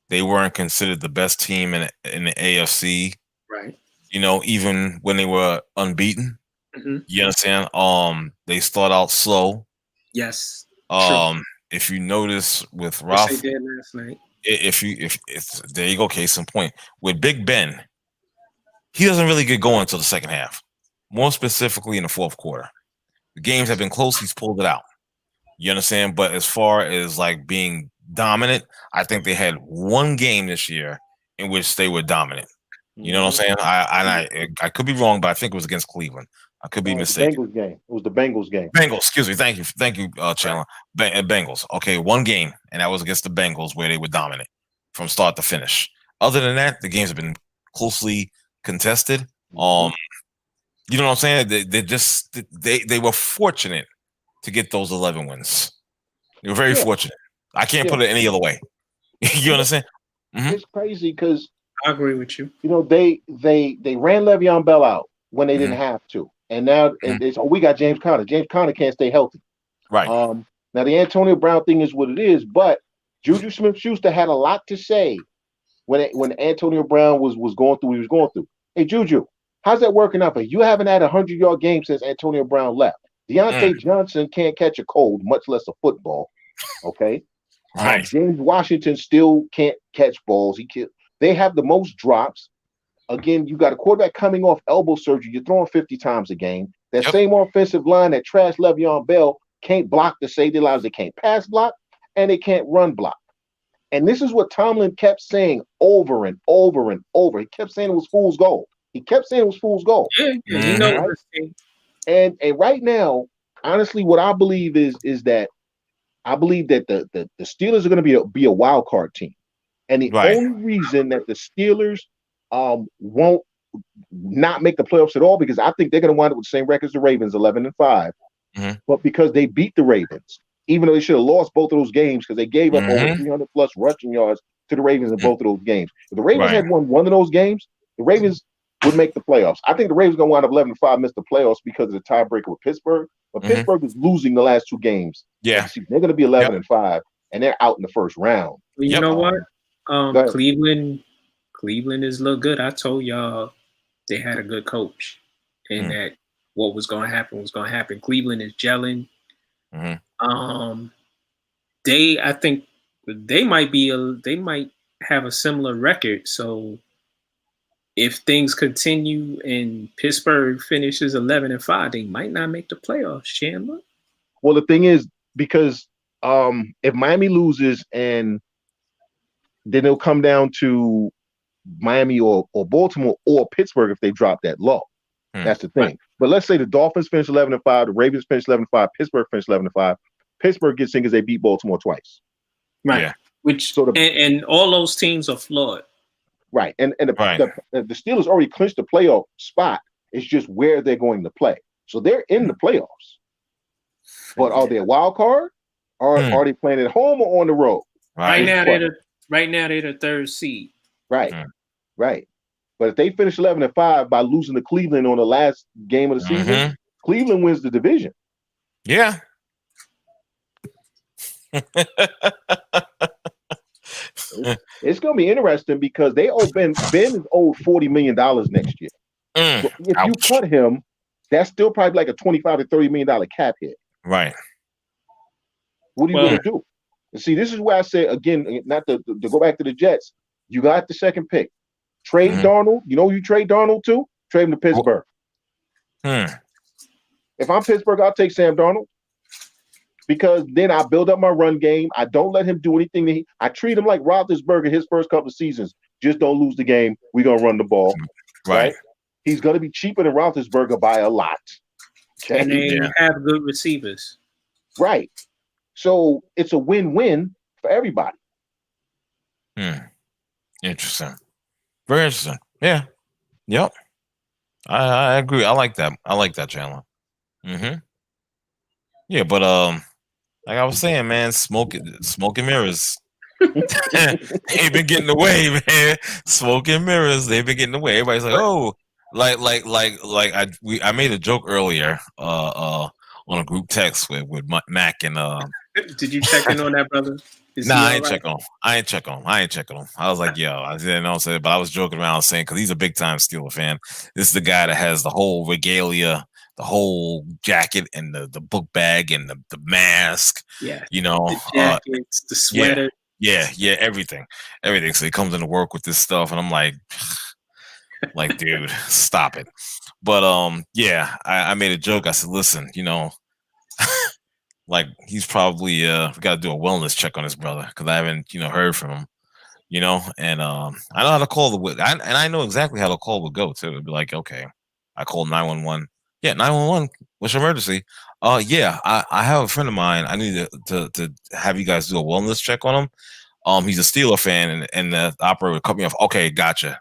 Speaker 1: they weren't considered the best team in the AFC.
Speaker 2: Right.
Speaker 1: You know, even when they were unbeaten. You understand? They start out slow.
Speaker 2: Yes.
Speaker 1: If you notice with Ralph,
Speaker 2: they did last night.
Speaker 1: If there you go, case in point. With Big Ben, he doesn't really get going until the second half. More specifically in the fourth quarter. The games have been close, he's pulled it out. You understand? But as far as like being dominant, I think they had one game this year in which they were dominant. You know what I'm saying? I could be wrong, but I think it was against Cleveland. I could be mistaken.
Speaker 3: Bengals game. It was the Bengals game.
Speaker 1: Bengals, excuse me. Thank you, Chandler. Bengals. Okay, one game, and that was against the Bengals where they were dominant from start to finish. Other than that, the games have been closely contested. You know what I'm saying? They were fortunate to get those 11 wins. They were very fortunate. I can't put it any other way. You understand?
Speaker 3: It's crazy because
Speaker 2: I agree with you.
Speaker 3: You know, they ran Le'Veon Bell out when they didn't have to. And now we got James Conner. James Conner can't stay healthy.
Speaker 1: Right.
Speaker 3: Now the Antonio Brown thing is what it is, but Juju Smith-Schuster had a lot to say when Antonio Brown was going through what he was going through. Hey, Juju, how's that working out for you? You haven't had a 100-yard game since Antonio Brown left. Deontay Johnson can't catch a cold, much less a football. Okay.
Speaker 1: Right.
Speaker 3: James Washington still can't catch balls. They have the most drops. Again, you got a quarterback coming off elbow surgery. You're throwing 50 times a game. That same offensive line that trashed Le'Veon Bell can't block to save their lives. They can't pass block, and they can't run block. And this is what Tomlin kept saying over and over and over. He kept saying it was fool's gold.
Speaker 2: Yeah, you know.
Speaker 3: Right? And right now, honestly, what I believe is that I believe that the Steelers are going to be a wild card team. And the only reason that the Steelers won't not make the playoffs at all, because I think they're going to wind up with the same record as the Ravens, 11-5. But because they beat the Ravens, even though they should have lost both of those games because they gave up over 300 plus rushing yards to the Ravens in both of those games. If the Ravens had won one of those games, the Ravens would make the playoffs. I think the Ravens are going to wind up 11-5, miss the playoffs because of the tiebreaker with Pittsburgh. But Pittsburgh is losing the last two games.
Speaker 1: Yeah,
Speaker 3: they're going to be 11-5, and they're out in the first round.
Speaker 2: You know what? Cleveland has looked good. I told y'all they had a good coach, and that what was going to happen was going to happen. Cleveland is gelling. I think they might have a similar record. So if things continue and Pittsburgh finishes 11-5, they might not make the playoffs, Chandler.
Speaker 3: Well, the thing is, because if Miami loses, and then it'll come down to Miami or Baltimore or Pittsburgh if they drop that low. That's the thing. But let's say the Dolphins finish 11-5, the Ravens finish 11-5, Pittsburgh finish 11-5. Pittsburgh gets in because they beat Baltimore twice.
Speaker 2: Right. Yeah. And all those teams are flawed.
Speaker 3: Right. And the Steelers already clinched the playoff spot. It's just where they're going to play. So they're in the playoffs. But are they a wild card? Or are they playing at home or on the road?
Speaker 2: Right now they're the third seed.
Speaker 3: Right. Right. But if they finish 11-5 by losing to Cleveland on the last game of the season, Cleveland wins the division.
Speaker 1: Yeah.
Speaker 3: It's going to be interesting because they owe Ben is owed $40 million next year. So if you cut him, that's still probably like a $25 to $30 million cap hit.
Speaker 1: Right.
Speaker 3: What are you going to do? And see, this is where I say, again, not to go back to the Jets, You got the second pick. Trade Darnold. You know who you trade Darnold to? Trade him to Pittsburgh. If I'm Pittsburgh, I'll take Sam Darnold because then I build up my run game. I don't let him do anything. I treat him like Roethlisberger his first couple of seasons. Just don't lose the game. We're going to run the ball. Right? He's going to be cheaper than Roethlisberger by a lot.
Speaker 2: Okay? And they have good receivers.
Speaker 3: Right. So it's a win-win for everybody.
Speaker 1: Interesting. Very interesting. Yeah. Yep. I agree. I like that. Chandler. Yeah, but like I was saying, man, smoke and mirrors. They've been getting away, man. Smoke and mirrors. They've been getting away. Everybody's like, oh, I made a joke earlier on a group text with Mac and
Speaker 2: Did you check in on that, brother?
Speaker 1: I ain't check on him. I was like, yo, I didn't know, but I was joking around saying because he's a big time Steeler fan. This is the guy that has the whole regalia, the whole jacket and the book bag and the mask.
Speaker 2: Yeah,
Speaker 1: the
Speaker 2: jackets, the sweater.
Speaker 1: Yeah, everything. So he comes into work with this stuff, and I'm like, dude, stop it. But I made a joke. I said, listen, like he's probably we got to do a wellness check on his brother because I haven't heard from him, and I know how to call I know exactly how the call would go too. It'd be like, okay, I called 911. Yeah, 911. What's your emergency? I have a friend of mine. I need to have you guys do a wellness check on him. He's a Steeler fan, and the operator cut me off. Okay, gotcha.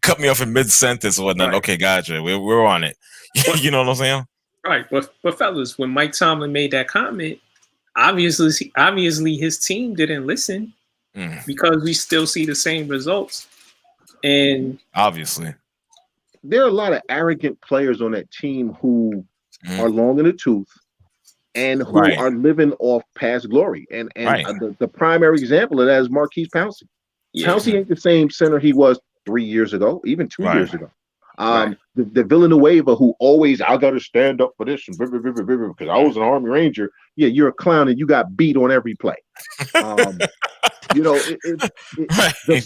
Speaker 1: Cut me off in mid sentence or whatnot. Right. Okay, gotcha. We're on it. You know what I'm saying?
Speaker 2: Right, but fellas, when Mike Tomlin made that comment, obviously his team didn't listen because we still see the same results. And
Speaker 1: obviously,
Speaker 3: there are a lot of arrogant players on that team who are long in the tooth and who are living off past glory. And the primary example of that is Marquise Pouncey. Yeah. Pouncey ain't the same center he was 3 years ago, even 2 years ago. The Villanueva who always, I got to stand up for this because I was an Army Ranger. Yeah, you're a clown and you got beat on every play. The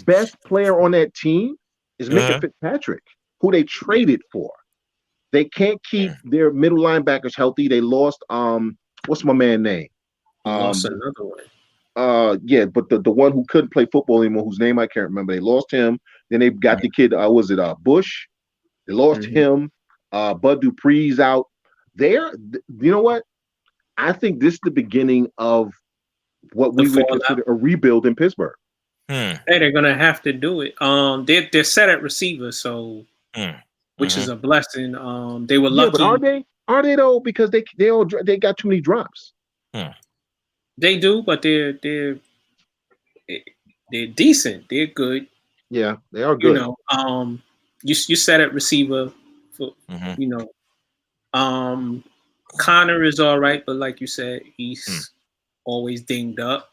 Speaker 3: best player on that team is Minka Fitzpatrick, who they traded for. They can't keep their middle linebackers healthy. They lost what's my man's name?
Speaker 2: Lost another one.
Speaker 3: But the one who couldn't play football anymore, whose name I can't remember. They lost him. Then they got the kid. Was it Bush? They lost him. Bud Dupree's out. You know what? I think this is the beginning of what we would consider a rebuild in Pittsburgh.
Speaker 2: Hey, they're gonna have to do it. They're set at receiver, so which is a blessing. They were lucky.
Speaker 3: But are they though? Because they got too many drops.
Speaker 2: They do, but they're decent. They're good.
Speaker 3: Yeah, they are good.
Speaker 2: You set at receiver. For, Connor is all right, but like you said, he's always dinged up.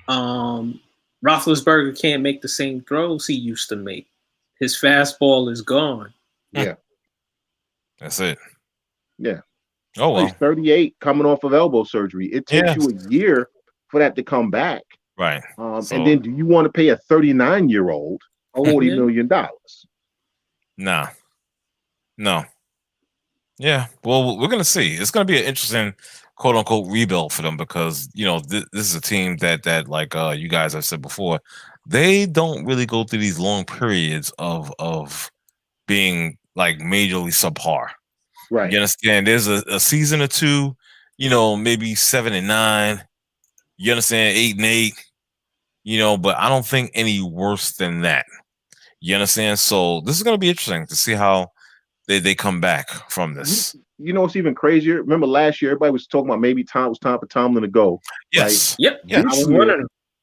Speaker 2: Roethlisberger can't make the same throws he used to make. His fastball is gone.
Speaker 3: Yeah,
Speaker 1: that's it.
Speaker 3: Yeah.
Speaker 1: Oh well.
Speaker 3: He's 38, coming off of elbow surgery. It takes you a year for that to come back.
Speaker 1: Right.
Speaker 3: And then, do you want to pay a 39-year-old $40 million?
Speaker 1: No. Yeah. Well, we're gonna see. It's gonna be an interesting "quote unquote" rebuild for them because this is a team that like you guys have said before, they don't really go through these long periods of being like majorly subpar.
Speaker 3: Right.
Speaker 1: You understand? There's a season or two, maybe 7-9. You understand? 8-8. But I don't think any worse than that. You understand? So this is going to be interesting to see how they come back from this.
Speaker 3: You know what's even crazier? Remember last year, everybody was talking about maybe it was time for Tomlin to go.
Speaker 1: Yes.
Speaker 2: Right? Yep.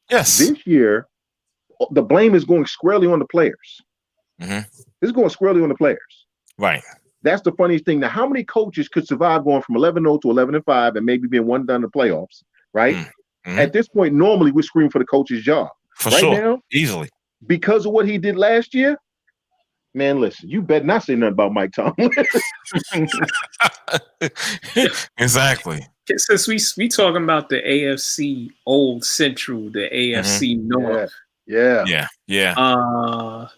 Speaker 1: Yes.
Speaker 3: This year, the blame is going squarely on the players. It's going squarely on the players.
Speaker 1: Right.
Speaker 3: That's the funniest thing. Now, how many coaches could survive going from 11-0 to 11-5 and maybe being one done in the playoffs, right? At this point, normally we're screaming for the coach's job.
Speaker 1: For sure. Now, easily.
Speaker 3: Because of what he did last year, man, listen, you better not say nothing about Mike Tomlin.
Speaker 1: Exactly.
Speaker 2: Since we talking about the AFC old Central, the AFC North.
Speaker 3: Yeah.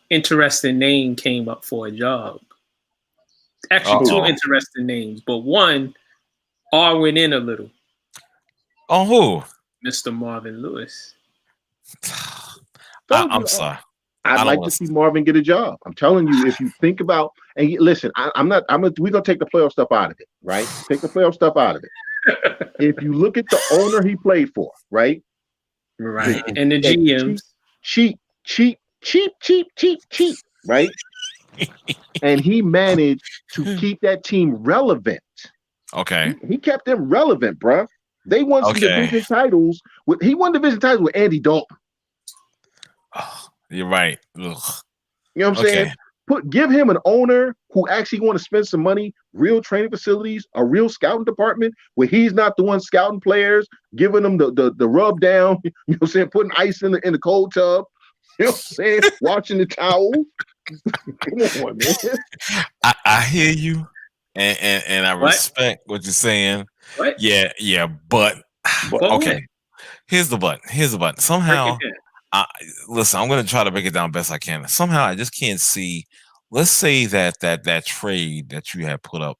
Speaker 2: Interesting name came up for a job. Actually, two interesting names, but one R went in a little.
Speaker 1: Oh, who?
Speaker 2: Mr. Marvin Lewis.
Speaker 1: I'm sorry.
Speaker 3: I'd like to see Marvin get a job. I'm telling you, if you think about and listen, we're gonna take the playoff stuff out of it, right? Take the playoff stuff out of it. If you look at the owner he played for, right?
Speaker 2: Right. And the GMs.
Speaker 3: Cheap, right? And he managed to keep that team relevant.
Speaker 1: Okay.
Speaker 3: He kept them relevant, bruh. They won some division titles. He won division titles with Andy Dalton.
Speaker 1: Oh, you're right. Ugh.
Speaker 3: You know what I'm saying? Give him an owner who actually want to spend some money, real training facilities, a real scouting department where he's not the one scouting players, giving them the rub down, you know what I'm saying, putting ice in the cold tub, you know what I'm saying, washing the towel. Come on, man.
Speaker 1: I hear you and I respect what you're saying.
Speaker 2: What?
Speaker 1: Yeah, but okay. Here's the but. Somehow listen, I'm gonna try to break it down best I can. Somehow I just can't see. Let's say that trade that you had put up,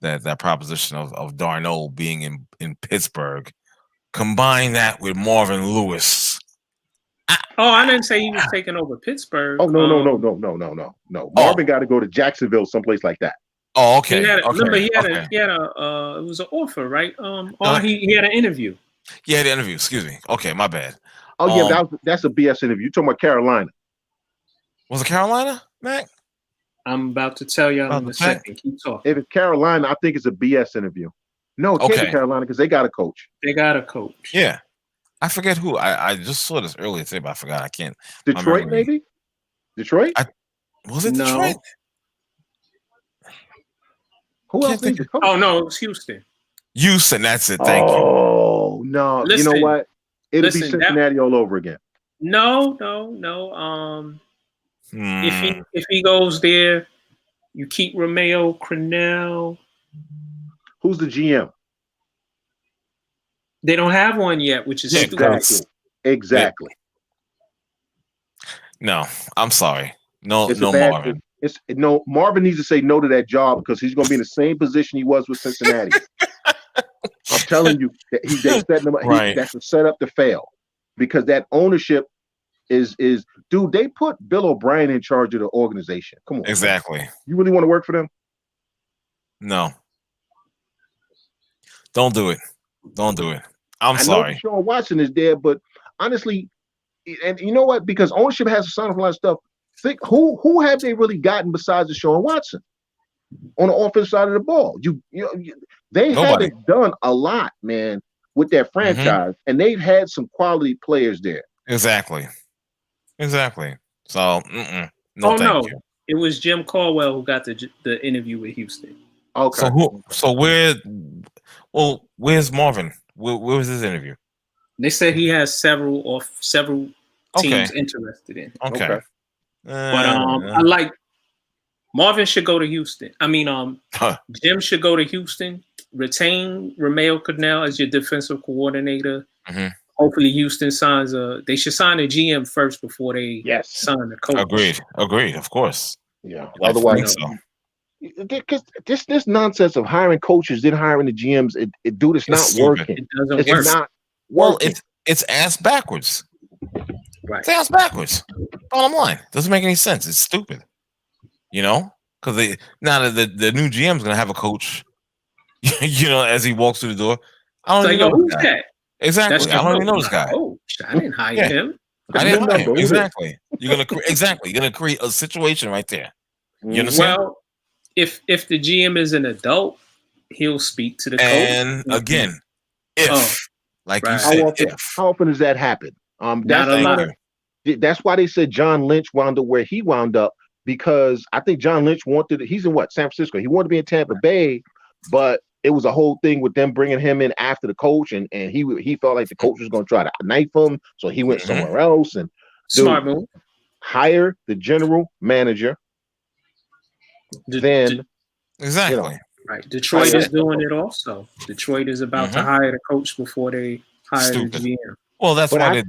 Speaker 1: that proposition of Darno being in Pittsburgh, combine that with Marvin Lewis.
Speaker 2: I didn't say he was taking over Pittsburgh.
Speaker 3: Oh no. Marvin got to go to Jacksonville, someplace like that.
Speaker 1: Oh, okay.
Speaker 2: Remember, he had it was an offer, right? He had an interview.
Speaker 1: He had an interview. Excuse me. Okay, my bad.
Speaker 3: Oh yeah, that's a BS interview. You're talking about Carolina.
Speaker 1: Was it Carolina, Mac?
Speaker 2: I'm about to tell you in a second. Keep talking.
Speaker 3: If it's Carolina, I think it's a BS interview. No, it can't be Carolina because they got a coach.
Speaker 2: They got a coach.
Speaker 1: Yeah. I forget who. I just saw this earlier today, but I forgot. I can't.
Speaker 3: Detroit, maybe? Detroit?
Speaker 1: Was it Detroit?
Speaker 3: Who else needs a coach?
Speaker 2: Oh, no, it was Houston.
Speaker 1: Houston, that's it. Thank you.
Speaker 3: Oh, no.
Speaker 2: Listen,
Speaker 3: you know what? It'll be Cincinnati all over again.
Speaker 2: No. If he goes there, you keep Romeo Crennel.
Speaker 3: Who's the GM?
Speaker 2: They don't have one yet, which is stupid.
Speaker 3: Exactly.
Speaker 1: No, I'm sorry. No, Marvin.
Speaker 3: Marvin needs to say no to that job because he's going to be in the same position he was with Cincinnati. I'm telling you, they setting him up.
Speaker 1: Right.
Speaker 3: That's a setup to fail because that ownership is dude. They put Bill O'Brien in charge of the organization. Come on,
Speaker 1: exactly.
Speaker 3: Man. You really want to work for them?
Speaker 1: No. Don't do it. I'm sorry.
Speaker 3: I know Sean Watson is there, but honestly, and you know what? Because ownership has to sign off a lot of stuff. Think who have they really gotten besides Deshaun Watson on the offensive side of the ball? They haven't done a lot, man, with their franchise, and they've had some quality players there.
Speaker 1: Exactly. So, no, thank you.
Speaker 2: It was Jim Caldwell who got the interview with Houston.
Speaker 3: Okay.
Speaker 1: Where's Marvin? Where was his interview?
Speaker 2: They said he has several teams interested in.
Speaker 1: Okay.
Speaker 2: But I like Marvin should go to Houston. I mean, Jim should go to Houston. Retain Romeo Crennel as your defensive coordinator. Mm-hmm. Hopefully, Houston signs they should sign a GM first before they sign a coach.
Speaker 1: Agreed. Of course.
Speaker 3: Yeah. Otherwise, because this nonsense of hiring coaches, then hiring the GMs, it's not working.
Speaker 2: It doesn't work.
Speaker 3: It's not working.
Speaker 1: It's ass backwards.
Speaker 2: Right.
Speaker 1: It's ass backwards. Bottom line, doesn't make any sense. It's stupid. Because now that the new GM is gonna have a coach. As he walks through the door, I don't even know
Speaker 2: who's that.
Speaker 1: Exactly. I don't even know this guy.
Speaker 2: Oh, I didn't hire him.
Speaker 1: I didn't hire him. Exactly. You're gonna create a situation right there. You understand?
Speaker 2: Well, if the GM is an adult, he'll speak to the coach.
Speaker 1: And again, you said,
Speaker 3: how often does that happen?
Speaker 2: Not a lot.
Speaker 3: That's why they said John Lynch wound up where he wound up, because I think John Lynch he's in San Francisco. He wanted to be in Tampa Bay, but it was a whole thing with them bringing him in after the coach, and he felt like the coach was going to try to knife him, so he went somewhere else. And
Speaker 2: smart move.
Speaker 3: Hire the general manager.
Speaker 1: Exactly.
Speaker 2: Right. Detroit is doing it also. Detroit is about to hire the coach before they hire the GM.
Speaker 1: Well, that's why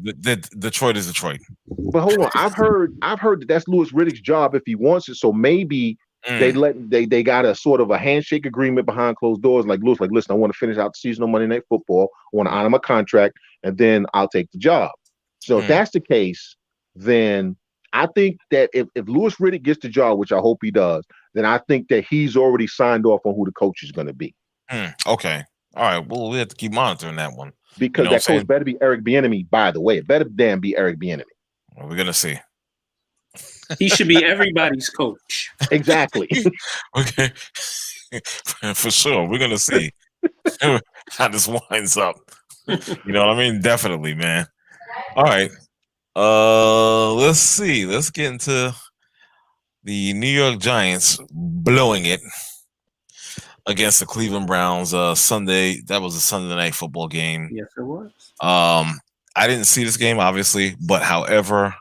Speaker 1: Detroit is Detroit.
Speaker 3: But hold on, I've heard that that's Louis Riddick's job if he wants it. So maybe they got a sort of a handshake agreement behind closed doors. Like Louis, like, listen, I want to finish out the season on Monday Night Football. I want to honor my contract, and then I'll take the job. So if that's the case, then I think that if Louis Riddick gets the job, which I hope he does, then I think that he's already signed off on who the coach is going to be.
Speaker 1: Okay. All right. Well, we have to keep monitoring that one.
Speaker 3: Because that coach better be Eric Bieniemy, by the way. It better damn be Eric Bieniemy.
Speaker 1: Well, we're going to see.
Speaker 2: He should be everybody's coach.
Speaker 3: Exactly.
Speaker 1: Okay. For sure. We're going to see how this winds up. You know what I mean? Definitely, man. All right. Let's see. Let's get into the New York Giants blowing it against the Cleveland Browns Sunday. That was a Sunday night football game.
Speaker 2: Yes, it was.
Speaker 1: I didn't see this game, obviously, but however,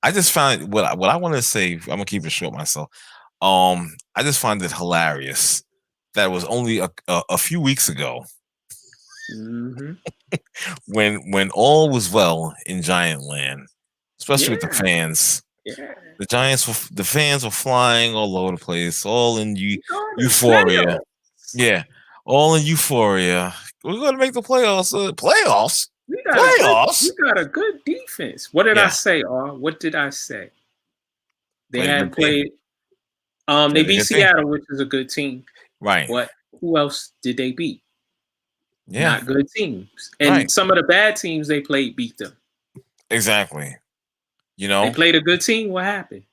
Speaker 1: I just found what I want to say. I'm gonna keep it short myself. I just find it hilarious that it was only a few weeks ago when all was well in Giant Land, especially with the fans.
Speaker 2: Yeah.
Speaker 1: The fans were flying all over the place, all in euphoria. Yeah, all in euphoria. We're going to make the playoffs. Playoffs?
Speaker 2: We got a good defense. What did I say, What did I say? They had played. They beat Seattle, which is a good team.
Speaker 1: Right.
Speaker 2: But who else did they beat?
Speaker 1: Yeah.
Speaker 2: Not good teams. And some of the bad teams they played beat them.
Speaker 1: Exactly. You know,
Speaker 2: they played a good team. What happened?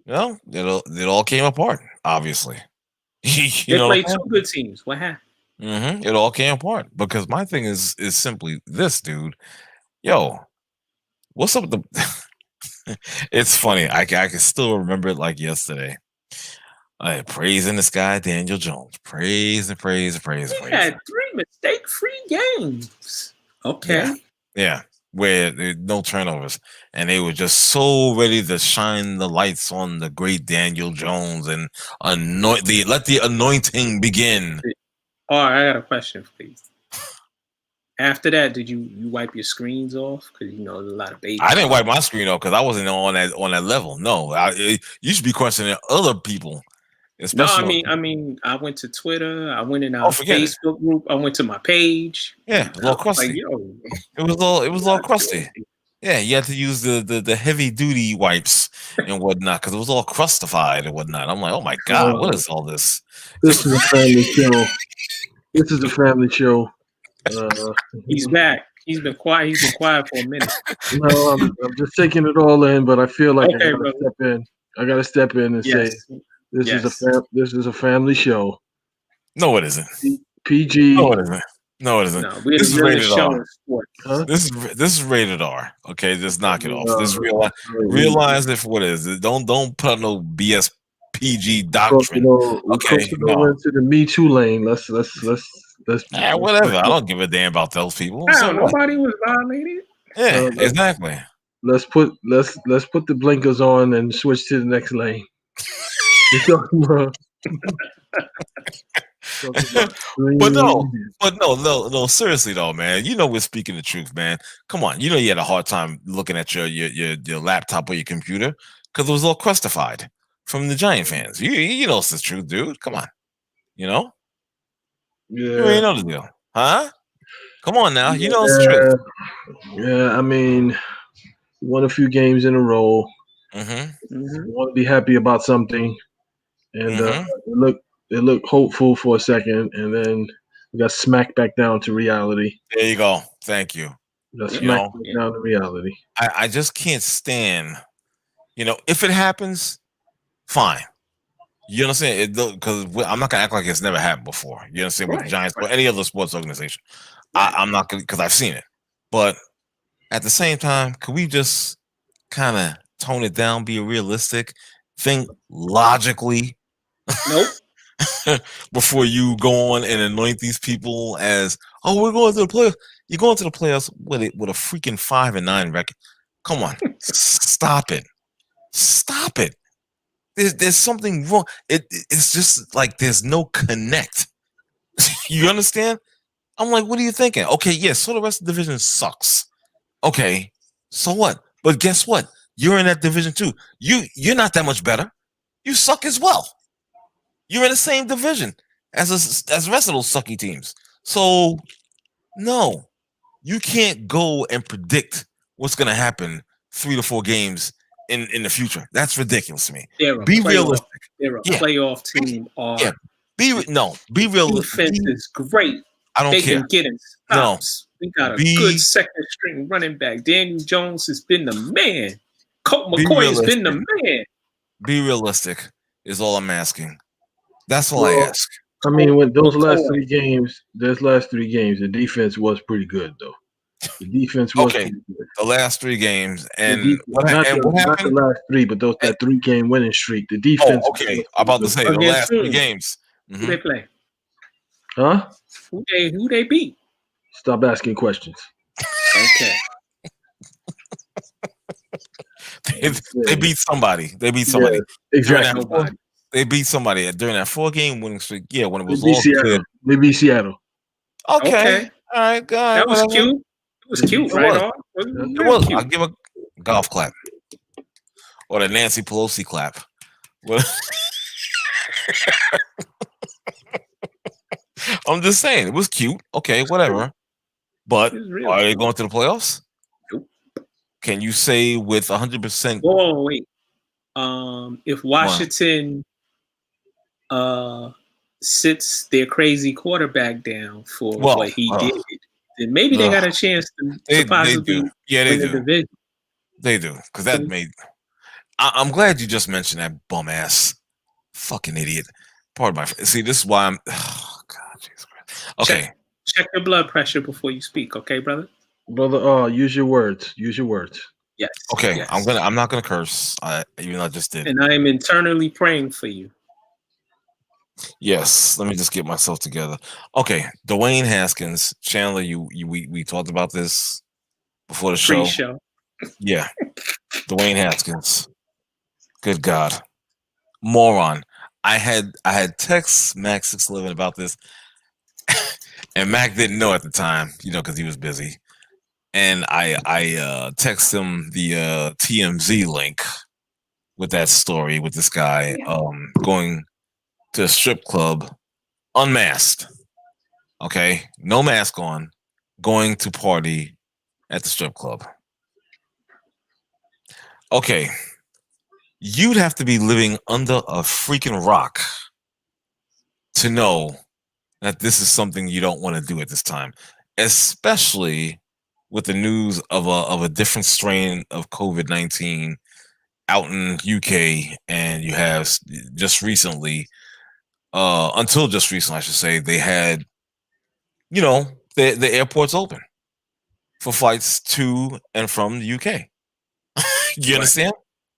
Speaker 1: Well, it all came apart, obviously.
Speaker 2: They played two good teams. What happened?
Speaker 1: It all came apart because my thing is simply this, dude. Yo, what's up with the? It's funny. I can still remember it like yesterday. Praising this guy Daniel Jones. Praise. He had 3
Speaker 2: mistake-free games. Okay.
Speaker 1: Yeah. Where there's no turnovers, and they were just so ready to shine the lights on the great Daniel Jones and let the anointing begin.
Speaker 2: All right, I got a question for you. After that, did you wipe your screens off? Because there's a lot of babies.
Speaker 1: I didn't wipe my screen off because I wasn't on that level. No, you should be questioning other people.
Speaker 2: No, I mean, I went to Twitter. I went in our Facebook group. I went to my page.
Speaker 1: Yeah, it was all crusty. It was all crusty. Yeah, you had to use the heavy duty wipes and whatnot because it was all crustified and whatnot. I'm like, oh my god, what is all this?
Speaker 4: This is a family show. This is a family show.
Speaker 2: He's back. He's been quiet. He's been quiet for a minute.
Speaker 4: No, I'm just taking it all in, but I feel like I gotta step in. I gotta step in and say. This is a family show.
Speaker 1: No, it isn't.
Speaker 4: PG.
Speaker 1: No, it isn't. No, this is rated R.
Speaker 2: Huh?
Speaker 1: This is rated R. Okay, just knock it off. Just realize it for what it is. Don't put up no BS PG doctrine. Okay,
Speaker 4: into the Me Too lane. Let's.
Speaker 1: Whatever. I don't give a damn about those people.
Speaker 2: Nobody was violated.
Speaker 1: Yeah, exactly.
Speaker 4: Let's put the blinkers on and switch to the next lane.
Speaker 1: But no, seriously though, man. We're speaking the truth, man. Come on, you had a hard time looking at your laptop or your computer because it was all crustified from the Giant fans. You know it's the truth, dude. Come on,
Speaker 4: Yeah.
Speaker 1: You already know the deal, huh? Come on now, you know it's the truth.
Speaker 4: Yeah, I mean, won a few games in a row. Want to be happy about something. And it looked hopeful for a second, and then we got smacked back down to reality.
Speaker 1: There you go. Thank you.
Speaker 4: Got smacked back down to reality.
Speaker 1: I just can't stand. If it happens, fine. You understand? Because I'm not gonna act like it's never happened before. You understand with the Giants or any other sports organization. I'm not gonna because I've seen it. But at the same time, could we just kind of tone it down, be realistic, think logically?
Speaker 2: Nope.
Speaker 1: Before you go on and anoint these people as, we're going to the playoffs. You're going to the playoffs with a freaking 5-9 record. Come on, stop it. There's something wrong. It's just like there's no connect You understand? I'm like, what are you thinking? Okay, yes, so the rest of the division sucks. Okay, so what? But guess what? You're in that division too. You're not that much better. You suck as well. You're in the same division as the rest of those sucky teams. So no, you can't go and predict what's going to happen 3 to 4 games in the future. That's ridiculous to me. Be realistic.
Speaker 2: They're a playoff team.
Speaker 1: Be realistic.
Speaker 2: Defense is great.
Speaker 1: I don't care.
Speaker 2: They can get in stops. We got a good second string running back. Daniel Jones has been the man. Colt McCoy has been the man.
Speaker 1: Be realistic is all I'm asking. That's all I ask.
Speaker 4: I mean, when those last 3 games, the defense was pretty good, though. The defense was pretty good.
Speaker 1: The last 3 games, and what happened?
Speaker 4: Not the last 3, but that 3-game winning streak. The defense.
Speaker 1: I'm about to say the last 3 games.
Speaker 2: Who they play?
Speaker 4: Huh?
Speaker 2: Who they beat?
Speaker 4: Stop asking questions.
Speaker 2: Okay.
Speaker 1: They beat somebody. Yeah,
Speaker 4: exactly.
Speaker 1: They beat somebody during that 4-game winning streak. Yeah, when it was
Speaker 4: all good. They beat Seattle.
Speaker 1: Okay. All right, God.
Speaker 2: That was cute. It was cute, right?
Speaker 1: It was. I'll give a golf clap. Or the Nancy Pelosi clap. I'm just saying, it was cute. Okay, whatever. But are they going to the playoffs?
Speaker 2: Nope.
Speaker 1: Can you say with 100%?
Speaker 2: Oh, wait. If Washington sits their crazy quarterback down for what he did, then maybe they got a chance to possibly win the division.
Speaker 1: They do, because that made. I'm glad you just mentioned that bum ass fucking idiot. Pardon my. See, this is why I'm. Oh God, Jesus Christ. Okay.
Speaker 2: Check your blood pressure before you speak, okay, brother?
Speaker 4: Brother, use your words. Use your words.
Speaker 2: Yes.
Speaker 1: Okay,
Speaker 2: yes.
Speaker 1: I'm not gonna curse. Even though I just did.
Speaker 2: And I am internally praying for you.
Speaker 1: Yes. Let me just get myself together. Okay, Dwayne Haskins, Chandler. We talked about this before the show.
Speaker 2: Pre-show.
Speaker 1: Yeah, Dwayne Haskins. Good God, moron! I had texted Mac 611 about this, and Mac didn't know at the time, because he was busy. And I texted him the TMZ link with that story with this guy going to a strip club unmasked. Okay, no mask on, going to party at the strip club. Okay, you'd have to be living under a freaking rock to know that this is something you don't want to do at this time, especially with the news of a different strain of COVID-19 out in UK, and you have just recently, until just recently, I should say, they had, the airports open for flights to and from the UK. You understand?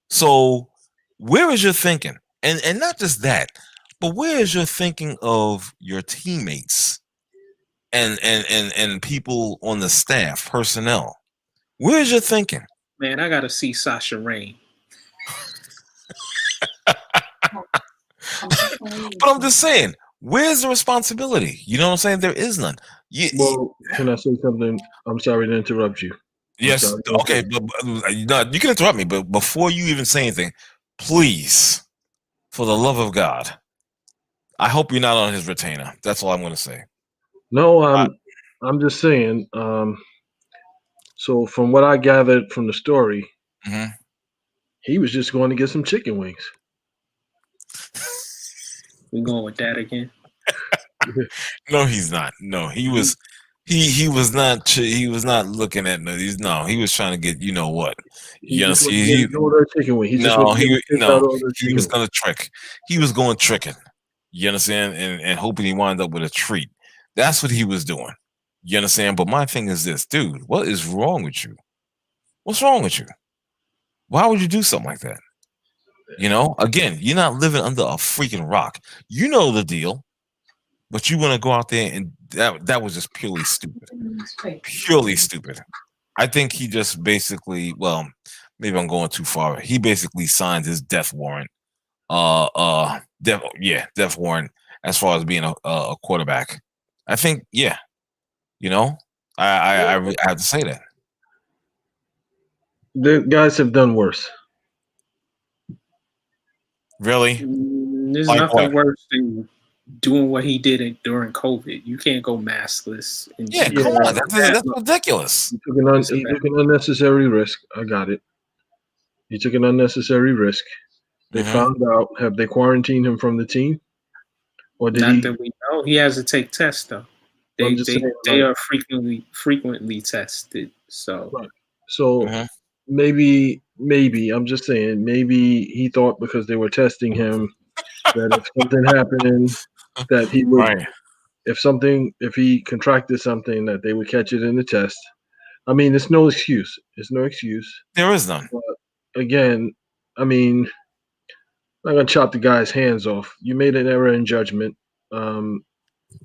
Speaker 1: So where is your thinking? And not just that, but where is your thinking of your teammates and people on the staff, personnel? Where is your thinking?
Speaker 2: Man, I gotta see Sasha Rain.
Speaker 1: But I'm just saying, where's the responsibility? You know what I'm saying? There is none.
Speaker 4: Can I say something? I'm sorry to interrupt you.
Speaker 1: Yes. Okay. But you can interrupt me, but before you even say anything, please, for the love of God, I hope you're not on his retainer. That's all I'm going to say.
Speaker 4: No, I'm just saying. So from what I gathered from the story, he was just going to get some chicken wings.
Speaker 2: We going with that again?
Speaker 1: No, he's not. No, he was. He was not. He was not looking at. He was trying to get. You know what?
Speaker 4: He was
Speaker 1: going to trick. He was going tricking. You understand? And hoping he wound up with a treat. That's what he was doing. You understand? But my thing is this, dude. What is wrong with you? What's wrong with you? Why would you do something like that? Again, you're not living under a freaking rock. You know the deal, but you want to go out there and that was just purely stupid. Purely stupid. I think he just basically, well, maybe I'm going too far. He basically signed his death warrant. Death warrant as far as being a quarterback I think, yeah. You know, I have to say that.
Speaker 4: The guys have done worse.
Speaker 1: Really?
Speaker 2: There's nothing worse than doing what he did during COVID. You can't go maskless.
Speaker 1: Come on. That's ridiculous.
Speaker 4: He took an unnecessary risk. I got it. He took an unnecessary risk. They found out. Have they quarantined him from the team? Or did
Speaker 2: Not that we know. He has to take tests, though. They are frequently tested. So,
Speaker 4: maybe I'm just saying, maybe he thought because they were testing him that if something happened, that he would, if he contracted something, that they would catch it in the test. I mean, it's no excuse.
Speaker 1: There is none.
Speaker 4: But again, I mean, I'm not gonna chop the guy's hands off. You made an error in judgment.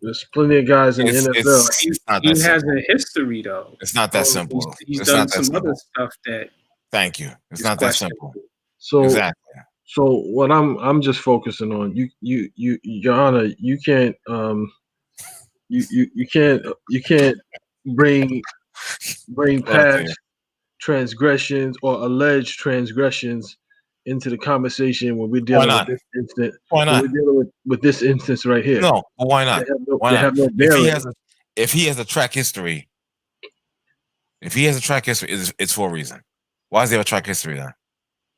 Speaker 4: There's plenty of guys in the NFL.
Speaker 2: He has a history, though.
Speaker 1: It's not that simple.
Speaker 2: He's done some other stuff that.
Speaker 1: Thank you. It's not that simple.
Speaker 4: So exactly. So what I'm just focusing on, Your Honor, you can't you can't bring past transgressions or alleged transgressions into the conversation when we're dealing with this instance.
Speaker 1: Why not?
Speaker 4: We're dealing with this instance right here.
Speaker 1: No, but why not?
Speaker 4: They have no
Speaker 1: if he has a track history, it's for a reason. Why does he have a track history then?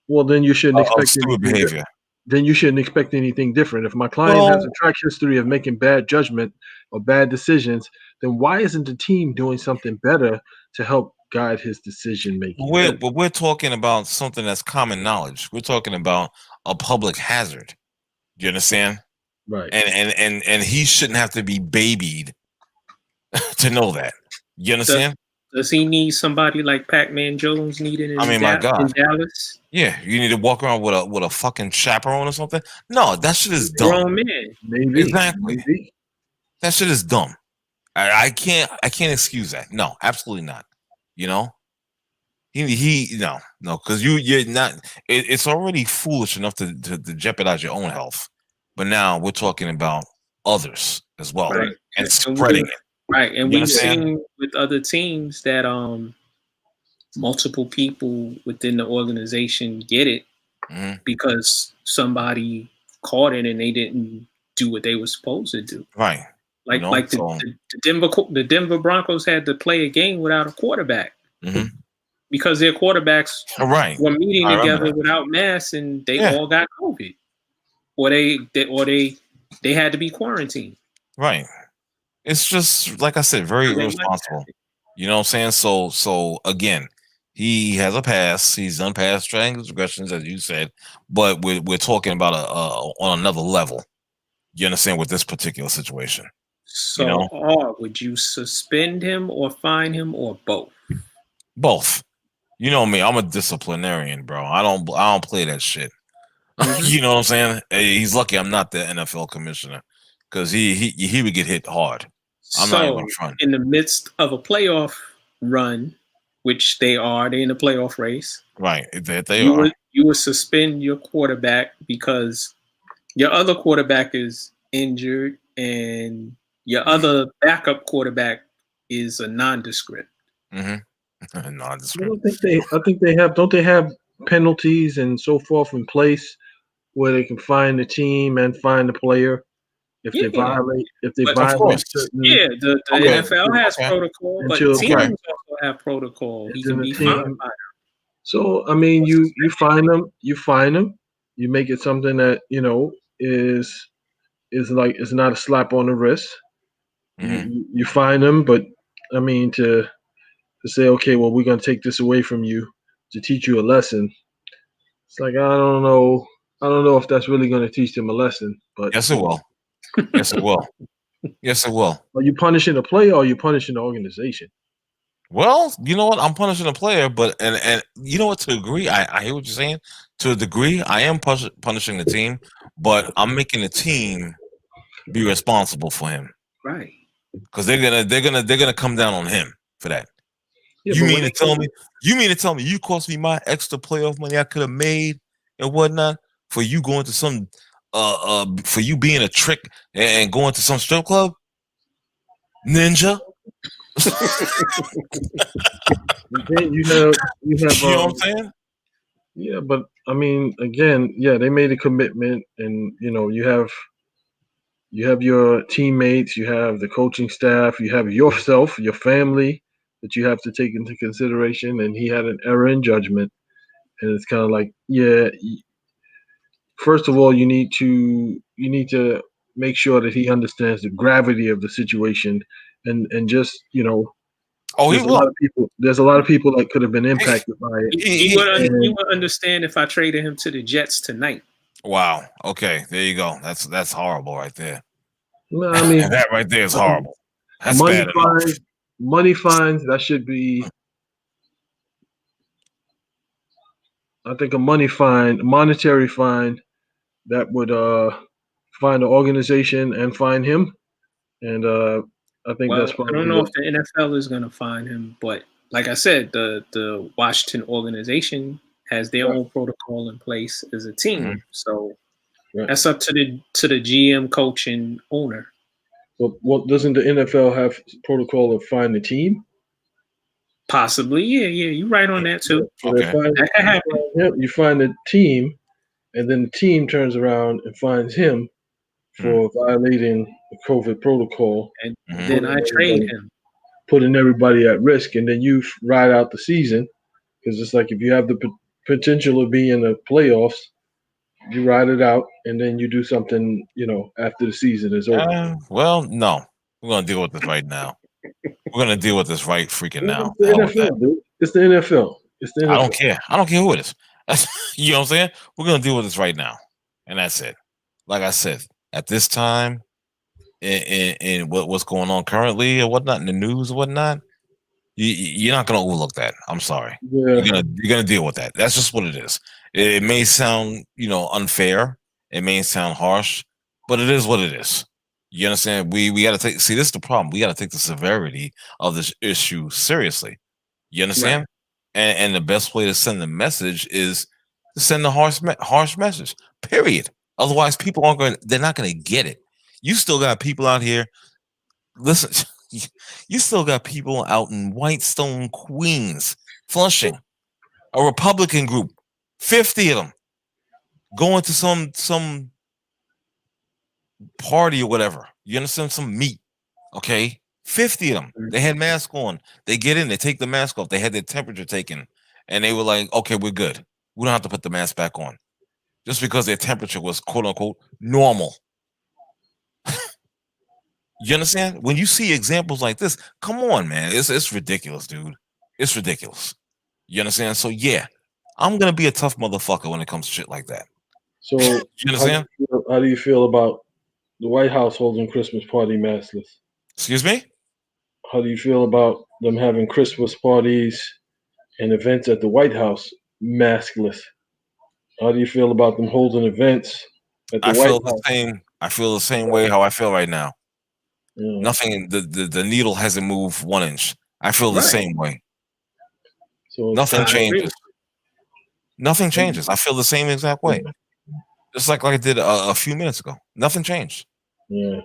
Speaker 4: Well, then you shouldn't expect
Speaker 1: stupid behavior.
Speaker 4: Then you shouldn't expect anything different. If my client has a track history of making bad judgment or bad decisions, then why isn't the team doing something better to help guide his decision making?
Speaker 1: But we're talking about something that's common knowledge. We're talking about a public hazard. You understand?
Speaker 4: Right.
Speaker 1: And he shouldn't have to be babied to know that. You understand?
Speaker 2: Does he need somebody like Pac-Man Jones needed in
Speaker 1: my God.
Speaker 2: in Dallas?
Speaker 1: Yeah, you need to walk around with a fucking chaperone or something. No, that shit is dumb.
Speaker 2: Grown man.
Speaker 4: Maybe.
Speaker 1: Exactly.
Speaker 4: Maybe.
Speaker 1: That shit is dumb. I can't excuse that. No, absolutely not. You know? No, because you're not. It's already foolish enough to jeopardize your own health, but now we're talking about others as well,
Speaker 2: right.
Speaker 1: And spreading it.
Speaker 2: Right, and we've seen with other teams that multiple people within the organization get it because somebody caught it and they didn't do what they were supposed to do.
Speaker 1: Right.
Speaker 2: Like the Denver Broncos had to play a game without a quarterback because their quarterbacks were meeting together without masks and they all got COVID, or they had to be quarantined.
Speaker 1: Right. It's just, like I said, very irresponsible. You know what I'm saying? So again, he has a pass. He's done past transgressions, as you said, but we're talking about on another level. You understand, with this particular situation?
Speaker 2: So, would you suspend him or fine him or both?
Speaker 1: Both. You know me. I'm a disciplinarian, bro. I don't play that shit. You know what I'm saying? He's lucky I'm not the NFL commissioner, because he would get hit hard. I'm not even front.
Speaker 2: In the midst of a playoff run, which they're in a playoff race.
Speaker 1: Right.
Speaker 2: You would suspend your quarterback because your other quarterback is injured and your other backup quarterback is a nondescript.
Speaker 1: Nondescript.
Speaker 4: I think they have. Don't they have penalties and so forth in place where they can fine the team and fine the player if they violate?
Speaker 2: The NFL has protocol, but teams also have protocol. He can be fined by them.
Speaker 4: So I mean, you fine them. You make it something that is like, it's not a slap on the wrist. You fine them, but I mean to say, okay, well, we're gonna take this away from you to teach you a lesson. It's like, I don't know if that's really gonna teach them a lesson. But
Speaker 1: yes, it will. Yes, it will. Yes, it will.
Speaker 4: Are you punishing the player or are you punishing the organization?
Speaker 1: Well, you know what? I'm punishing the player, but and you know what? To a degree, I hear what you're saying. To a degree, I am punishing the team, but I'm making the team be responsible for him.
Speaker 2: Right.
Speaker 1: Because they're gonna come down on him for that. Yeah, you mean to tell me you cost me my extra playoff money I could have made and whatnot for you going to some for you being a trick and going to some strip club? Ninja.
Speaker 4: Then you have
Speaker 1: You know what I'm saying?
Speaker 4: Yeah, but I mean, again, yeah, they made a commitment, and you have your teammates, you have the coaching staff, you have yourself, your family that you have to take into consideration. And he had an error in judgment, and it's kind of like, yeah. First of all, you need to make sure that he understands the gravity of the situation, and just
Speaker 1: Oh, he
Speaker 4: there's a
Speaker 1: will.
Speaker 4: lot of people. There's a lot of people that could have been impacted by it.
Speaker 2: He would understand if I traded him to the Jets tonight.
Speaker 1: Wow. Okay, there you go. That's horrible right there.
Speaker 4: No, I mean
Speaker 1: that right there is horrible. That's
Speaker 4: money
Speaker 1: bad
Speaker 4: fines.
Speaker 1: enough.
Speaker 4: Money fines. That should be. I think a monetary fine, that would fine the organization and fine him, and I think that's probably.
Speaker 2: I don't know if the NFL is going to fine him, but like I said, the Washington organization has their own protocol in place as a team, so that's up to the GM, coach, and owner.
Speaker 4: But what doesn't the NFL have protocol of fine the team?
Speaker 2: Possibly, yeah, you're right on that too.
Speaker 4: So you find the team, and then the team turns around and fines him for violating the COVID protocol,
Speaker 2: and then I trade him,
Speaker 4: putting everybody at risk, and then you ride out the season, because it's like if you have the potential of being in the playoffs, you ride it out, and then you do something, after the season is over.
Speaker 1: Well, no, we're gonna deal with this right now. We're gonna deal with this right freaking now.
Speaker 4: It's the NFL, dude. It's the NFL.
Speaker 1: I don't care. I don't care who it is. You know what I'm saying? We're gonna deal with this right now, and that's it. Like I said, at this time, in what's going on currently or whatnot in the news or whatnot, you're not gonna overlook that. I'm sorry.
Speaker 4: Yeah.
Speaker 1: You're gonna deal with that. That's just what it is. It may sound unfair. It may sound harsh, but it is what it is. You understand? We got to see. This is the problem. We got to take the severity of this issue seriously. You understand? Right. And the best way to send the message is to send a harsh message. Period. Otherwise, people aren't going. They're not going to get it. You still got people out here. Listen, you still got people out in Whitestone, Queens, Flushing, a Republican group, 50 of them, going to some party or whatever. You understand? Some meet. Okay. 50 of them. They had masks on. They get in, they take the mask off. They had their temperature taken. And they were like, okay, we're good. We don't have to put the mask back on. Just because their temperature was quote unquote normal. You understand? When you see examples like this, come on, man. It's ridiculous, dude. It's ridiculous. You understand? So yeah, I'm gonna be a tough motherfucker when it comes to shit like that.
Speaker 4: So
Speaker 1: you understand?
Speaker 4: How do you feel about the White House holding Christmas party maskless?
Speaker 1: Excuse me?
Speaker 4: How do you feel about them having Christmas parties and events at the White House maskless? How do you feel about them holding events at the White House?
Speaker 1: I feel the same way how I feel right now.
Speaker 4: Yeah.
Speaker 1: Nothing. The needle hasn't moved 1 inch. I feel the same way.
Speaker 4: So
Speaker 1: nothing changes. Nothing changes. I feel the same exact way. Just like I did a few minutes ago. Nothing changed.
Speaker 4: Yeah.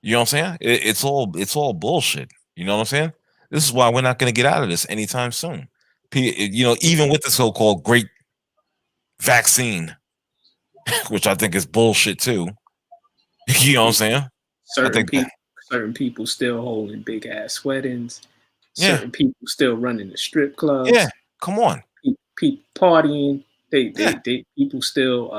Speaker 1: You know what I'm saying? It's all bullshit. You know what I'm saying? This is why we're not going to get out of this anytime soon. Even with the so-called great vaccine, which I think is bullshit too. You know what I'm saying?
Speaker 2: Certain people still holding big ass weddings. Certain people still running the strip clubs.
Speaker 1: Yeah, come on.
Speaker 2: People partying. They people still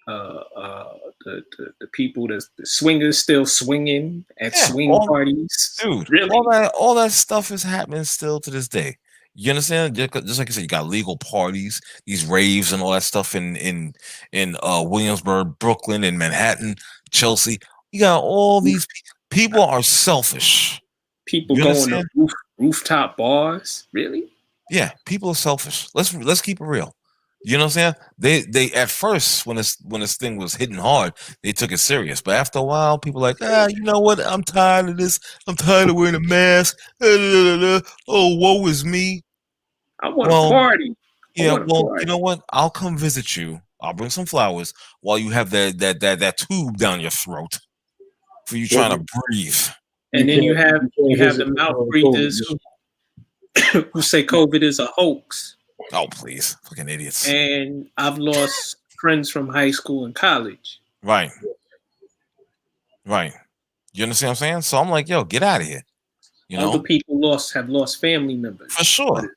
Speaker 2: the people, the swingers still swinging at swing parties.
Speaker 1: Dude,
Speaker 2: really?
Speaker 1: All that stuff is happening still to this day. You understand? Just like I said, you got legal parties, these raves and all that stuff in Williamsburg, Brooklyn, and Manhattan, Chelsea. You got all these people are selfish.
Speaker 2: People going to rooftop bars. Really?
Speaker 1: Yeah, people are selfish. Let's keep it real. You know what I'm saying? They at first when this thing was hitting hard, they took it serious. But after a while, people are like, you know what? I'm tired of this. I'm tired of wearing a mask. Oh, woe is me.
Speaker 2: I want a party.
Speaker 1: You know what? I'll come visit you. I'll bring some flowers while you have that tube down your throat for you trying to breathe.
Speaker 2: And then you have the mouth breathers who say COVID is a hoax.
Speaker 1: Oh, please. Fucking idiots.
Speaker 2: And I've lost friends from high school and college.
Speaker 1: Right. Right. You understand what I'm saying? So I'm like, yo, get out of here. You know?
Speaker 2: Other people have lost family members.
Speaker 1: For sure.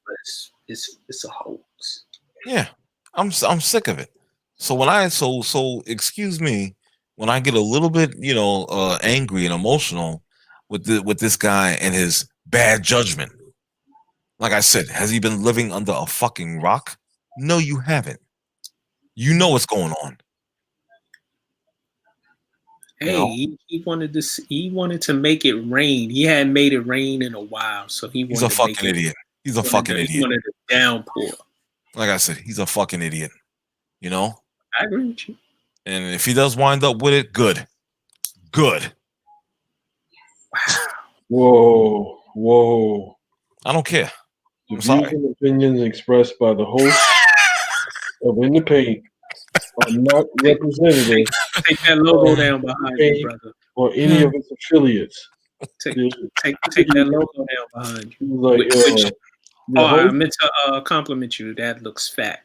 Speaker 2: It's a hoax.
Speaker 1: Yeah. I'm sick of it. So when so excuse me, when I get a little bit, angry and emotional with this guy and his bad judgment. Like I said, has he been living under a fucking rock? No, you haven't. You know what's going on.
Speaker 2: Hey, he wanted to make it rain. He hadn't made it rain in a while, so he's a fucking
Speaker 1: idiot. He's a fucking idiot.
Speaker 2: He wanted a downpour.
Speaker 1: Like I said, he's a fucking idiot. I
Speaker 2: agree with you.
Speaker 1: And if he does wind up with it, good. Good.
Speaker 4: Wow. Whoa.
Speaker 1: I don't care.
Speaker 4: The views and opinions expressed by the host of In the Paint are not representative.
Speaker 2: Take that logo down behind you, brother.
Speaker 4: Or any of its affiliates.
Speaker 2: Take that logo down behind you. I meant to compliment you. That looks fat.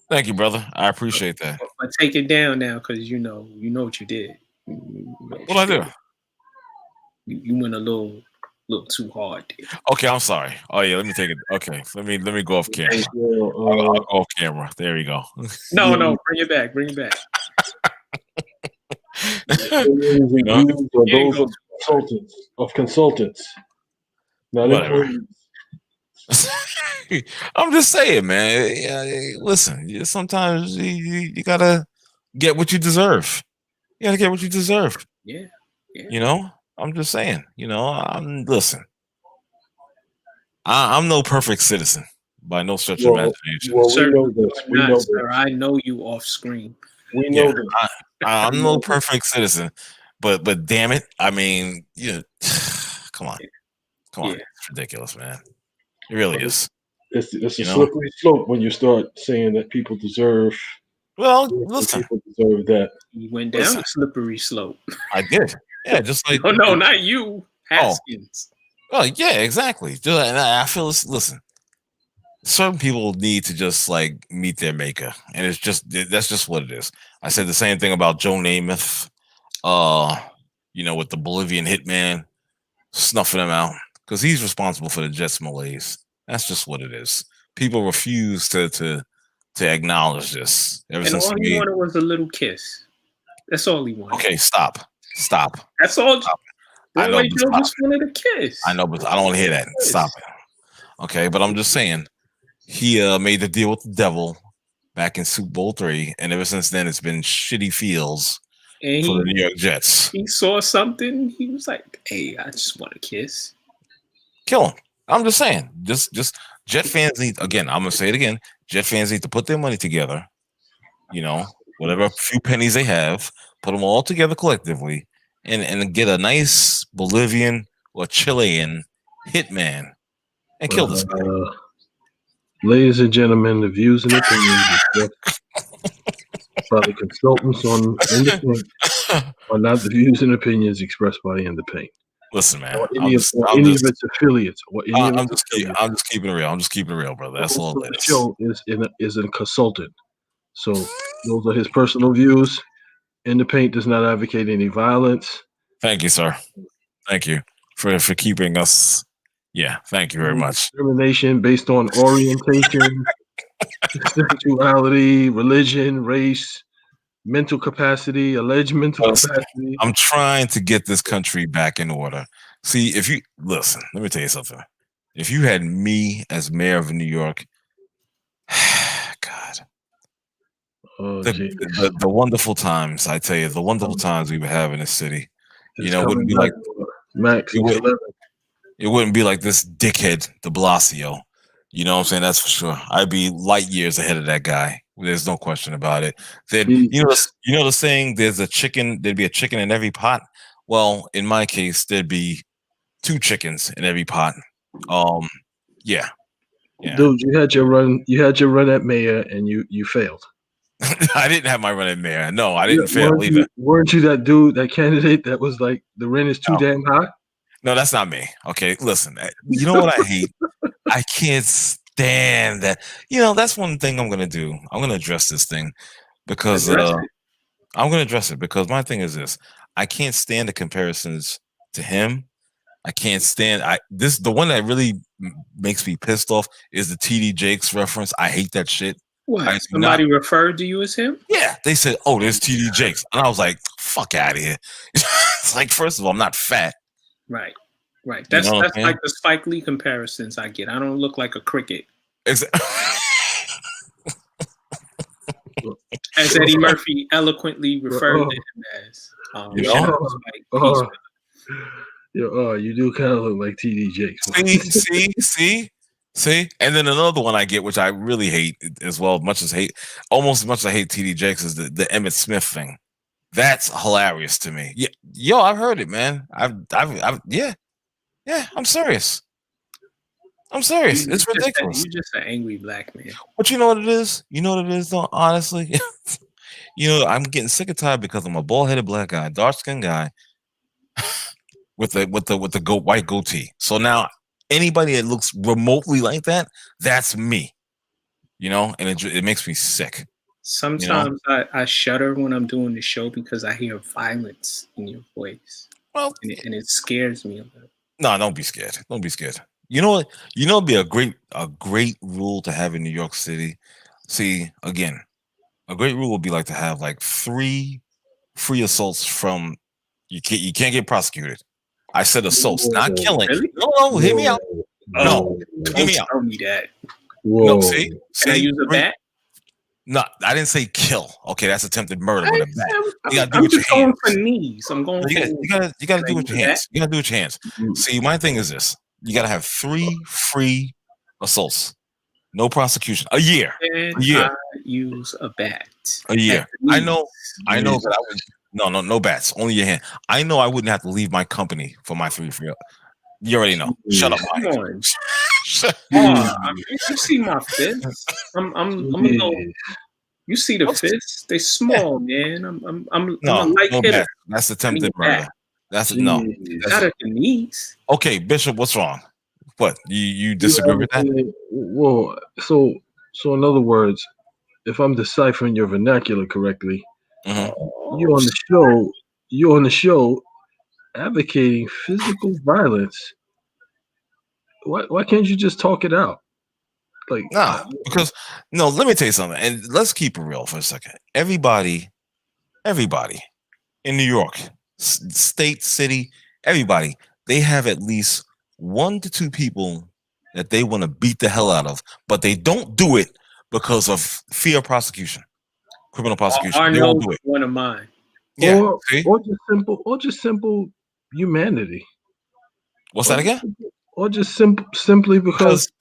Speaker 1: Thank you, brother. I appreciate that.
Speaker 2: But take it down now, because you know what you did.
Speaker 1: What I do?
Speaker 2: You went a little too hard there.
Speaker 1: Okay, I'm sorry. Oh yeah, let me take it. Okay, let me go off camera. I'll go off camera. There we go.
Speaker 2: No, bring it back. Bring it back.
Speaker 4: Those of consultants. Not
Speaker 1: I'm just saying, man. Yeah, listen, sometimes you gotta get what you deserve. You gotta get what you deserve.
Speaker 2: Yeah.
Speaker 1: I'm just saying. Listen. I'm no perfect citizen by no stretch of imagination.
Speaker 4: Well, we know this. We know this.
Speaker 2: I know you off screen.
Speaker 4: We know this.
Speaker 1: I'm no perfect citizen, but damn it, I mean, come on, it's ridiculous, man. It really is.
Speaker 4: It's a slippery slope when you start saying that people deserve.
Speaker 1: Well, listen,
Speaker 4: people deserve that.
Speaker 2: You went down a slippery slope.
Speaker 1: I did. Yeah, just like
Speaker 2: no, not you, Haskins.
Speaker 1: Oh, yeah, exactly. And I feel listen. Certain people need to just like meet their maker, and that's just what it is. I said the same thing about Joe Namath, with the Bolivian hitman snuffing him out because he's responsible for the Jets malaise. That's just what it is. People refuse to acknowledge this.
Speaker 2: And all he wanted was a little kiss. That's all he wanted.
Speaker 1: Okay, stop.
Speaker 2: That's all.
Speaker 1: Stop. I know,
Speaker 2: Joe just wanted a kiss.
Speaker 1: I know, but I don't want to hear that. Stop it. Okay, but I'm just saying. He made the deal with the devil back in Super Bowl III, and ever since then, it's been shitty feels for the New York Jets.
Speaker 2: He saw something. He was like, "Hey, I just want a kiss."
Speaker 1: Kill him. I'm just saying. Just Jet fans need. Again, I'm gonna say it again. Jet fans need to put their money together. Whatever few pennies they have, put them all together collectively, and get a nice Bolivian or Chilean hitman and kill this guy.
Speaker 4: Ladies and gentlemen, the views and opinions by the consultants on In the Paint are not the views and opinions expressed by In the Paint.
Speaker 1: Listen, man.
Speaker 4: Or any of its affiliates.
Speaker 1: I'm just keeping it real. I'm just keeping it real, brother. That's all it is.
Speaker 4: The show is a consultant. So those are his personal views. In the Paint does not advocate any violence.
Speaker 1: Thank you, sir. Thank you for keeping us. Yeah, thank you very much.
Speaker 4: Discrimination based on orientation, sexuality, religion, race, mental capacity, alleged mental capacity.
Speaker 1: I'm trying to get this country back in order. See, if you listen, let me tell you something. If you had me as mayor of New York, God, the wonderful times, I tell you, the wonderful times we would have in this city. It wouldn't be like
Speaker 4: Max.
Speaker 1: It wouldn't be like this dickhead de Blasio. You know what I'm saying? That's for sure. I'd be light years ahead of that guy. There's no question about it. You know the saying, there'd be a chicken in every pot. Well, in my case, there'd be 2 chickens in every pot. Yeah.
Speaker 4: Dude, you had your run at mayor and you failed.
Speaker 1: I didn't have my run at mayor. No, I didn't fail either.
Speaker 4: Weren't you that dude, that candidate that was like the rent is too damn high?
Speaker 1: No, that's not me. Okay, listen. You know what I hate? I can't stand that. That's one thing I'm gonna do. I'm gonna address this thing because I'm gonna address it because my thing is this: I can't stand the comparisons to him. I can't stand the one that really makes me pissed off is the TD Jakes reference. I hate that shit.
Speaker 2: What? Somebody referred to you as him?
Speaker 1: Yeah, they said, "Oh, there's TD Jakes," and I was like, "Fuck out of here!" It's like, first of all, I'm not fat.
Speaker 2: Right. That's like the Spike Lee comparisons I get. I don't look like a cricket.
Speaker 1: Exactly.
Speaker 2: As Eddie Murphy eloquently referred to him as.
Speaker 4: You do kind of look like TD Jakes.
Speaker 1: See, and then another one I get, which I really hate as well, almost as much as I hate TD Jakes, is the Emmitt Smith thing. That's hilarious to me. Yeah, I've heard it, man. I'm serious. It's ridiculous.
Speaker 2: You're just an angry black man.
Speaker 1: But you know what it is? Though, honestly? I'm getting sick and tired because I'm a bald-headed black guy, dark-skinned guy with the white goatee. So now anybody that looks remotely like that, that's me. And it makes me sick.
Speaker 2: Sometimes I shudder when I'm doing the show because I hear violence in your voice.
Speaker 1: Well,
Speaker 2: and it scares me a little.
Speaker 1: No, don't be scared. Don't be scared. You know what? It'd be a great rule to have in New York City. See, again, a great rule would be like to have like 3 free assaults from you can't get prosecuted. I said assaults, not killing.
Speaker 2: Really?
Speaker 1: No, hear me out. No, hear me out.
Speaker 2: Tell me that.
Speaker 1: No, see,
Speaker 2: can I use a bat?
Speaker 1: No, I didn't say kill. Okay, that's attempted murder with a bat. You gotta do
Speaker 2: I'm
Speaker 1: with your
Speaker 2: just going
Speaker 1: hands.
Speaker 2: for knees. I'm going.
Speaker 1: You gotta do with your hands. You gotta do with your hands. See, my thing is this: you gotta have 3 free assaults, no prosecution, a year.
Speaker 2: I use a bat.
Speaker 1: A year. I know that I would. No bats. Only your hand. I know I wouldn't have to leave my company for my 3 free. You already know. Shut up, Mike.
Speaker 2: You see my fists? I'm a little. You see the fists? They small, man. I'm a light hitter.
Speaker 1: That's attempted murder. That's
Speaker 2: not at the knees.
Speaker 1: Okay, Bishop, what's wrong? What you disagree with that?
Speaker 4: Well, so in other words, if I'm deciphering your vernacular correctly, you're on the show advocating physical violence. Why can't you just talk it out?
Speaker 1: Because let me tell you something, and let's keep it real for a second. Everybody in New York, state, city, everybody, they have at least 1 to 2 people that they want to beat the hell out of, but they don't do it because of fear of prosecution, criminal prosecution. They won't do it.
Speaker 2: One of mine.
Speaker 1: Yeah,
Speaker 4: or just simple humanity.
Speaker 1: What's that again?
Speaker 4: Or just simply because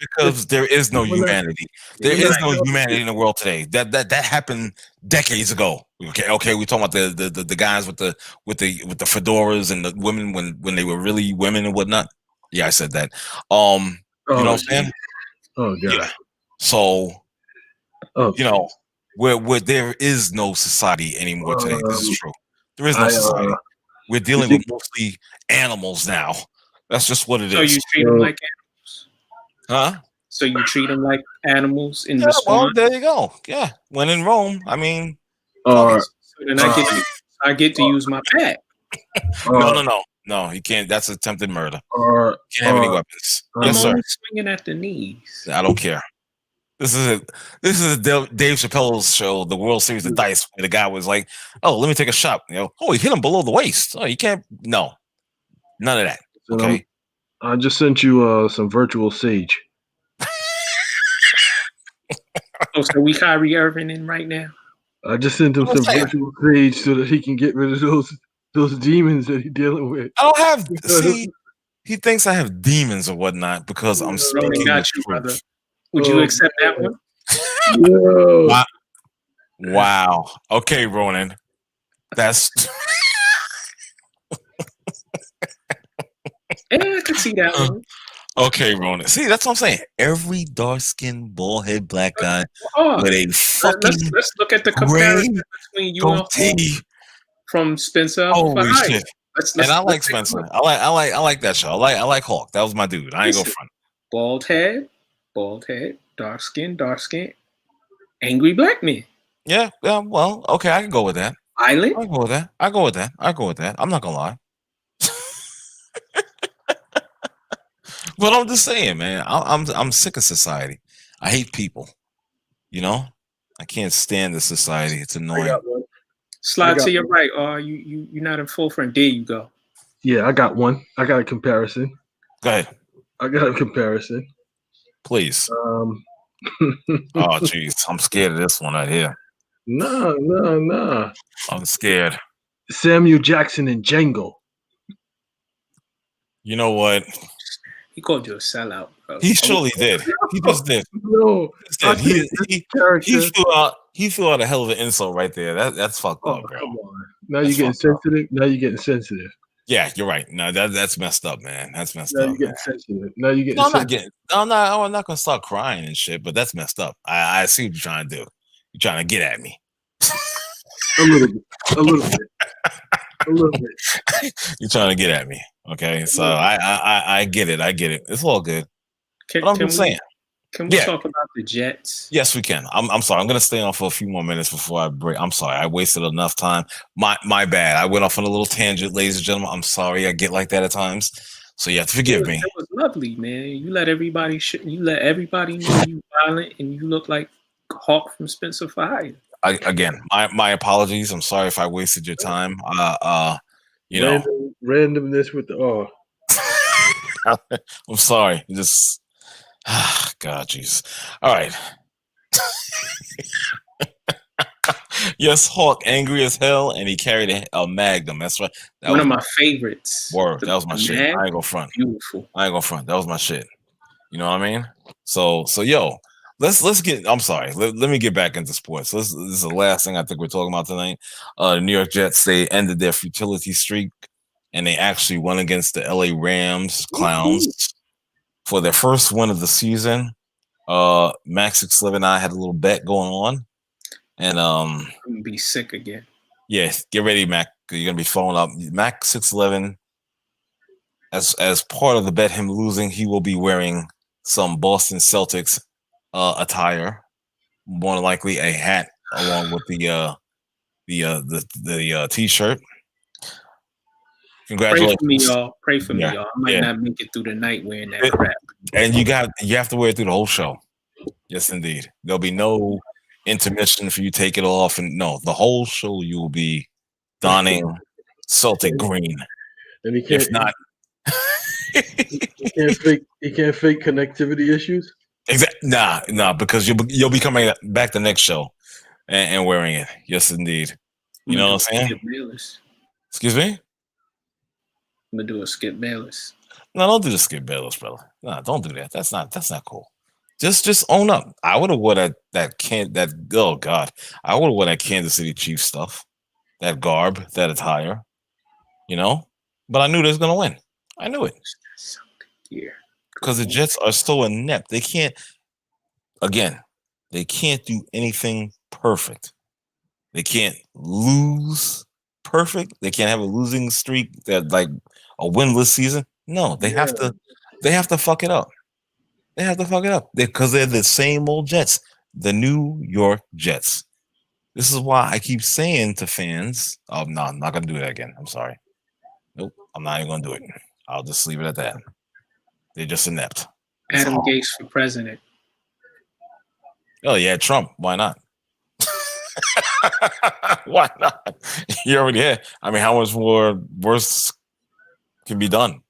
Speaker 1: there is no humanity. There is no humanity in the world today. That happened decades ago. Okay, we talking about the guys with the fedoras and the women when they were really women and whatnot. Yeah, I said that. You know what I'm saying?
Speaker 4: Oh god.
Speaker 1: Yeah. So where there is no society anymore today. This is true. There is no society. We're dealing with mostly animals now. That's just what it is.
Speaker 2: So you treat them like animals?
Speaker 1: Huh?
Speaker 2: So you treat them like animals in response?
Speaker 1: Well, there you go. Yeah. When in Rome, I mean.
Speaker 2: So then I get to use my bat.
Speaker 1: No, he can't. That's attempted murder.
Speaker 4: You
Speaker 1: can't have any weapons. Yes, sir.
Speaker 2: I'm swinging at the knees.
Speaker 1: I don't care. This is Dave Chappelle's show, the World Series of Dice, where the guy was like, "Oh, let me take a shot." Oh, he hit him below the waist. Oh, you can't. No, none of that. Okay.
Speaker 4: I just sent you some virtual sage.
Speaker 2: So we Kyrie Irving in right now?
Speaker 4: I just sent him some virtual sage so that he can get rid of those demons that he's dealing with.
Speaker 1: I don't have. See, he thinks I have demons or whatnot because I'm speaking the truth.
Speaker 2: Brother. Would you accept that one?
Speaker 4: No.
Speaker 1: Wow. Okay, Ronan. That's.
Speaker 2: Yeah, I can see that one.
Speaker 1: Okay, Ronan. See, that's what I'm saying. Every dark-skinned, bald-head black guy with a fucking
Speaker 2: let's look at the comparison between you and Hov from Spencer.
Speaker 1: Holy shit. And I like Spencer. I like that show. I like Hawk. That was my dude. I ain't go front.
Speaker 2: Bald head, dark skin, angry black man.
Speaker 1: Yeah. Well, okay, I can go with that.
Speaker 2: Island.
Speaker 1: I go with that. I'm not gonna lie. But I'm just saying, man. I'm sick of society. I hate people. You know, I can't stand the society. It's annoying.
Speaker 2: Slide to your right. You're not in full front. There you go.
Speaker 4: Yeah, I got one. I got a comparison.
Speaker 1: Go ahead.
Speaker 4: I got a comparison.
Speaker 1: Please. Oh, jeez. I'm scared of this one right here.
Speaker 4: No.
Speaker 1: I'm scared.
Speaker 4: Samuel Jackson and Django.
Speaker 1: You know what?
Speaker 2: He called you a sellout, bro.
Speaker 1: He surely did. He just did.
Speaker 4: No.
Speaker 1: He threw out a hell of an insult right there. That's fucked up, bro.
Speaker 4: Come on. Now you're getting sensitive.
Speaker 1: Yeah, you're right. No, that's messed up, man. That's messed up.
Speaker 4: You're getting sensitive. Now you're getting sensitive.
Speaker 1: I'm not gonna start crying and shit, but that's messed up. I see what you're trying to do. You're trying to get at me.
Speaker 4: A little bit.
Speaker 1: You're trying to get at me. Okay. So I get it. It's all good. But I'm just saying.
Speaker 2: Can we talk about the Jets?
Speaker 1: Yes, we can. I'm sorry. I'm gonna stay on for a few more minutes before I break. I'm sorry. I wasted enough time. My bad. I went off on a little tangent, ladies and gentlemen. I'm sorry. I get like that at times. So you have to forgive me.
Speaker 2: It was lovely, man. You let everybody know you violent and you look like Hawk from Spencer for Hire.
Speaker 1: Again, my apologies. I'm sorry if I wasted your time.
Speaker 4: Randomness with the
Speaker 1: I'm sorry. Just God, jeez. All right. Yes, Hawk angry as hell, and he carried a Magnum. That's right.
Speaker 2: One of my favorites.
Speaker 1: Word. That was my shit. I ain't go front.
Speaker 2: Beautiful.
Speaker 1: I ain't go front. That was my shit. You know what I mean? So yo, let's get. I'm sorry. Let me get back into sports. This is the last thing I think we're talking about tonight. The New York Jets, they ended their futility streak, and they actually went against the LA Rams clowns for their first win of the season. Max 611 and I had a little bet going on, and
Speaker 2: I'm gonna be sick again.
Speaker 1: Yeah, get ready, Mac. You're gonna be following up. Max 611. As part of the bet, him losing, he will be wearing some Boston Celtics attire, more likely a hat along with the t-shirt. Congratulations.
Speaker 2: Pray for me, y'all. I might not make it through the night wearing that crap.
Speaker 1: And you have to wear it through the whole show. Yes, indeed. There'll be no intermission for you to take it off, and no, the whole show you will be donning Celtic green.
Speaker 4: And he can't,
Speaker 1: if not,
Speaker 4: he can't fake connectivity issues.
Speaker 1: Exactly. Nah, because you'll be coming back the next show and wearing it. Yes, indeed. You know what I'm saying? Excuse me?
Speaker 2: I'm gonna do a Skip Bayless.
Speaker 1: No, don't do the Skip Bayless, brother. No, don't do that. That's not cool. Just own up. I would have worn I would have worn that Kansas City Chiefs stuff, that garb, that attire, But I knew they was gonna win. I knew it. Because the Jets are so inept. They can't do anything perfect. They can't lose perfect. They can't have a losing streak that like a winless season. No, they have to fuck it up. They have to fuck it up because they're the same old Jets, the New York Jets. This is why I keep saying to fans, "Oh no, I'm not gonna do that again. I'm sorry. Nope, I'm not even gonna do it. I'll just leave it at that. They're just inept."
Speaker 2: Adam Gates for president.
Speaker 1: Oh yeah, Trump. Why not? Why not? You already had. I mean, how much more worse can be done?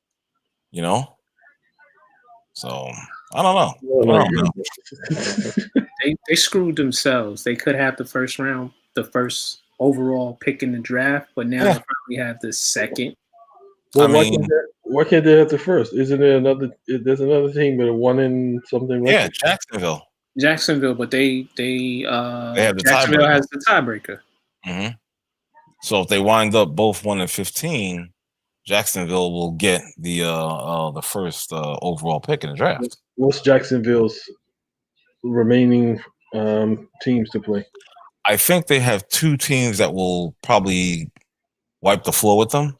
Speaker 1: So I don't know.
Speaker 2: They screwed themselves. They could have the first overall pick in the draft, but now they probably have the second.
Speaker 4: Well, why can't they have the first? Isn't there another? There's another team that won in something like that.
Speaker 1: Jacksonville,
Speaker 2: but they
Speaker 1: have the
Speaker 2: Jacksonville has the tiebreaker.
Speaker 1: Mm-hmm. So if they wind up both 1-15, Jacksonville will get the first overall pick in the draft.
Speaker 4: What's Jacksonville's remaining teams to play?
Speaker 1: I think they have two teams that will probably wipe the floor with them.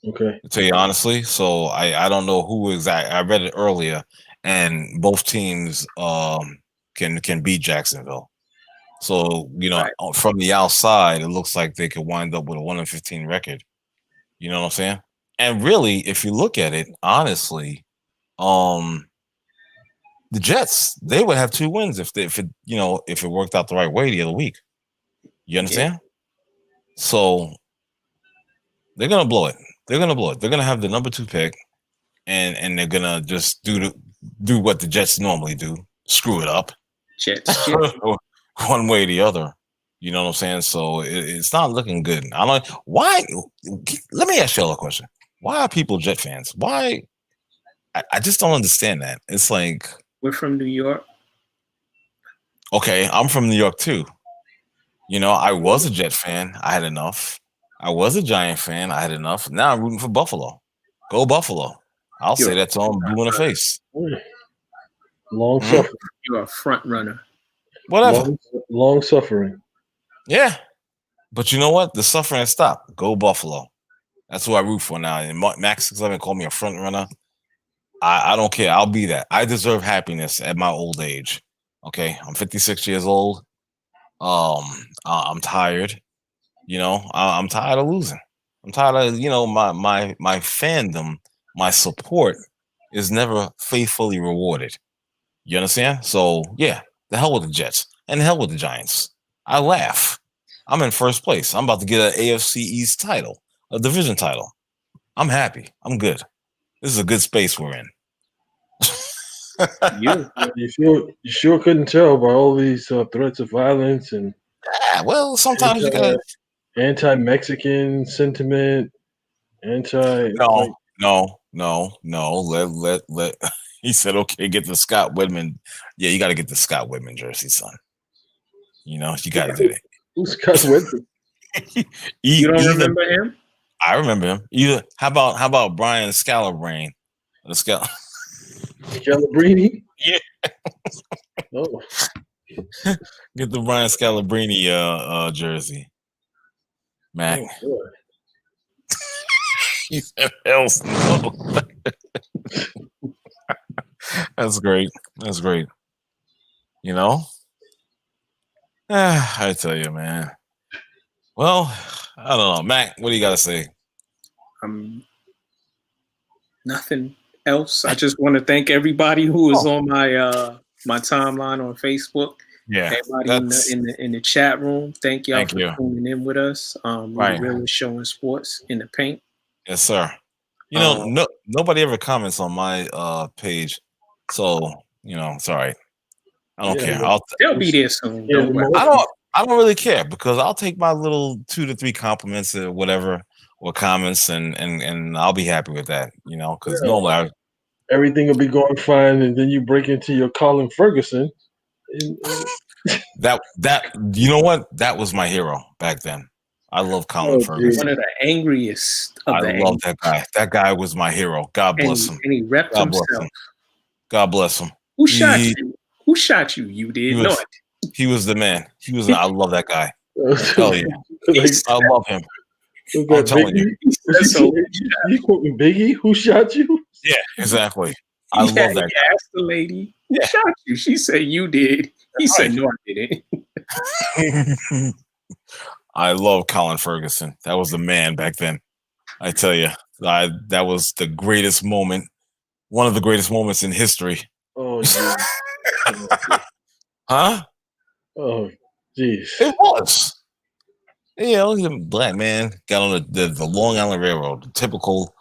Speaker 4: Okay.
Speaker 1: To tell you honestly, so I don't know who exactly. I read it earlier, and both teams can beat Jacksonville. So from the outside, it looks like they could wind up with a 1-15 record. You know what I'm saying? And really, if you look at it honestly, the Jets, they would have 2 wins if it worked out the right way the other week. You understand? Yeah. So they're gonna blow it. They're gonna have the number 2 pick, and they're gonna just do what the Jets normally do, screw it up.
Speaker 2: Jets.
Speaker 1: One way or the other. You know what I'm saying? So it's not looking good. I don't why. Let me ask you a question. Why are people Jet fans? Why? I just don't understand that. It's like
Speaker 2: we're from New York.
Speaker 1: Okay, I'm from New York too. I was a Jet fan. I had enough. I was a Giant fan. I had enough. Now I'm rooting for Buffalo. Go Buffalo. I'll say that to them blue in the face.
Speaker 4: Long suffering.
Speaker 2: You're a front runner.
Speaker 1: Whatever.
Speaker 4: Long suffering.
Speaker 1: Yeah. But you know what? The suffering has stopped. Go Buffalo. That's who I root for now. And Max 67 called me a front runner. I don't care. I'll be that. I deserve happiness at my old age. Okay. I'm 56 years old. I'm tired. I'm tired of losing. I'm tired of, my fandom, my support is never faithfully rewarded. You understand? So yeah, the hell with the Jets and the hell with the Giants. I laugh. I'm in first place. I'm about to get an AFC East title, a division title. I'm happy. I'm good. This is a good space we're in.
Speaker 4: You sure couldn't tell by all these threats of violence and
Speaker 1: well, sometimes you gotta
Speaker 4: anti-Mexican sentiment,
Speaker 1: No. Let he said, okay, get the Scott Whitman. Yeah, you got to get the Scott Whitman jersey, son. You got to do it.
Speaker 4: Who's Scott Whitman?
Speaker 2: You don't remember him?
Speaker 1: I remember him. How about Brian Scalabrine?
Speaker 4: Scalabrini?
Speaker 1: Yeah.
Speaker 4: Oh.
Speaker 1: Get the Brian Scalabrine jersey. Mac.
Speaker 4: Oh,
Speaker 1: he said, hell no. That's great. That's great. I tell you, man. Well, I don't know. Mac, what do you got to say?
Speaker 2: Nothing else. I just want to thank everybody who is on my timeline on Facebook.
Speaker 1: Yeah,
Speaker 2: everybody in the chat room. Thank y'all for tuning in with us. We're really showing sports in the paint.
Speaker 1: Yes, sir. Nobody ever comments on my page, so it's all right. I don't care.
Speaker 2: They'll be there soon.
Speaker 1: I don't really care because I'll take my little 2 to 3 compliments or whatever or comments and I'll be happy with that. Because normally
Speaker 4: everything will be going fine, and then you break into your Colin Ferguson.
Speaker 1: That you know what? That was my hero back then. I love Colin Ferguson.
Speaker 2: One of the angriest.
Speaker 1: I love that guy. That guy was my hero. God bless him.
Speaker 2: And he repped himself.
Speaker 1: God bless him.
Speaker 2: Who shot you? Who shot you? You did.
Speaker 1: He was the man. I love that guy. Hell yeah. I love him. I'm telling you.
Speaker 4: You quoting Biggie? Who shot you?
Speaker 1: Yeah, exactly. I love that guy.
Speaker 2: He asked the lady, who shot you? She said, you did. He said, no, I didn't.
Speaker 1: I love Colin Ferguson. That was the man back then. I tell you, that was the greatest moment. One of the greatest moments in history.
Speaker 4: Oh, geez.
Speaker 1: Huh?
Speaker 4: Oh, jeez.
Speaker 1: It was. He's a black man, got on the Long Island Railroad, the typical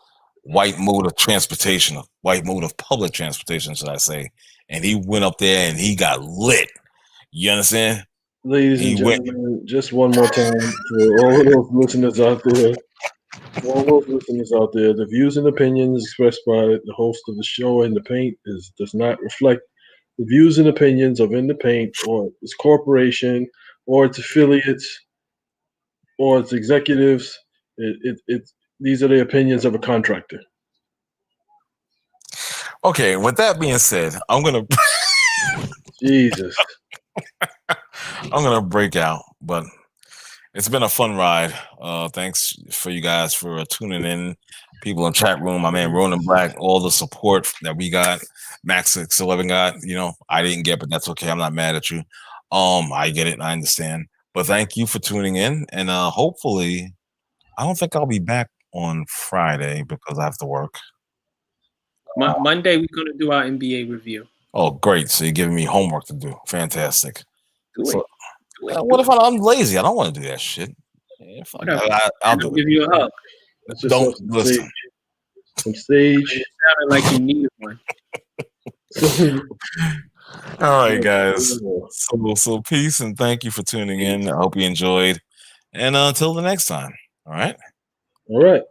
Speaker 1: white mode of transportation, white mode of public transportation, should I say. And he went up there and he got lit. You understand?
Speaker 4: Ladies and gentlemen, just one more time for all those listeners out there. The views and opinions expressed by the host of the show In the Paint does not reflect the views and opinions of In the Paint or its corporation or its affiliates or its executives. These are the opinions of a contractor.
Speaker 1: Okay, with that being said, I'm gonna
Speaker 4: Jesus.
Speaker 1: I'm gonna break out, but it's been a fun ride. Thanks for you guys for tuning in. people in chat room, my man Ronan Black, all the support that we got, Max 611 got, I didn't get, but that's okay. I'm not mad at you. I get it. I understand. But thank you for tuning in. And hopefully, I don't think I'll be back on Friday because I have to work.
Speaker 2: Monday, we're going to do our NBA review.
Speaker 1: Oh, great. So you're giving me homework to do. Fantastic.
Speaker 2: Do it.
Speaker 1: What if I'm lazy? I don't want to do that shit. I'll do
Speaker 2: give you a hug.
Speaker 1: Don't listen.
Speaker 4: Some sage.
Speaker 2: It sounded like you needed one.
Speaker 1: All right, guys. So peace and thank you for tuning in. I hope you enjoyed. And until the next time. All right.
Speaker 4: All right.